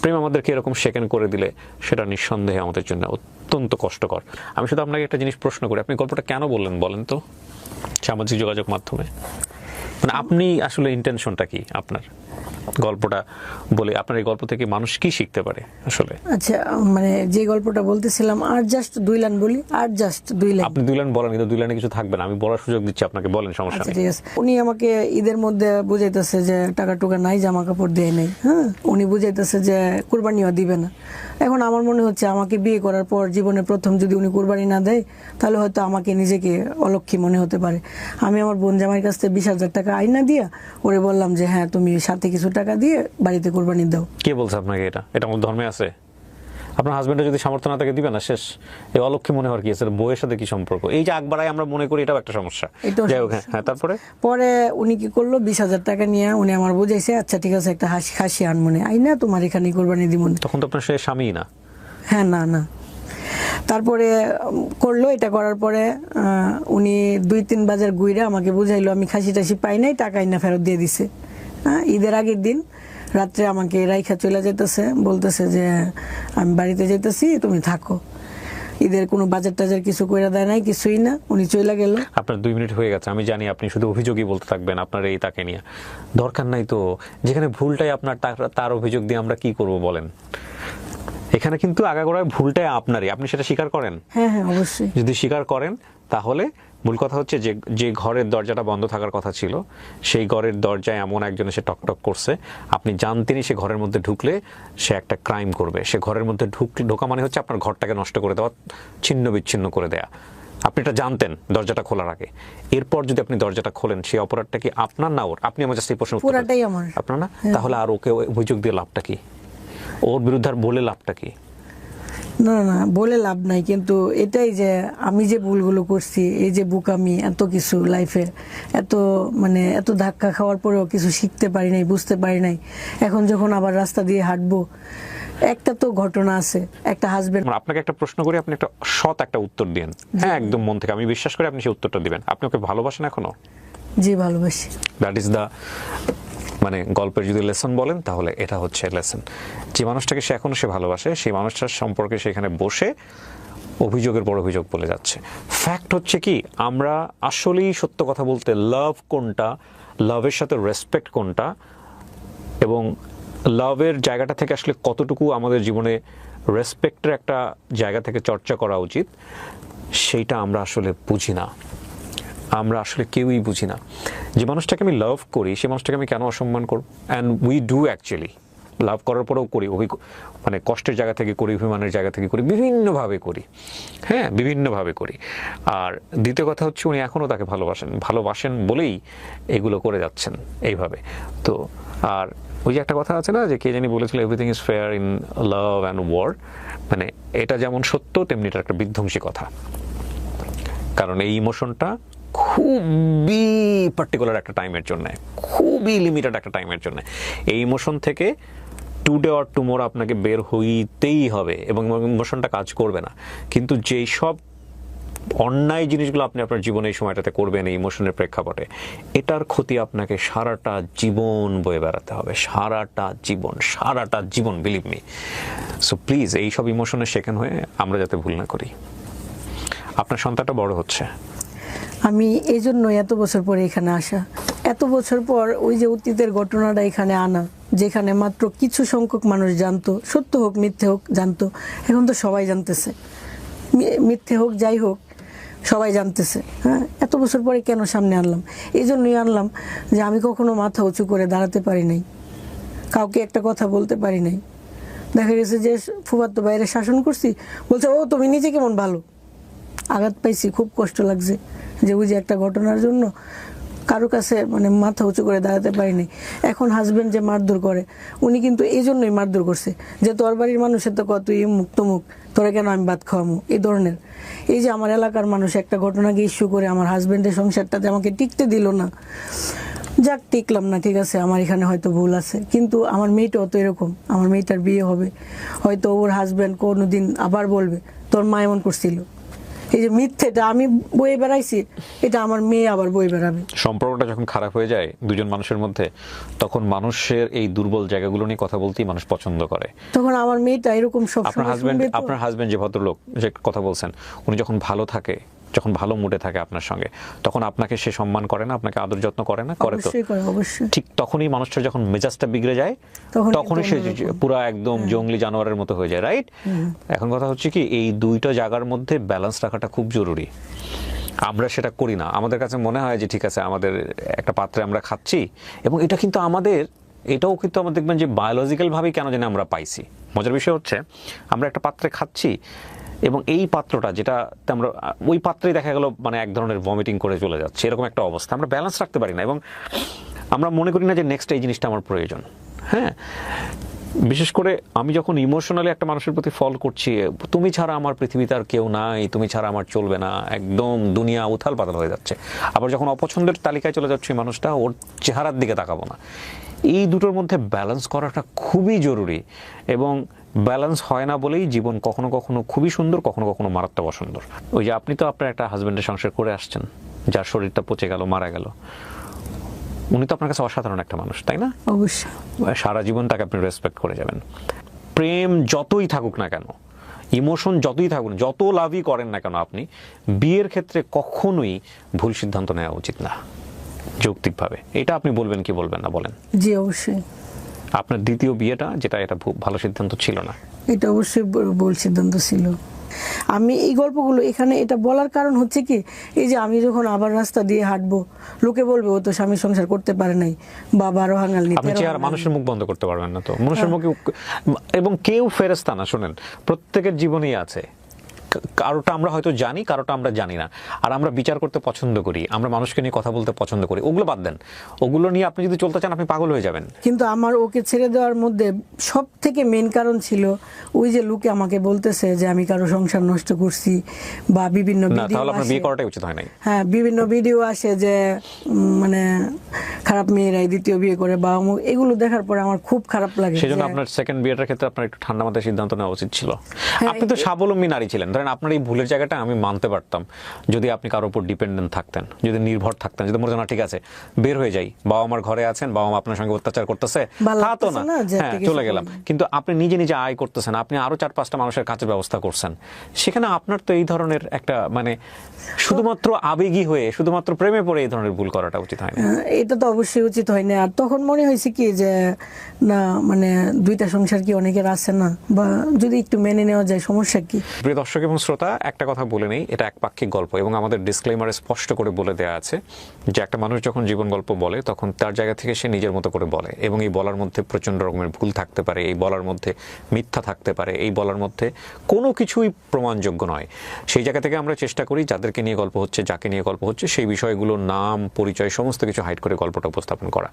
প্রেম আমাদেরকে এরকম সেকেন্ড করে দিলে সেটা নিঃসন্দেহে আমাদের জন্য অত্যন্ত কষ্টকর। আমি শুধু আপনাকে একটা জিনিস প্রশ্ন করি, আপনি গল্পটা কেন বললেন বলেন তো সামাজিক যোগাযোগ মাধ্যমে? মানে আপনি আসলে ইন্টেনশনটা কি আপনার গল্পটা বলে? আপনার এই গল্প থেকে মানুষ কি শিখতে পারে আসলে? আচ্ছা, মানে যে গল্পটা বলতেছিলাম, আর জাস্ট 2 লাইন বলি, আর জাস্ট 2 লাইন। আপনি 2 লাইন বলেন, কিন্তু 2 লাইনে কিছু থাকবে না, আমি বলার সুযোগ দিচ্ছি আপনাকে, বলেন, সমস্যা আচ্ছা নেই। ঠিক আছে। উনি আমাকে ঈদের মধ্যে বুঝাইতেছে যে টাকা টুকা নাই, জামা কাপড় দেয় নাই। হ্যাঁ, উনি বুঝাইতেছে যে কুরবানিও দিবে না। এখন আমার মনে হচ্ছে আমাকে বিয়ে করার পর জীবনে প্রথম যদি উনি কুরবানি না দেয়, তাহলে হয়তো আমাকে নিজেকে অলক্ষী মনে হতে পারে। আমি আমার বোন জামাইয়ের কাছ থেকে 20,000 টাকা আইনা দিয়া ওরে বললাম যে হ্যাঁ, তুমি সাথে কিছু টাকা দিয়ে বাড়িতে কুরবানি দাও। কে বলছে আপনাকে এটা? এটা আমার ধর্মে আছে? আপনার হাজবেন্ডের যদি সামর্থ্য না থাকে দিবে না, শেষ। এই অলক্ষী মনে হওয়ার কি আছে? বউয়ের সাথে কি সম্পর্ক? এই যে আকবারাই আমরা মনে করি, এটাও একটা সমস্যা। যাই হোক, হ্যাঁ, তারপরে পরে উনি কি করলো, 20,000 টাকা নিয়ে উনি আমার বুঝাইছে, আচ্ছা ঠিক আছে, একটা খাসি আনমনে আইনা তোমার এখানে কুরবানি দিব। তখন তো আপনার সে স্বামী না। হ্যাঁ, না না। তারপরে করলো, এটা করার পরে উনি 2-3 বাজার ঘুরে আমাকে বুঝাইলো আমি খাসি টাসি পাই নাই, টাকা আইনা ফেরত দিয়ে দিছে। হ্যাঁ, ঈদের আগের দিন রাত্রে আমাকে রাইখা চলে যেতেছে, বলতেছে যে আমি বাড়িতে যেতেছি, তুমি থাকো। ঈদের কোনো বাজার টাজার কিছু কইরা দেয় নাই, কিছুই না, উনি চলে গেল। আপনার 2 মিনিট হয়ে গেছে, আমি জানি আপনি শুধু অভিযোগই বলতে থাকবেন আপনার এই তাকে নিয়ে। দরকার নাই তো, যেখানে ভুলটাই আপনার তার অভিযোগ দিয়ে আমরা কি করব বলেন? এখানে কিন্তু আগাগোড়ায় ভুলটাই আপনারই, আপনি সেটা স্বীকার করেন? হ্যাঁ হ্যাঁ, অবশ্যই। যদি স্বীকার করেন তাহলে মূল কথা হচ্ছে যে ঘরের দরজাটা বন্ধ থাকার কথা ছিল, সেই ঘরের দরজায় এমন একজন এসে টকটক করছে, আপনি জানতেনই সে ঘরের মধ্যে ঢুকলে সে একটা ক্রাইম করবে। সে ঘরের মধ্যে ঢোকা মানে হচ্ছে আপনার ঘরটাকে নষ্ট করে দেওয়া, ছিন্ন বিচ্ছিন্ন করে দেয়া। আপনি এটা জানতেন দরজাটা খোলার আগে। এরপর যদি আপনি দরজাটা খোলেন, সেই অপরাধটা কি আপনার না ওর? আপনি আমার জাস্ট এই প্রশ্ন পুরাটাই আমার। আপনার না? তাহলে আর ওকে অভিযোগ দিয়ে লাভটা কি? ওর বিরুদ্ধে আর বলে লাভটা কি? না না, বলে লাভ নাই, কিন্তু এটাই যে আমি যে ভুলগুলো করছি, এই যে বুকামি, এত কিছু লাইফে, এত ধাক্কা খাওয়ার পরেও কিছু শিখতে পারি নাই, বুঝতে পারি নাই। এখন যখন আবার রাস্তা দিয়ে হাঁটবো, একটা তো ঘটনা আছে, একটা হাজবেন্ড। আপনাকে একটা প্রশ্ন করি, আপনি একটা সৎ একটা উত্তর দিন। হ্যাঁ, একদম মন থেকে, আমি বিশ্বাস করি আপনি সেই উত্তরটা দিবেন। আপনি ওকে ভালোবাসেন এখনো? জি, ভালোবাসি। দ্যাট ইজ দ্য, মানে গল্পের যদি লেসন বলেন তাহলে এটা হচ্ছে লেসন। যে মানুষটাকে সে এখনো সে ভালোবাসে, সেই মানুষটার সম্পর্কে সেখানে বসে অভিযোগের পর অভিযোগ বলে যাচ্ছে। ফ্যাক্ট হচ্ছে কি, আমরা আসলেই সত্য কথা বলতে লাভ কোনটা, লাভের সাথে রেসপেক্ট কোনটা, এবং লাভের জায়গাটা থেকে আসলে কতটুকু আমাদের জীবনে রেসপেক্টের একটা জায়গা থেকে চর্চা করা উচিত, সেইটা আমরা আসলে বুঝি না। আমরা আসলে কেউই বুঝি না। যে মানুষটাকে আমি লাভ করি, সেই মানুষটাকে আমি কেন অসম্মান করব? অ্যান্ড উই ডু অ্যাকচুয়ালি লাভ করার পরেও করি, মানে কষ্টের জায়গা থেকে করি, অভিমানের জায়গা থেকে করি, বিভিন্নভাবে করি, হ্যাঁ বিভিন্নভাবে করি। আর দ্বিতীয় কথা হচ্ছে উনি এখনও তাকে ভালোবাসেন বলেই এগুলো করে যাচ্ছেন এইভাবে। তো আর ওই যে একটা কথা আছে না, যে কে জানি বলেছিল everything is fair in love and war, মানে এটা যেমন সত্য তেমনি এটা একটা বিধ্বংসী কথা। কারণ এই ইমোশনটা খুবই পার্টিকুলার একটা টাইমের জন্য, খুবই লিমিটেড একটা টাইমের জন্য। এই ইমোশন থেকে টুডে অর টুমোরো আপনাকে বের হইতেই হবে এবং ইমোশনটা কাজ করবে না। কিন্তু যেই সব অন্যায় জিনিসগুলো আপনি আপনার জীবনে এই সময়টাতে করবেন এই ইমোশনের প্রেক্ষাপটে, এটার ক্ষতি আপনাকে সারাটা জীবন বয়ে বেড়াতে হবে, সারাটা জীবন, বিলিভ মি। সো প্লিজ এইসব ইমোশনে শেখান হয়ে আমরা যাতে ভুল না করি। আপনার সন্তানটা বড় হচ্ছে, আমি এই জন্য এত বছর পরে এখানে আসা, এত বছর পর ওই যে অতীতের ঘটনাটা এখানে আনা, যেখানে মাত্র কিছু সংখ্যক মানুষ জানতো, সত্য হোক মিথ্যে হোক জানতো, এখন তো সবাই জানতেছে, মিথ্যে হোক যাই হোক সবাই জানতেছে। হ্যাঁ, এত বছর পরে কেন সামনে আনলাম? এই জন্যই আনলাম যে আমি কখনো মাথা উঁচু করে দাঁড়াতে পারি নাই, কাউকে একটা কথা বলতে পারি নাই। দেখা গেছে যে ফুফাতো বাইরে শাসন করছি, বলছে ও তুমি নিজে কেমন ভালো। আঘাত পাইছি, খুব কষ্ট লাগছে যে ওই যে একটা ঘটনার জন্য কারো কাছে মানে মাথা উঁচু করে দাঁড়াতে পারিনি। এখন হাজবেন্ড যে মারধর করে, উনি কিন্তু এই জন্যই মারধর করছে যে তোর বাড়ির মানুষের তো কত মুখ তমুক, তোরা কেন আমি ভাত খাওয়ামো, এই ধরনের। এই যে আমার এলাকার মানুষ একটা ঘটনাকে ইস্যু করে আমার হাজবেন্ডের সংসারটাতে আমাকে টিকতে দিল না। যাক, টিকলাম না, ঠিক আছে, আমার এখানে হয়তো ভুল আছে, কিন্তু আমার মেয়েটাও তো এরকম, আমার মেয়েটার বিয়ে হবে, হয়তো ওর হাজবেন্ড কোনোদিন আবার বলবে তোর মা এমন করছিল। এই যে মিথ্যেটা আমি বয়ে বেড়াইছি, এটা আমার মেয়ে আবার বয়ে বেড়াবে। সম্পর্কটা যখন খারাপ হয়ে যায় দুজন মানুষের মধ্যে, তখন মানুষের এই দুর্বল জায়গাগুলো নিয়ে কথা বলতেই মানুষ পছন্দ করে। তখন আমার মেয়েটা এরকম সব আপনার হাজবেন্ড যে ভদ্রলোক যে কথা বলছেন, উনি যখন ভালো থাকে, যখন ভালো মুডে থাকে আপনার সঙ্গে, তখন আপনাকে সে সম্মান করে না, আপনাকে আদর যত্ন করে না? করে তো, অবশ্যই। ঠিক তখনই মানুষটা যখন মেজাজটা বিগড়ে যায়, তখনই সে পুরো একদম জঙ্গলি জানোয়ারের মতো হয়ে যায়, রাইট? এখন কথা হচ্ছে কি, এই দুইটা জায়গার মধ্যে ব্যালেন্স রাখাটা খুব জরুরি। আমরা সেটা করি না। আমাদের কাছে মনে হয় যে ঠিক আছে, আমাদের একটা পাত্রে আমরা খাচ্ছি, এবং এটা কিন্তু এটাও কিন্তু আমরা দেখবেন যে বায়োলজিক্যাল ভাবেই কেন জানি আমরা পাইছি। মজার বিষয় হচ্ছে, আমরা একটা পাত্রে খাচ্ছি এবং এই পাত্রটা যেটা আমরা ওই পাত্রেই দেখা গেল মানে এক ধরনের ভমিটিং করে চলে যাচ্ছে, এরকম একটা অবস্থা। আমরা ব্যালেন্স রাখতে পারি না এবং আমরা মনে করি না যে নেক্সট এই জিনিসটা আমার প্রয়োজন। হ্যাঁ, বিশেষ করে আমি যখন ইমোশনালি একটা মানুষের প্রতি ফল করছি, তুমি ছাড়া আমার পৃথিবীতে আর কেউ নাই, তুমি ছাড়া আমার চলবে না, একদম দুনিয়া উথাল পাতাল হয়ে যাচ্ছে। আবার যখন অপছন্দের তালিকায় চলে যাচ্ছে মানুষটা, ওর চেহারার দিকে তাকাবো না। এই দুটোর মধ্যে ব্যালেন্স করাটা খুবই জরুরি, এবং ব্যালেন্স হয় না বলেই জীবন কখনো কখনো খুবই সুন্দর, কখনো কখনো মারাত্মক অসুন্দর। ওই যে আপনি তো আপনার একটা হাজবেন্ডের সংসার করে আসছেন, যার শরীরটা পচে গেল, মারা গেল, উনি তো আপনার কাছে অসাধারণ একটা মানুষ, তাই না? অবশ্যই। সারা জীবন তাকে আপনি রেসপেক্ট করে যাবেন। প্রেম যতই থাকুক না কেন, ইমোশন যতই থাকুক, যত লাভই করেন না কেন আপনি, বিয়ের ক্ষেত্রে কখনোই ভুল সিদ্ধান্ত নেওয়া উচিত না যৌক্তিকভাবে। এটা আপনি বলবেন কি বলবেন না বলেন? জি অবশ্যই। আপনার দ্বিতীয় বিয়েটা, যেটা এটা ভালো সিদ্ধান্ত ছিল না, এটা অবশ্যই ভুল সিদ্ধান্ত ছিল। আমি এই গল্পগুলো এখানে এটা বলার কারণ হচ্ছে কি, এই যে আমি যখন আবার রাস্তা দিয়ে হাঁটবো, লোকে বলবে ও তো স্বামী সংসার করতে পারে নাই, বা 12 হাঙ্গাল নি। আপনি চেহারা মানুষের মুখ বন্ধ করতে পারবেন না তো, মানুষের মুখে। এবং কেউ ফেরেশতা না, শুনেন, প্রত্যেকের জীবনেই আছে। কারোটা আমরা হয়তো জানি, কারোটা আমরা জানি না। আর আমরা বিচার করতে পছন্দ করি, আমরা মানুষকে নিয়ে কথা বলতে পছন্দ করি। ওগুলো বাদ দেন, ওগুলো নিয়ে আপনি যদি চলতে চান আপনি পাগল হয়ে যাবেন। কিন্তু আমার ওকে ছেড়ে দেওয়ার মধ্যে সব থেকে মেন কারণ ছিল ওই যে লোকে আমাকে বলতেছে যে আমি কারো সংসার নষ্ট করছি, বা বিভিন্ন ভিডিও। তাহলে আপনার বিয়ে করাটাই উচিত হয় নাই। হ্যাঁ, বিভিন্ন ভিডিও আসে যে মানে খারাপ মেয়েরাই দ্বিতীয় বিয়ে করে, বা এগুলো দেখার পরে আমার খুব খারাপ লাগে। সেজন্য আপনার সেকেন্ড বিয়েটার ক্ষেত্রে আপনার একটু ঠান্ডা মাথায় সিদ্ধান্ত নেওয়া উচিত ছিল। আপনি তো স্বাবলম্বী নারী ছিলেন, ধরেন আপনার এই ভুলের জায়গাটা আমি মানতে পারতাম যদি আপনি কারোর উপর ডিপেন্ডেন্ট থাকতেন, যদি নির্ভর থাকতেন, যদি মনে না ঠিক আছে বের হয়ে যাই, বাবা মার ঘরে আছেন, বাবা মা আপনার সঙ্গে অত্যাচার করতেছে, তা না, হ্যাঁ চলে গেলাম। কিন্তু আপনি নিজে নিজে আয় করতেছেন, আপনি আরো 4-5টা মানুষের কাজের ব্যবস্থা করছেন, সেখানে আপনার তো এই ধরনের একটা মানে শুধুমাত্র আবেগী হয়ে, শুধুমাত্র প্রেমে পড়ে এই ধরনের ভুল করাটা উচিত হয় না। এটা তো অবশ্যই উচিত হয় না। আর তখন মনে হয়েছে কি যে না, মানে দুইটা সংসার কি অনেকের আছে না, বা যদি একটু মেনে নেওয়া যায়, সমস্যা কি? প্রিয় দর্শক এবং এবং শ্রোতা, একটা কথা বলে নেই, এটা একপাক্ষিক গল্প এবং আমাদের ডিসক্লেমারে স্পষ্ট করে বলে দেওয়া আছে যে একটা মানুষ যখন জীবন গল্প বলে তখন তার জায়গা থেকে সে নিজের মতো করে বলে, এবং এই বলার মধ্যে প্রচণ্ড রকমের ভুল থাকতে পারে, এই বলার মধ্যে মিথ্যা থাকতে পারে, এই বলার মধ্যে কোনো কিছুই প্রমাণযোগ্য নয়। সেই জায়গা থেকে আমরা চেষ্টা করি যাদেরকে নিয়ে গল্প হচ্ছে, যাকে নিয়ে গল্প হচ্ছে, সেই বিষয়গুলোর নাম, পরিচয়, সমস্ত কিছু হাইড করে গল্পটা উপস্থাপন করা।